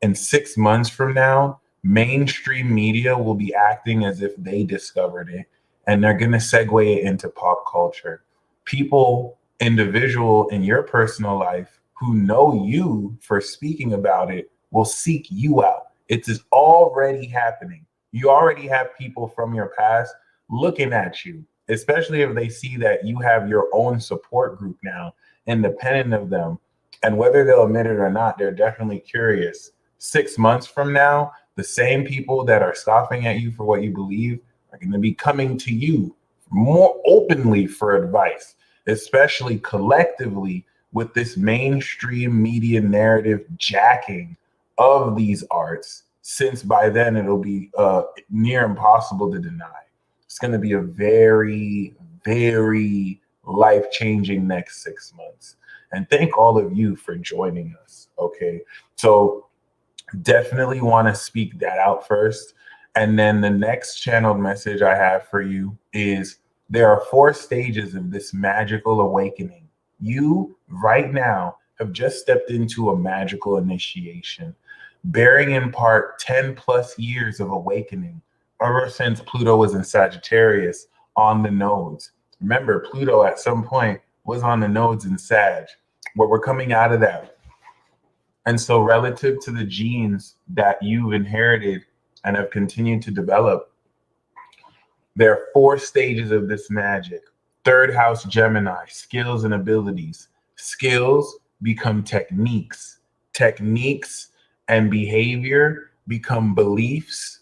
in 6 months from now, mainstream media will be acting as if they discovered it, and they're going to segue it into pop culture. People, individual in your personal life who know you for speaking about it will seek you out. It is already happening. You already have people from your past looking at you, especially if they see that you have your own support group now, independent of them. And whether they'll admit it or not, they're definitely curious. 6 months from now, the same people that are scoffing at you for what you believe are going to be coming to you more openly for advice, especially collectively with this mainstream media narrative jacking of these arts, since by then it'll be near impossible to deny. It's going to be a very, very life-changing next 6 months. And thank all of you for joining us. Okay. So definitely want to speak that out first. And then the next channeled message I have for you is there are 4 stages of this magical awakening. You right now have just stepped into a magical initiation, bearing in part 10 plus years of awakening ever since Pluto was in Sagittarius on the nodes. Remember, Pluto at some point was on the nodes in Sag, where we're coming out of that. And so relative to the genes that you've inherited and have continued to develop, there are 4 stages of this magic. 3rd house Gemini, skills and abilities. Skills become techniques. Techniques and behavior become beliefs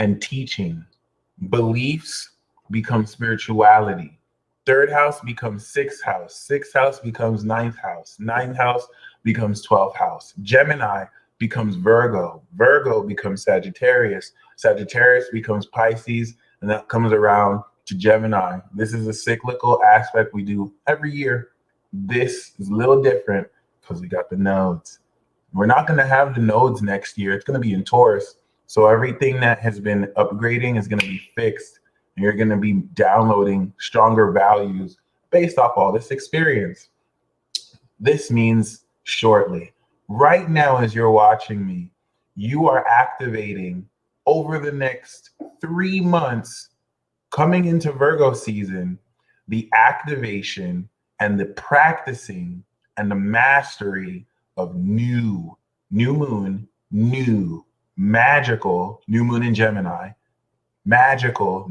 and teaching. Beliefs become spirituality. 3rd house becomes 6th house. 6th house becomes 9th house. 9th house becomes 12th house. Gemini becomes Virgo. Virgo becomes Sagittarius. Sagittarius becomes Pisces, and that comes around to Gemini. This is a cyclical aspect we do every year. This is a little different because we got the nodes. We're not going to have the nodes next year. It's going to be in Taurus. So everything that has been upgrading is going to be fixed. And you're going to be downloading stronger values based off all this experience. This means shortly. Right now, as you're watching me, you are activating over the next 3 months, coming into Virgo season, the activation and the practicing and the mastery of new moon, new magical new moon in Gemini, magical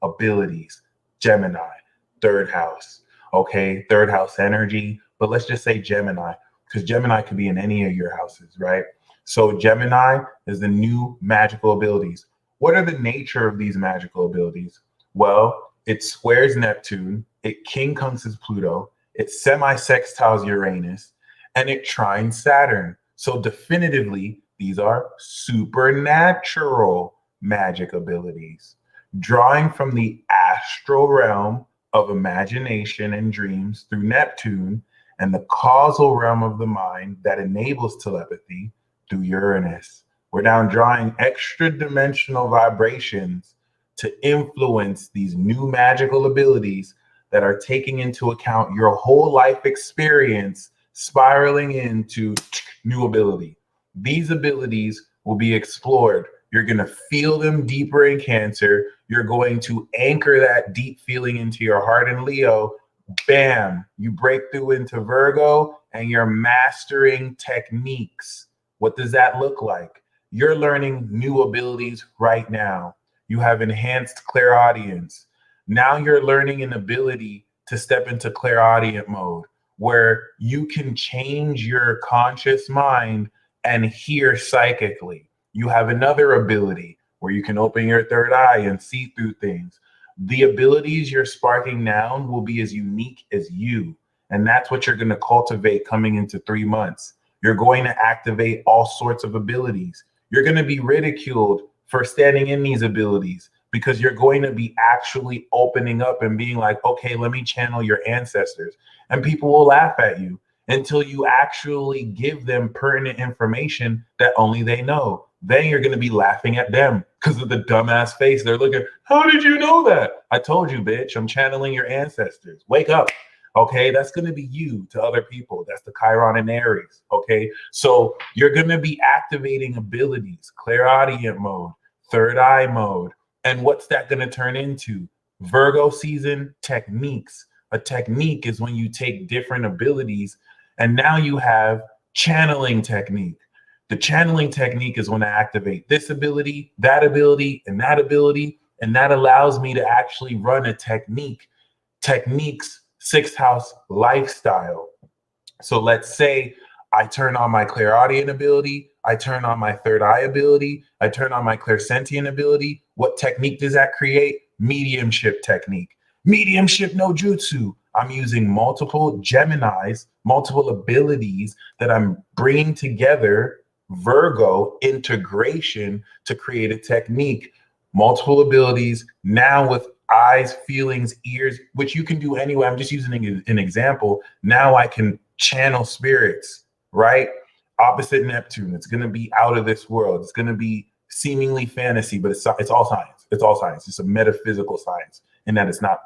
abilities, Gemini, 3rd house. Okay, 3rd house energy, but let's just say Gemini, because Gemini could be in any of your houses, right? So Gemini is the new magical abilities. What are the nature of these magical abilities? Well, it squares Neptune, it quincunxes Pluto, it semi-sextiles Uranus, and it trines Saturn. So definitively, these are supernatural magic abilities, drawing from the astral realm of imagination and dreams through Neptune, and the causal realm of the mind that enables telepathy through Uranus, We're now drawing extra dimensional vibrations to influence these new magical abilities that are taking into account your whole life experience, spiraling into new ability. These abilities will be explored. You're going to feel them deeper in Cancer. You're going to anchor that deep feeling into your heart in Leo. Bam, you break through into Virgo and you're mastering techniques. What does that look like? You're learning new abilities right now. You have enhanced clairaudience. Now you're learning an ability to step into clairaudient mode where you can change your conscious mind and hear psychically. You have another ability where you can open your third eye and see through things. The abilities you're sparking now will be as unique as you. And that's what you're going to cultivate coming into 3 months. You're going to activate all sorts of abilities. You're going to be ridiculed for standing in these abilities because you're going to be actually opening up and being like, okay, let me channel your ancestors. And people will laugh at you until you actually give them pertinent information that only they know. Then you're going to be laughing at them because of the dumbass face they're looking. How did you know that? I told you, bitch. I'm channeling your ancestors. Wake up. Okay, that's going to be you to other people. That's the Chiron and Aries. Okay, so you're going to be activating abilities, clairaudient mode, third eye mode. And what's that going to turn into? Virgo season techniques. A technique is when you take different abilities and now you have channeling technique. The channeling technique is when I activate this ability, and that ability, and that allows me to actually run a technique. Techniques, sixth house lifestyle. So let's say I turn on my clairaudient ability, I turn on my third eye ability, I turn on my clairsentient ability. What technique does that create? Mediumship technique. Mediumship no jutsu. I'm using multiple Geminis, multiple abilities that I'm bringing together, Virgo integration to create a technique, multiple abilities now with eyes, feelings, ears, which you can do anyway. I'm just using an example. Now I can channel spirits, right? Opposite Neptune. It's going to be out of this world. It's going to be seemingly fantasy, but it's all science. It's all science. It's a metaphysical science in that it's not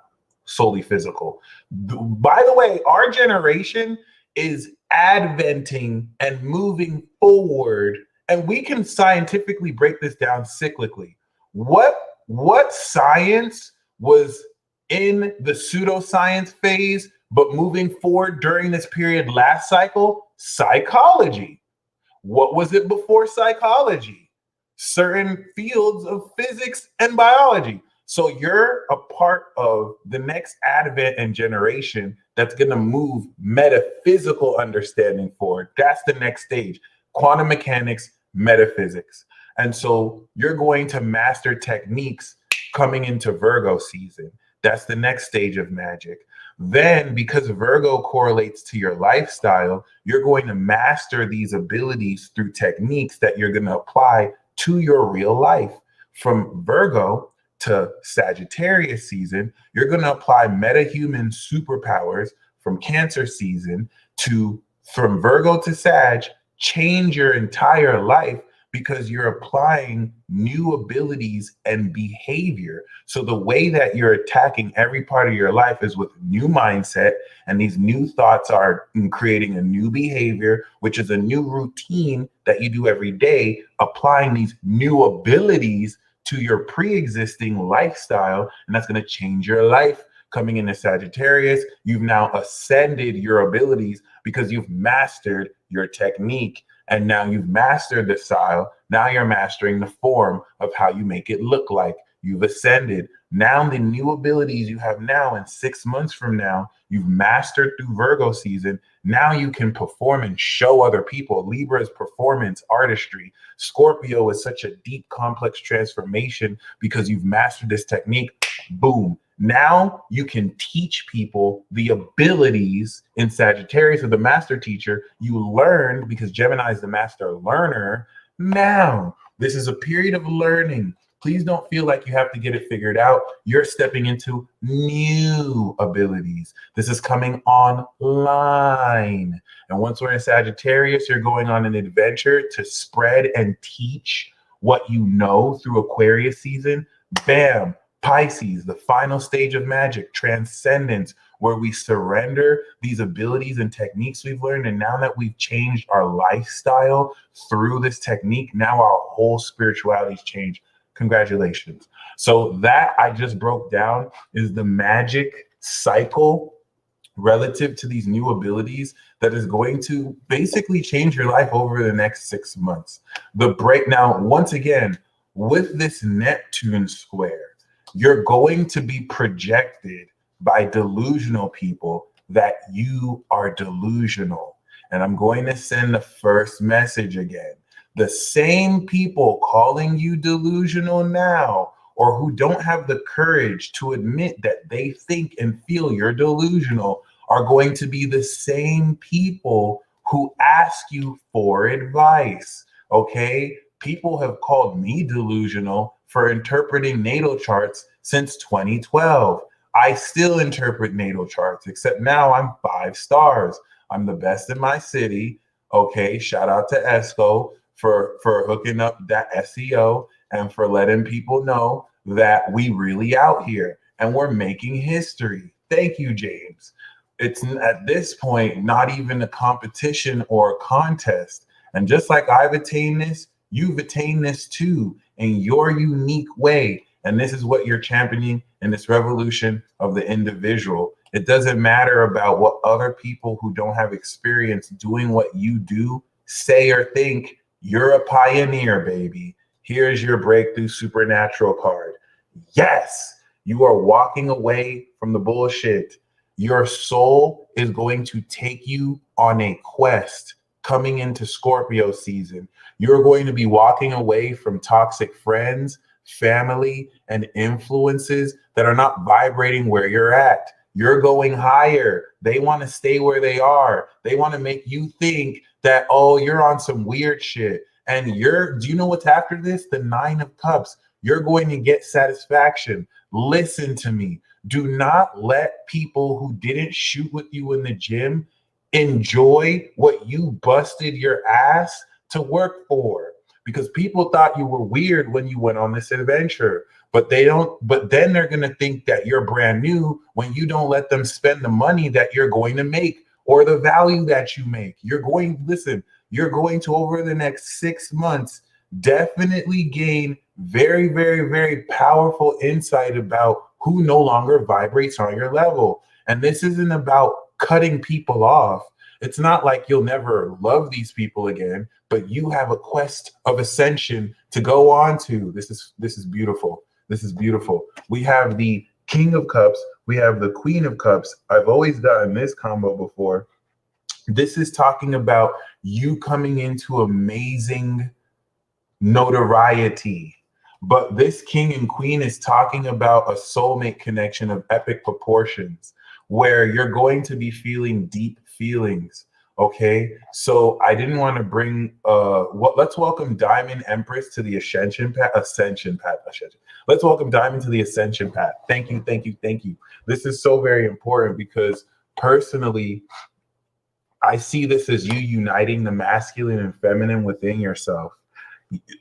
solely physical. By the way, our generation is adventing and moving forward, and we can scientifically break this down cyclically. What science was in the pseudoscience phase, but moving forward during this period last cycle? Psychology. What was it before psychology? Certain fields of physics and biology. So you're a part of the next advent and generation that's going to move metaphysical understanding forward. That's the next stage. Quantum mechanics, metaphysics. And so you're going to master techniques coming into Virgo season. That's the next stage of magic. Then, because Virgo correlates to your lifestyle, you're going to master these abilities through techniques that you're going to apply to your real life. From Virgo to Sagittarius season, you're going to apply metahuman superpowers. From Cancer season from Virgo to Sag, change your entire life because you're applying new abilities and behavior. So the way that you're attacking every part of your life is with new mindset, and these new thoughts are in creating a new behavior, which is a new routine that you do every day, applying these new abilities to your pre-existing lifestyle, and that's going to change your life. Coming into Sagittarius, you've now ascended your abilities because you've mastered your technique. And now you've mastered the style. Now you're mastering the form of how you make it look like. You've ascended. Now the new abilities you have now, in 6 months from now, you've mastered through Virgo season. Now you can perform and show other people. Libra is performance, artistry. Scorpio is such a deep, complex transformation because you've mastered this technique. Boom. Now you can teach people the abilities in Sagittarius, of the master teacher. You learned because Gemini is the master learner. Now, this is a period of learning. Please don't feel like you have to get it figured out. You're stepping into new abilities. This is coming online. And once we're in Sagittarius, you're going on an adventure to spread and teach what you know through Aquarius season. Bam, Pisces, the final stage of magic, transcendence, where we surrender these abilities and techniques we've learned. And now that we've changed our lifestyle through this technique, now our whole spirituality's changed. Congratulations. So that I just broke down is the magic cycle relative to these new abilities that is going to basically change your life over the next 6 months. The break now, once again, with this Neptune square, you're going to be projected by delusional people that you are delusional. And I'm going to send the first message again. The same people calling you delusional now, or who don't have the courage to admit that they think and feel you're delusional, are going to be the same people who ask you for advice. Okay? People have called me delusional for interpreting natal charts since 2012. I still interpret natal charts, except now I'm 5 stars. I'm the best in my city. Okay, shout out to Esco for hooking up that SEO and for letting people know that we really out here and we're making history. Thank you, James. It's at this point not even a competition or a contest. And just like I've attained this, you've attained this too in your unique way. And this is what you're championing in this revolution of the individual. It doesn't matter about what other people who don't have experience doing what you do say or think. You're a pioneer, baby. Here's your breakthrough supernatural card. Yes, you are walking away from the bullshit. Your soul is going to take you on a quest coming into Scorpio season. You're going to be walking away from toxic friends, family, and influences that are not vibrating where you're at. You're going higher. They want to stay where they are. They want to make you think that, oh, you're on some weird shit. And do you know what's after this? The 9 of Cups. You're going to get satisfaction. Listen to me. Do not let people who didn't shoot with you in the gym enjoy what you busted your ass to work for. Because people thought you were weird when you went on this adventure. But then they're going to think that you're brand new when you don't let them spend the money that you're going to make or the value that you make. You're going to, over the next 6 months, definitely gain very, very, very powerful insight about who no longer vibrates on your level. And this isn't about cutting people off. It's not like you'll never love these people again, but you have a quest of ascension to go on to. This is beautiful. This is beautiful. We have the King of Cups. We have the Queen of Cups. I've always gotten this combo before. This is talking about you coming into amazing notoriety. But this King and Queen is talking about a soulmate connection of epic proportions where you're going to be feeling deep feelings. Okay, so I didn't want to bring let's welcome Diamond Empress to the ascension path. Let's welcome Diamond to the ascension path. Thank you, thank you, thank you. This is so very important because personally, I see this as you uniting the masculine and feminine within yourself.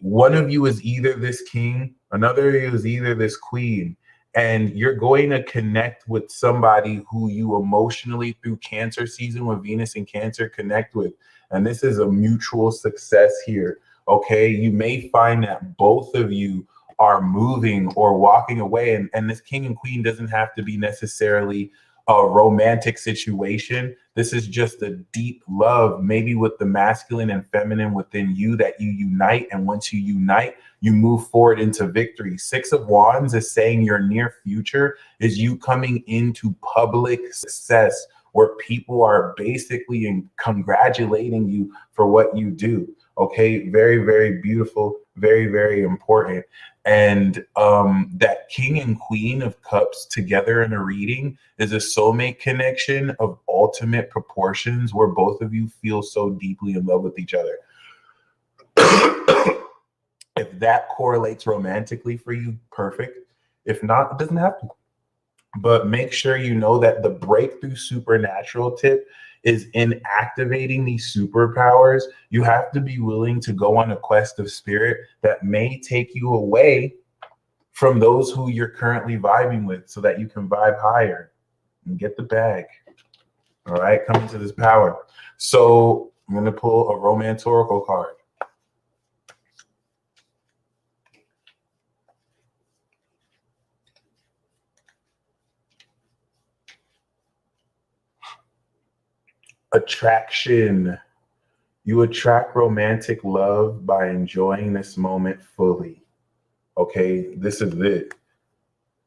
One of you is either this king, another of you is either this queen, and you're going to connect with somebody who you emotionally, through Cancer season with Venus and Cancer, connect with. And this is a mutual success here. Okay, you may find that both of you are moving or walking away, and this king and queen doesn't have to be necessarily a romantic situation. This is just a deep love, maybe with the masculine and feminine within you, that you unite. And once you unite, you move forward into victory. 6 of Wands is saying your near future is you coming into public success where people are basically congratulating you for what you do. Okay, very, very beautiful, very, very important. And that King and Queen of Cups together in a reading is a soulmate connection of ultimate proportions where both of you feel so deeply in love with each other. If If that correlates romantically for you, perfect. If not, it doesn't have to. But make sure you know that the breakthrough supernatural tip is in activating these superpowers. You have to be willing to go on a quest of spirit that may take you away from those who you're currently vibing with so that you can vibe higher and get the bag. All right, come into this power. So I'm going to pull a romantorical card. Attraction. You attract romantic love by enjoying this moment fully. Okay, this is it.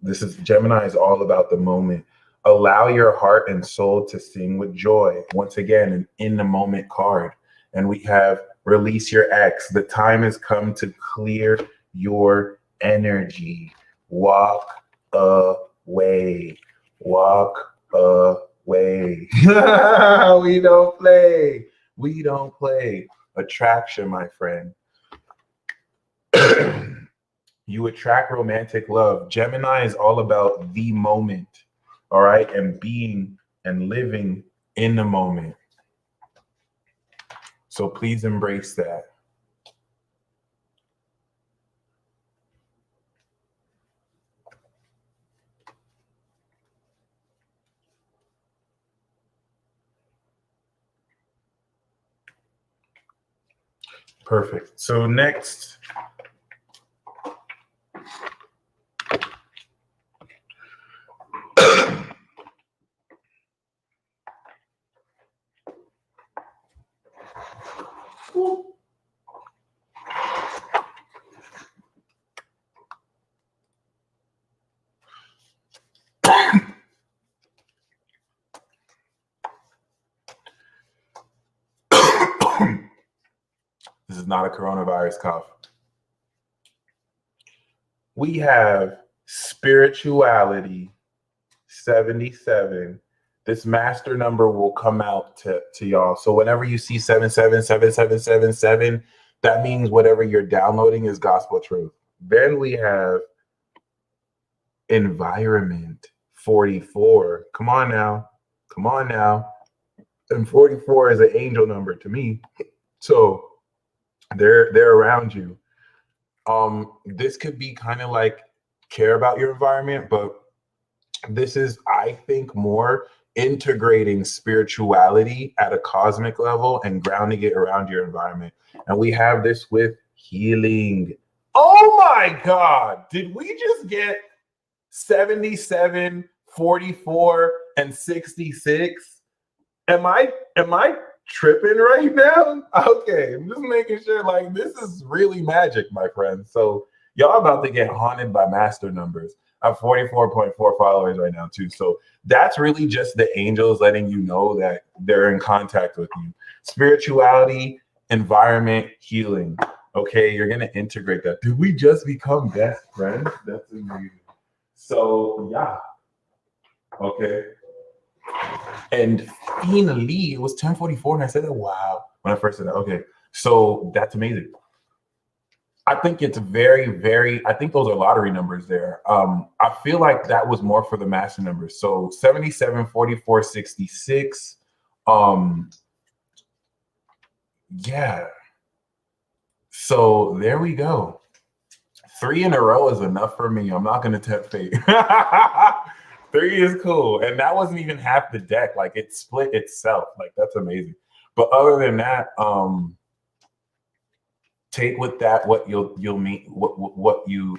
This is Gemini is all about the moment. Allow your heart and soul to sing with joy. Once again, an in the moment card. And we have release your ex. The time has come to clear your energy. Walk away. Walk away. We don't play. We don't play. Attraction, my friend. You attract romantic love. Gemini is all about the moment, all right, and being and living in the moment. So please embrace that. Perfect. So next, this is not a coronavirus cough. We have spirituality 77. This master number will come out to y'all. So whenever you see 777777, that means whatever you're downloading is gospel truth. Then we have environment 44. Come on now. Come on now. And 44 is an angel number to me. So they're around you. This could be kind of like care about your environment, but this is, I think, more integrating spirituality at a cosmic level and grounding it around your environment. And we have this with healing. Oh my God. Did we just get 77, 44, and 66? Am I tripping right now? Okay, I'm just making sure, like, this is really magic, my friends. So y'all about to get haunted by master numbers. I have 44.4 followers right now too. So that's really just the angels letting you know that they're in contact with you. Spirituality, environment, healing. Okay, you're gonna integrate that. Did we just become best friends? That's amazing. So yeah. Okay. And finally, it was 10:44, and I said, wow, when I first said that. Okay, so that's amazing. I think it's very, very, I think those are lottery numbers there. I feel like that was more for the master numbers. So 77, 44, 66. Yeah. So there we go. 3 in a row is enough for me. I'm not going to tempt fate. 3 is cool. And that wasn't even half the deck. Like, it split itself. Like, that's amazing. But other than that, take with that what you'll mean, what you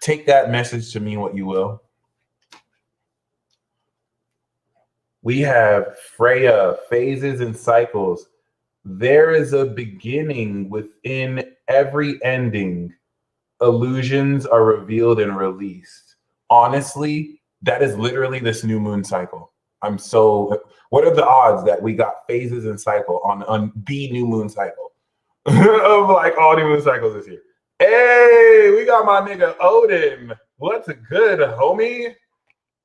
take that message to mean what you will. We have Freya, phases and cycles. There is a beginning within every ending. Illusions are revealed and released. Honestly, that is literally this new moon cycle. What are the odds that we got phases and cycle on the new moon cycle? Of like all the moon cycles this year. Hey, we got my nigga Odin. What's good, homie?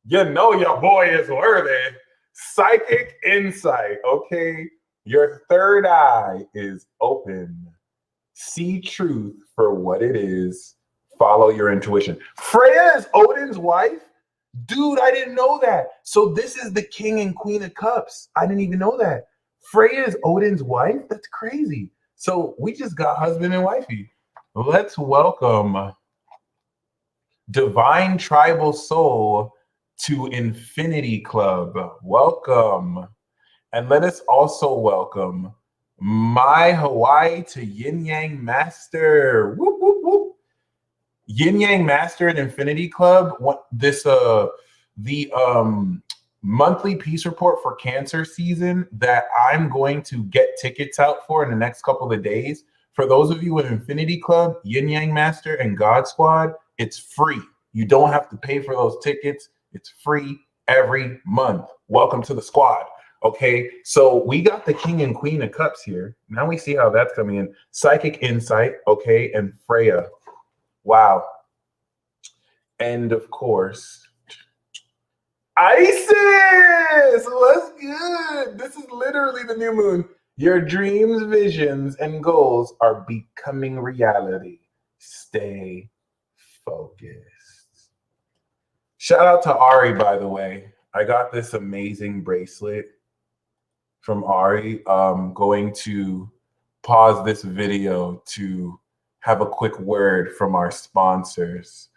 You know your boy is worthy. Psychic insight, okay? Your third eye is open. See truth for what it is. Follow your intuition. Freya is Odin's wife? Dude, I didn't know that. So this is the king and queen of cups. I didn't even know that. Freya is Odin's wife? That's crazy. So we just got husband and wifey. Let's welcome Divine Tribal Soul to Infinity Club. Welcome. And let us also welcome My Hawaii to Yin Yang Master. Whoop, whoop, whoop. Yin Yang Master at Infinity Club. The monthly peace report for Cancer season that I'm going to get tickets out for in the next couple of days. For those of you in Infinity Club, Yin Yang Master, and God Squad, it's free. You don't have to pay for those tickets. It's free every month. Welcome to the squad. Okay, so we got the King and Queen of Cups here. Now we see how that's coming in. Psychic Insight, okay, and Freya. Wow. And of course, Isis! What's good? This is literally the new moon. Your dreams, visions, and goals are becoming reality. Stay focused. Shout out to Ari, by the way. I got this amazing bracelet from Ari. Going to pause this video to have a quick word from our sponsors.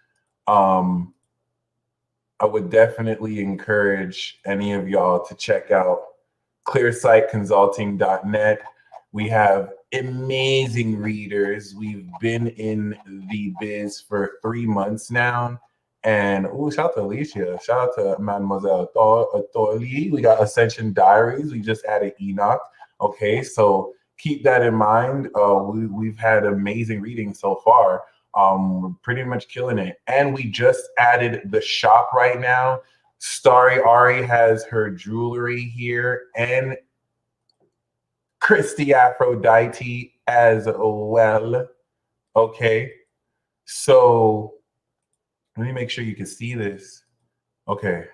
I would definitely encourage any of y'all to check out clearsightconsulting.net. We have amazing readers. We've been in the biz for 3 months now. And shout out to Alicia. Shout out to Mademoiselle Thorley. We got Ascension Diaries. We just added Enoch. Okay, so keep that in mind. We've had amazing readings so far. We're pretty much killing it. And we just added the shop right now. Starry Ari has her jewelry here, and Christy Aphrodite as well. Okay, so let me make sure you can see this. Okay,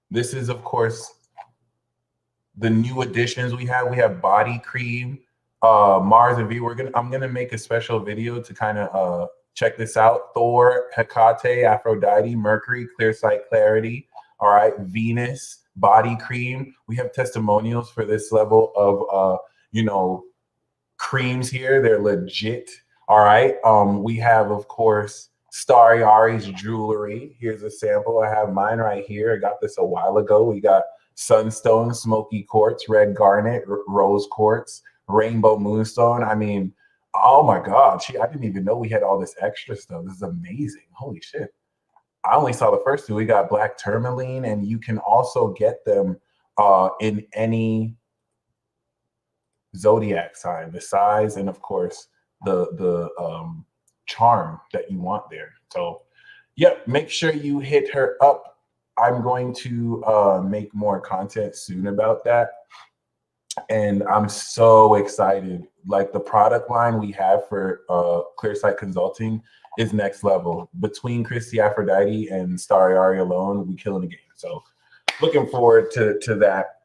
this is, of course, the new additions we have. We have body cream, Mars and V. I'm gonna make a special video to kind of check this out. Thor, Hecate, Aphrodite, Mercury, Clear Sight Clarity. All right, Venus, body cream. We have testimonials for this level of creams here. They're legit. All right. We have, of course, Starry Ari's jewelry. Here's a sample. I have mine right here. I got this a while ago. We got Sunstone, Smoky Quartz, Red Garnet, Rose Quartz, Rainbow Moonstone. I mean, oh my God. I didn't even know we had all this extra stuff. This is amazing. Holy shit. I only saw the first two. We got Black Tourmaline, and you can also get them in any zodiac sign, the size, and of course the charm that you want there. So yep, make sure you hit her up. I'm going to make more content soon about that, and I'm so excited. Like, the product line we have for Clearsight Consulting is next level. Between Christy Aphrodite and Starry Ari alone, we killing the game. So looking forward to that.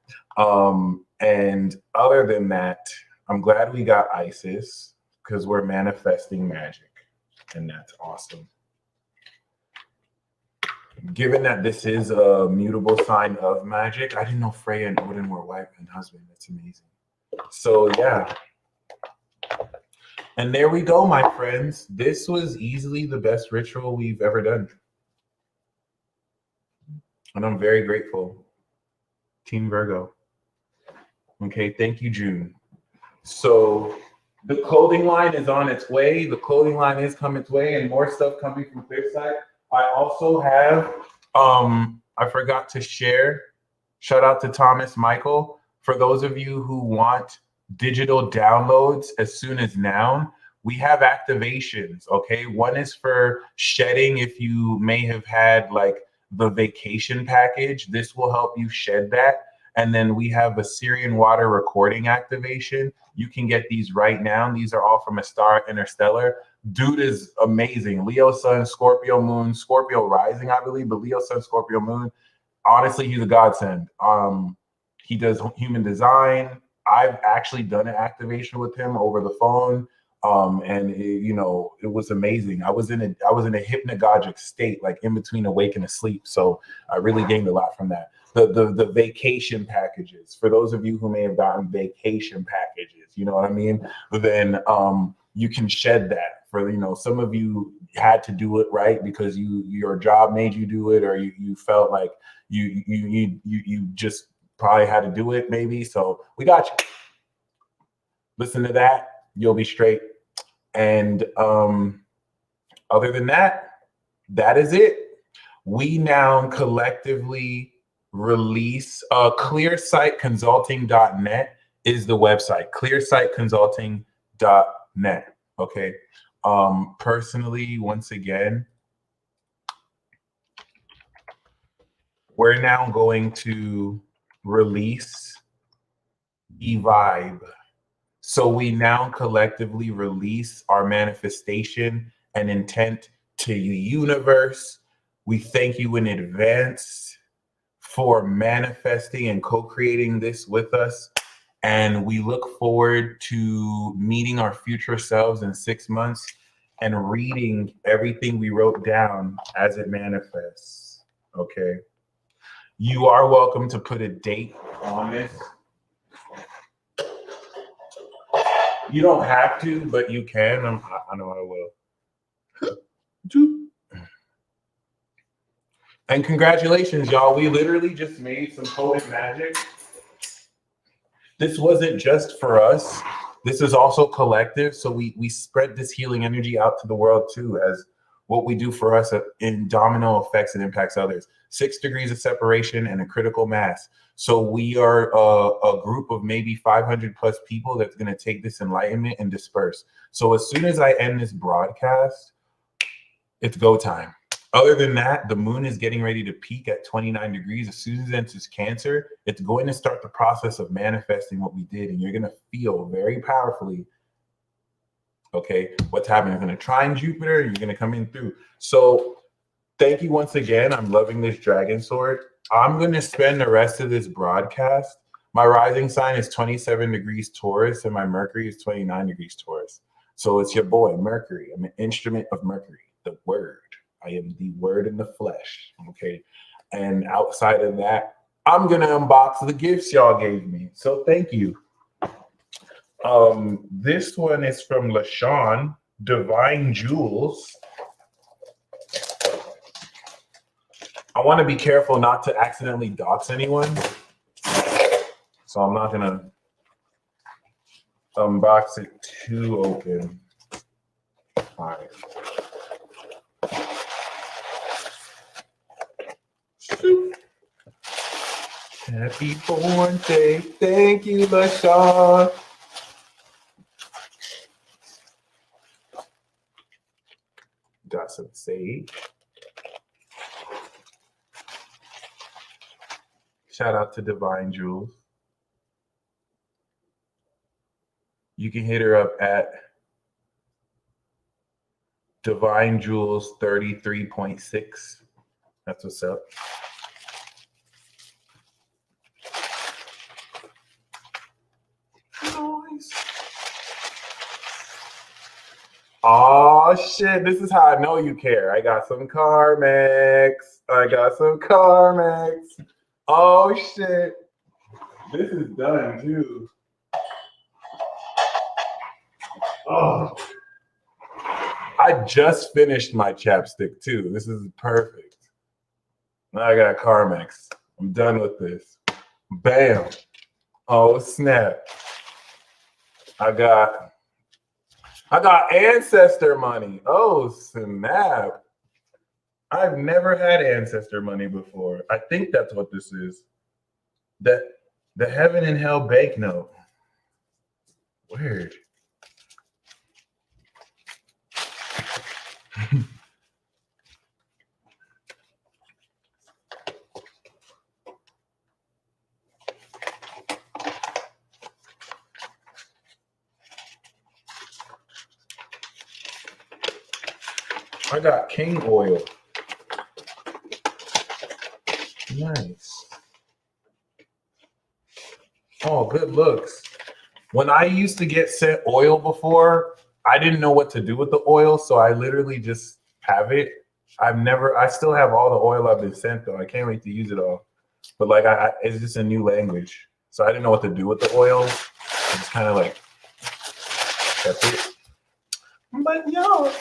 And other than that, I'm glad we got Isis, because we're manifesting magic, and that's awesome. Given that this is a mutable sign of magic, I didn't know Freya and Odin were wife and husband. That's amazing. So yeah. And there we go, my friends. This was easily the best ritual we've ever done. And I'm very grateful. Team Virgo. Okay, thank you, June. So the clothing line is on its way. The clothing line is coming its way, and more stuff coming from Clearsight. I also have, I forgot to share, shout out to Thomas Michael. For those of you who want digital downloads as soon as now, we have activations, okay? One is for shedding. If you may have had like the vacation package, this will help you shed that. And then we have a Syrian water recording activation. You can get these right now. These are all from A Star Interstellar. Dude is amazing. Leo Sun, Scorpio Moon, Scorpio Rising, I believe, but Leo Sun, Scorpio Moon. Honestly, he's a godsend. He does human design. I've actually done an activation with him over the phone. And it was amazing. I was in a hypnagogic state, like in between awake and asleep. So I really gained a lot from that. The vacation packages, for those of you who may have gotten vacation packages, you know what I mean? Then you can shed that. For some of you had to do it, right, because your job made you do it, or you felt like you just probably had to do it, maybe. So we got you. Listen to that, you'll be straight. And other than that, that is it. We now collectively release clearsightconsulting.net is the website. Clearsightconsulting.net. Okay. Personally, once again, we're now going to release eVibe. So we now collectively release our manifestation and intent to the universe. We thank you in advance for manifesting and co-creating this with us. And we look forward to meeting our future selves in 6 months and reading everything we wrote down as it manifests. Okay. You are welcome to put a date on this. You don't have to, but you can. I know I will. And congratulations, y'all. We literally just made some potent magic. This wasn't just for us. This is also collective. So we spread this healing energy out to the world too, as what we do for us in domino effects and impacts others. 6 degrees of separation and a critical mass. So we are a group of maybe 500 plus people that's going to take this enlightenment and disperse. So as soon as I end this broadcast, it's go time. Other than that, the moon is getting ready to peak at 29 degrees. As soon as it enters Cancer, it's going to start the process of manifesting what we did. And you're going to feel very powerfully, okay, what's happening. It's going to trine Jupiter and you're going to come in through. So thank you once again. I'm loving this dragon sword. I'm going to spend the rest of this broadcast. My rising sign is 27 degrees Taurus and my Mercury is 29 degrees Taurus. So it's your boy, Mercury. I'm an instrument of Mercury, the word. I am the word in the flesh, okay? And outside of that, I'm going to unbox the gifts y'all gave me. So thank you. This one is from LaShawn, Divine Jewels. I want to be careful not to accidentally dox anyone. So I'm not going to unbox it too open. All right. Happy born day. Thank you, LaShawn. Got some sage. Shout out to Divine Jewels. You can hit her up at Divine Jewels 33.6. That's what's up. Nice. Oh shit, this is how I know you care. I got some Carmex. Oh shit. This is done too. Oh. I just finished my chapstick too. This is perfect. Now I got Carmex. I'm done with this. Bam. Oh snap. I got ancestor money. Oh snap. I've never had ancestor money before. I think that's what this is. The heaven and hell bank note. Weird. I got king oil. Nice. Oh, good looks. When I used to get sent oil before, I didn't know what to do with the oil, so I literally just have it. I still have all the oil I've been sent though. I can't wait to use it all. But like, it's just a new language, so I didn't know what to do with the oil. I just kind of like kept it. But yo.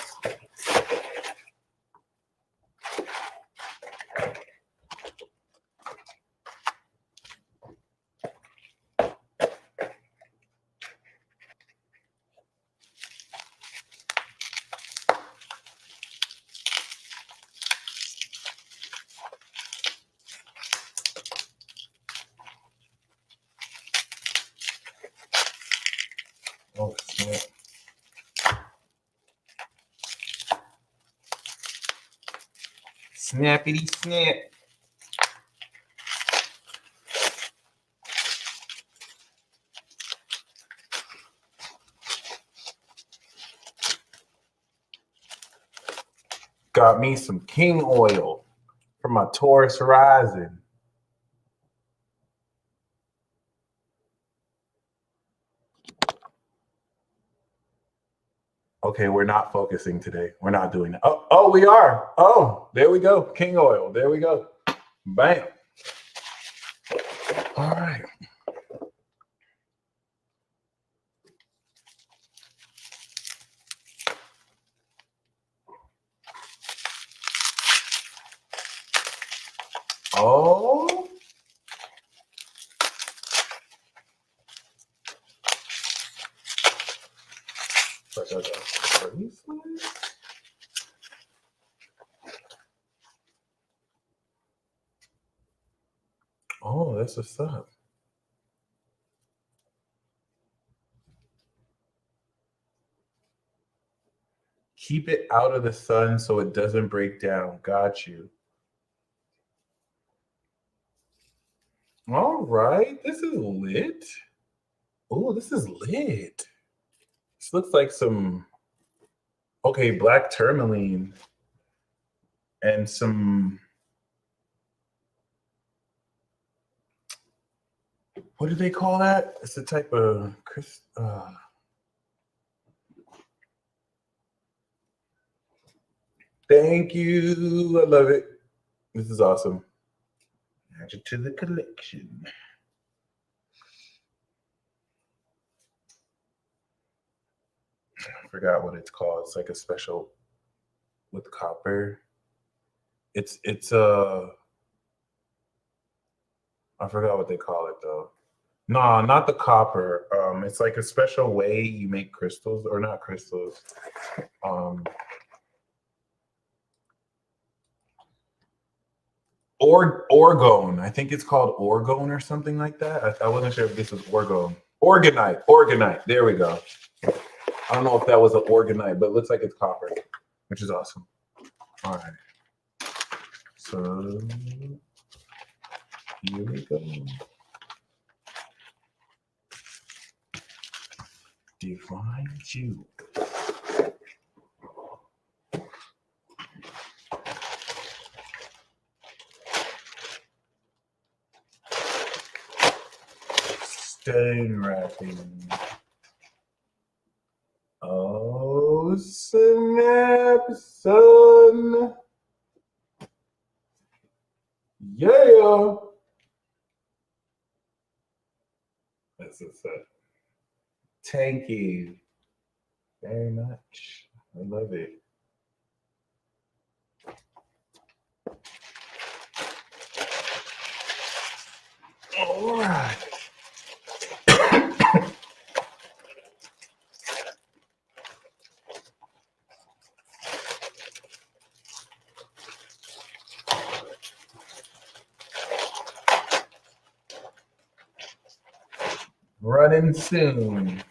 Oh, snap. Snappity snap. Got me some king oil for my Taurus rising. Okay, we're not focusing today. We're not doing that. Oh, we are. Oh, there we go. King oil. There we go. Bam. All right. Oh. Oh, that's what's up. Keep it out of the sun so it doesn't break down. Got you. All right. This is lit. Oh, this is lit. This looks like some, okay, black tourmaline and some, what do they call that? It's a type of thank you. I love it. This is awesome. Add it to the collection. I forgot what it's called. It's like a special with copper. It's I forgot what they call it though. No, not the copper. It's like a special way you make crystals, or not crystals. Orgone. I think it's called orgone or something like that. I wasn't sure if this was orgone. Organite. There we go. I don't know if that was an organite, but it looks like it's copper, which is awesome. All right. So here we go. Divine Jewel. Stone wrapping. Oh, snap, son. Yeah. That's what's up. Thank you very much. I love it. All right. Running soon.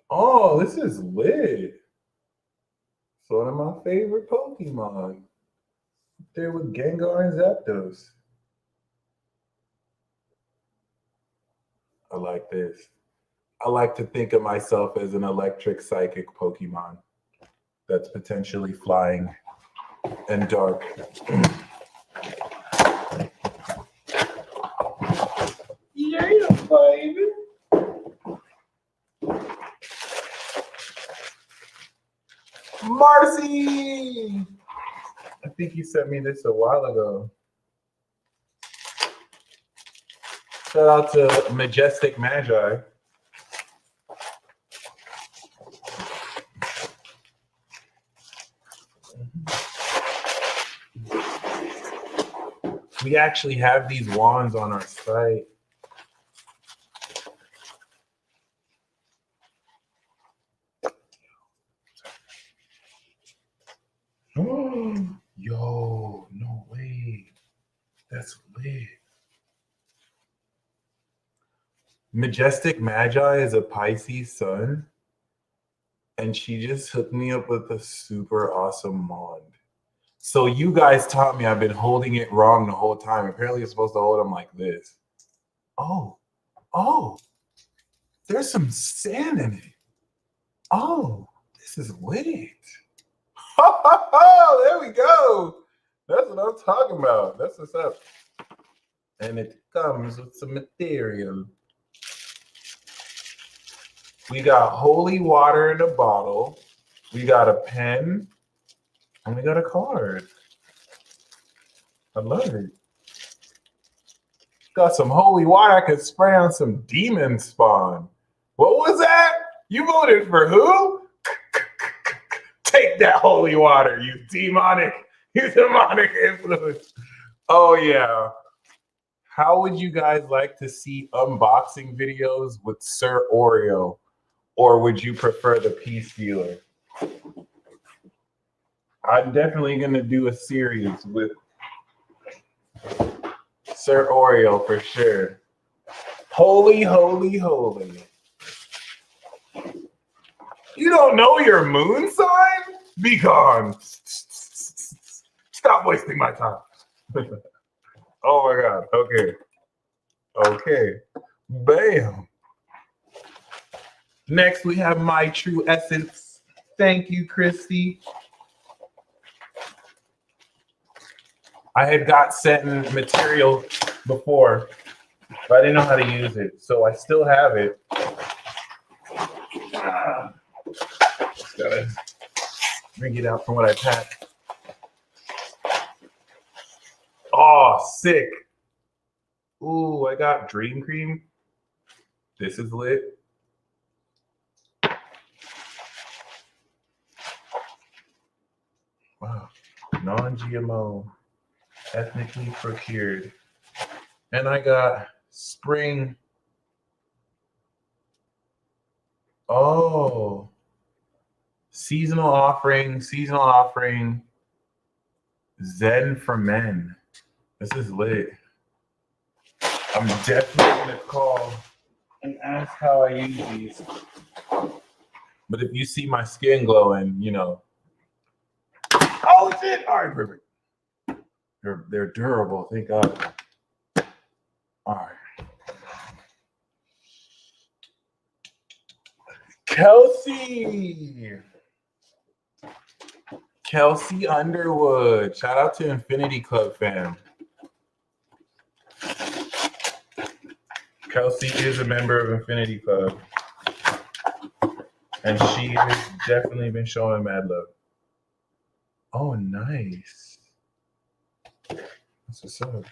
Oh, this is lit. It's one of my favorite Pokemon. There with Gengar and Zapdos. I like this. I like to think of myself as an electric psychic Pokemon. that's potentially flying and dark. Yeah, baby. Marcy! I think you sent me this a while ago. Shout out to Majestic Magi. We actually have these wands on our site. Yo, no way. That's lit. Majestic Magi is a Pisces sun, and she just hooked me up with a super awesome wand. So you guys taught me I've been holding it wrong the whole time. Apparently you're supposed to hold them like this. Oh, there's some sand in it. Oh, this is lit. Oh, there we go. That's what I'm talking about. That's what's up. And it comes with some material. We got holy water in a bottle. We got a pen. And we got a card. I love it. Got some holy water. I could spray on some demon spawn. What was that? You voted for who? Take that holy water, you demonic influence. Oh, yeah. How would you guys like to see unboxing videos with Sir Oreo? Or would you prefer the Peace Dealer? I'm definitely going to do a series with Sir Oreo for sure. Holy, holy, holy. You don't know your moon sign? Be gone. Stop wasting my time. Oh my God. Okay. Bam. Next, we have My True Essence. Thank you, Christy. I had got sent material before, but I didn't know how to use it. So I still have it. Just gotta bring it out from what I packed. Oh, sick. Ooh, I got Dream Cream. This is lit. Wow. Non-GMO. Ethnically procured. And I got spring. Oh. Seasonal offering. Zen for men. This is lit. I'm definitely gonna call and ask how I use these. But if you see my skin glowing, you know. Oh shit! All right, perfect. They're durable, thank God. All right. Kelsey Underwood. Shout out to Infinity Club fam. Kelsey is a member of Infinity Club. And she has definitely been showing mad love. Oh, nice. That's what's up.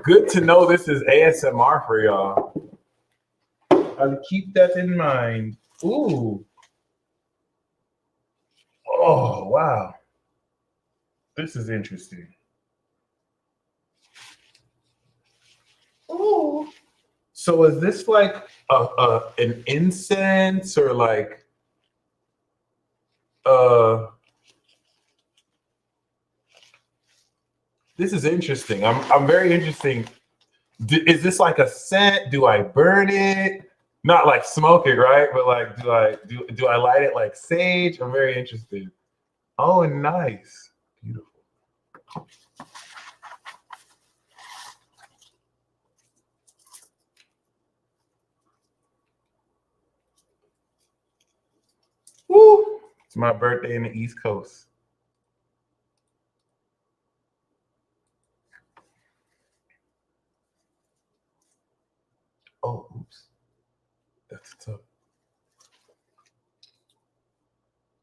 Good to know this is ASMR for y'all. I'll keep that in mind. Ooh. Oh, wow. This is interesting. Ooh. So is this like an incense or like This is interesting. I'm very interesting. Is this like a scent? Do I burn it? Not like smoke it, right? But like, do I light it like sage? I'm very interested. Oh, nice, beautiful. Woo! It's my birthday in the East Coast. Oh, oops. That's tough.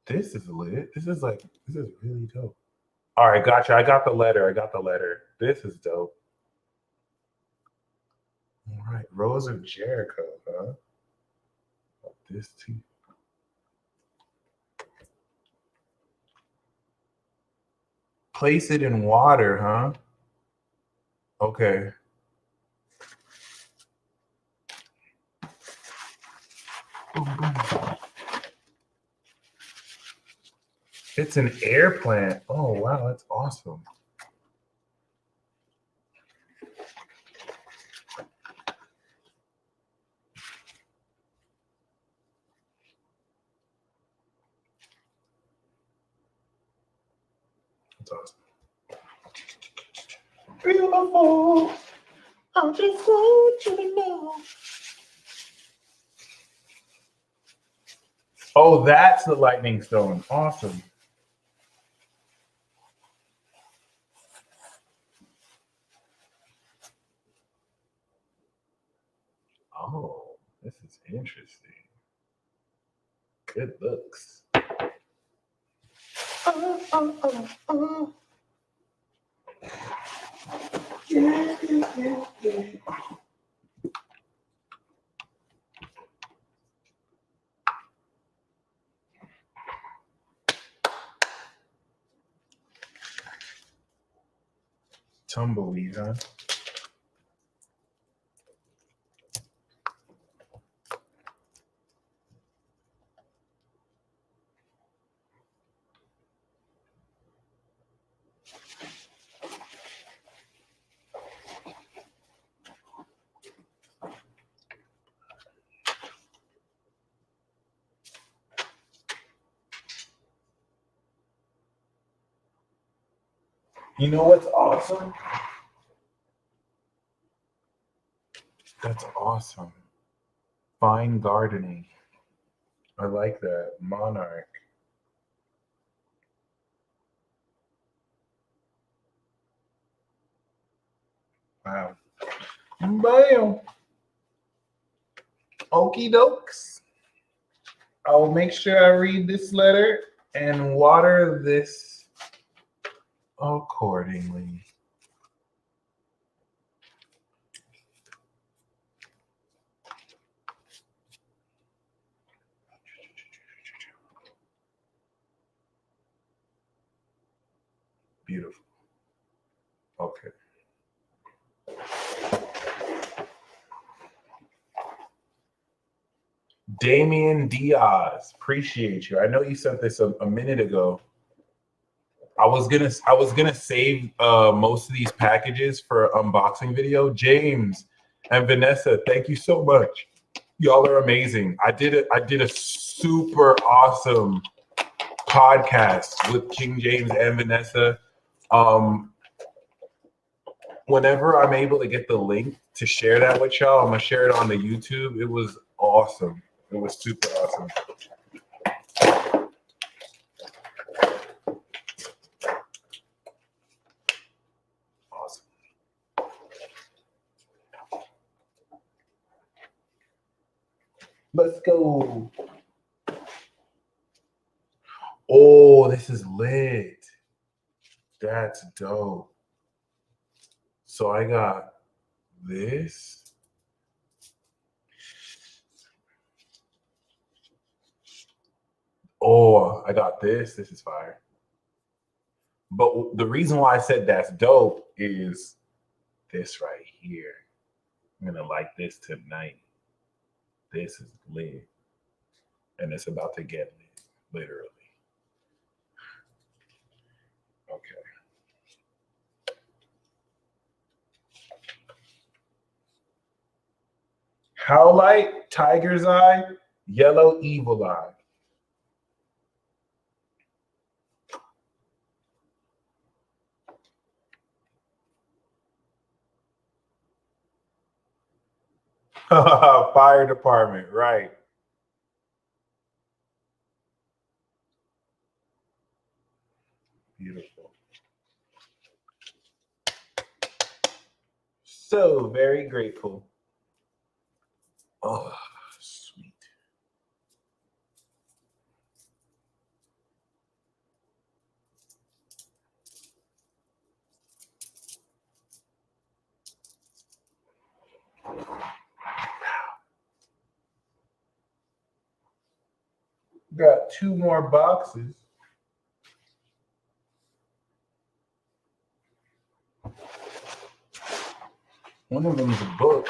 This is lit. This is really dope. All right, gotcha. I got the letter. This is dope. All right, Rose of Jericho, huh? This too. Place it in water, huh? Okay. Boom, boom. It's an air plant. Oh, wow, that's awesome. That's awesome. Beautiful. I just want you to know. Oh, that's the lightning stone. Awesome. Oh, this is interesting. Good looks. Yeah. Tumbleweed, huh? You know what's awesome? That's awesome. Fine gardening. I like that. Monarch. Wow. Bam. Okie dokes. I'll make sure I read this letter and water this accordingly. Beautiful. Okay. Damian Diaz, appreciate you. I know you sent this a minute ago. I was gonna save most of these packages for unboxing video. James and Vanessa, thank you so much. Y'all are amazing. I did a super awesome podcast with King James and Vanessa. Whenever I'm able to get the link to share that with y'all, I'm gonna share it on the YouTube. It was awesome. It was super awesome. Awesome. Let's go. Oh, this is lit. That's dope. So I got this. Oh, I got this. This is fire. But the reason why I said that's dope is this right here. I'm gonna like this tonight. This is lit. And it's about to get lit, literally. Okay. Howlite, Tiger's Eye, Yellow Evil Eye. Fire department, right. Beautiful. So very grateful. Oh, sweet. Got 2 more boxes. One of them is a book.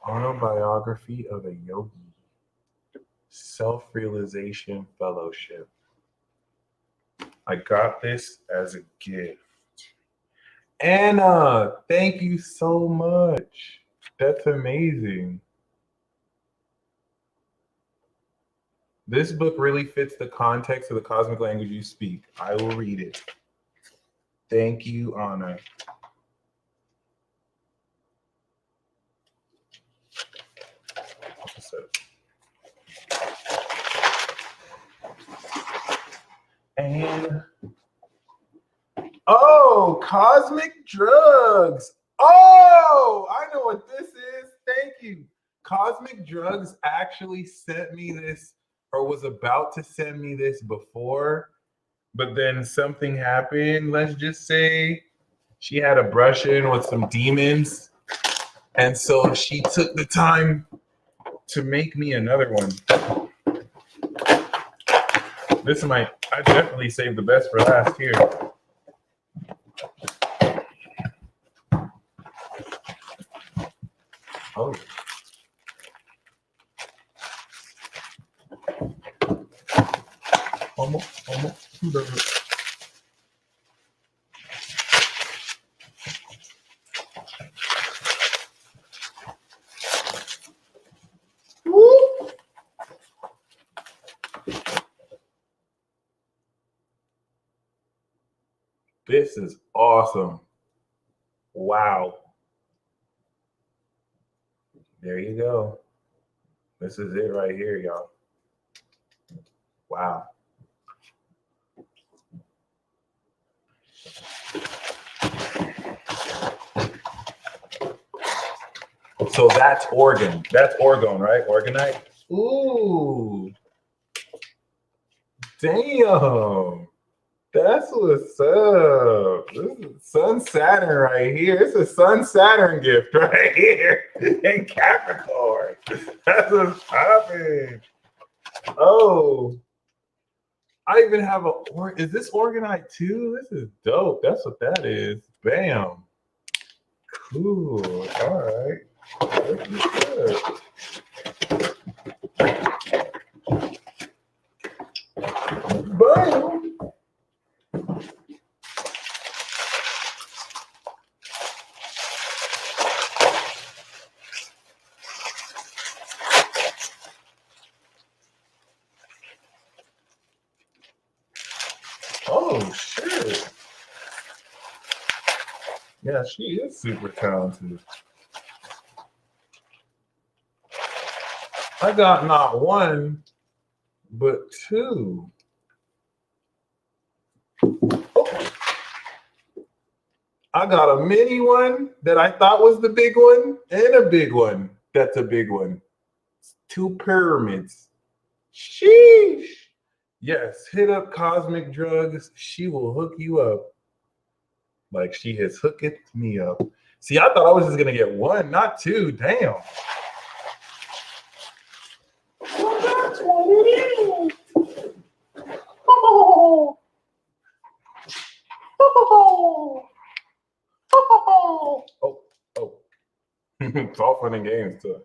Autobiography of a Yogi. Self-Realization Fellowship. I got this as a gift. Anna, thank you so much. That's amazing. This book really fits the context of the cosmic language you speak. I will read it. Thank you, Anna. And oh, cosmic drugs. Oh, I know what this is. Thank you. Cosmic Drugs actually sent me this, or was about to send me this before, but then something happened. Let's just say she had a brush in with some demons, and so she took the time to make me another one. This might, I definitely saved the best for last here. Oh. Almost. Who does it? This is awesome. Wow. There you go. This is it right here, y'all. Wow. So that's organ. That's orgone, right? Orgonite. Ooh. Damn. That's what's up. This is Sun Saturn right here. It's a Sun Saturn gift right here in Capricorn. That's what's happening. Oh, I even have is this Orgonite too? This is dope. That's what that is. Bam. Cool. All right. This is good. Bam. Oh, shit. Yeah, she is super talented. I got not one, but 2. Oh. I got a mini one that I thought was the big one, and a big one that's a big one. 2 pyramids. Sheesh. Yes, hit up Cosmic Drugs. She will hook you up. Like she has hooked me up. See, I thought I was just gonna get 1, not 2. Damn. Well, that's what it is. Oh. Oh. Oh, oh. It's all fun and games too.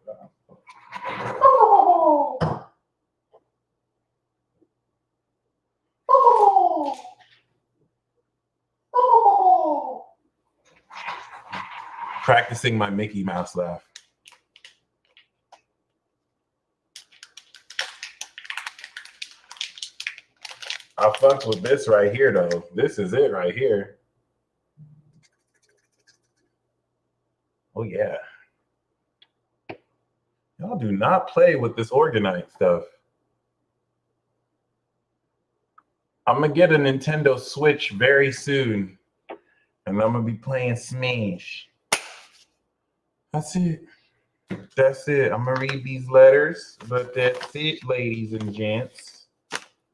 Practicing my Mickey Mouse laugh. I fucked with this right here though. This is it right here. Oh yeah. Y'all do not play with this organite stuff. I'm gonna get a Nintendo Switch very soon. And I'm gonna be playing Smash. That's it. That's it. I'm gonna read these letters, but that's it, ladies and gents.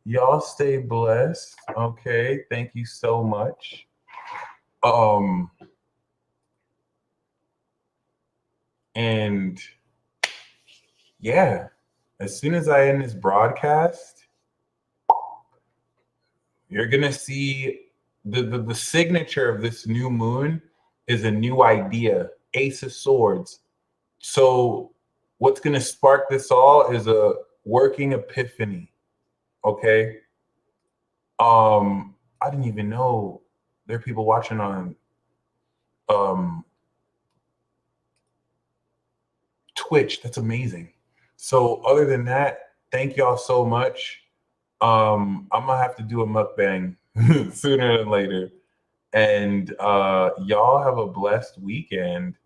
Y'all stay blessed. Okay, thank you so much. And yeah, as soon as I end this broadcast, you're gonna see the signature of this new moon is a new idea, Ace of Swords. So what's gonna spark this all is a working epiphany. Okay. I didn't even know there are people watching on Twitch. That's amazing. So other than that, thank y'all so much. I'm gonna have to do a mukbang sooner than later. And y'all have a blessed weekend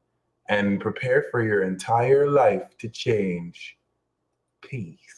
and prepare for your entire life to change. Peace.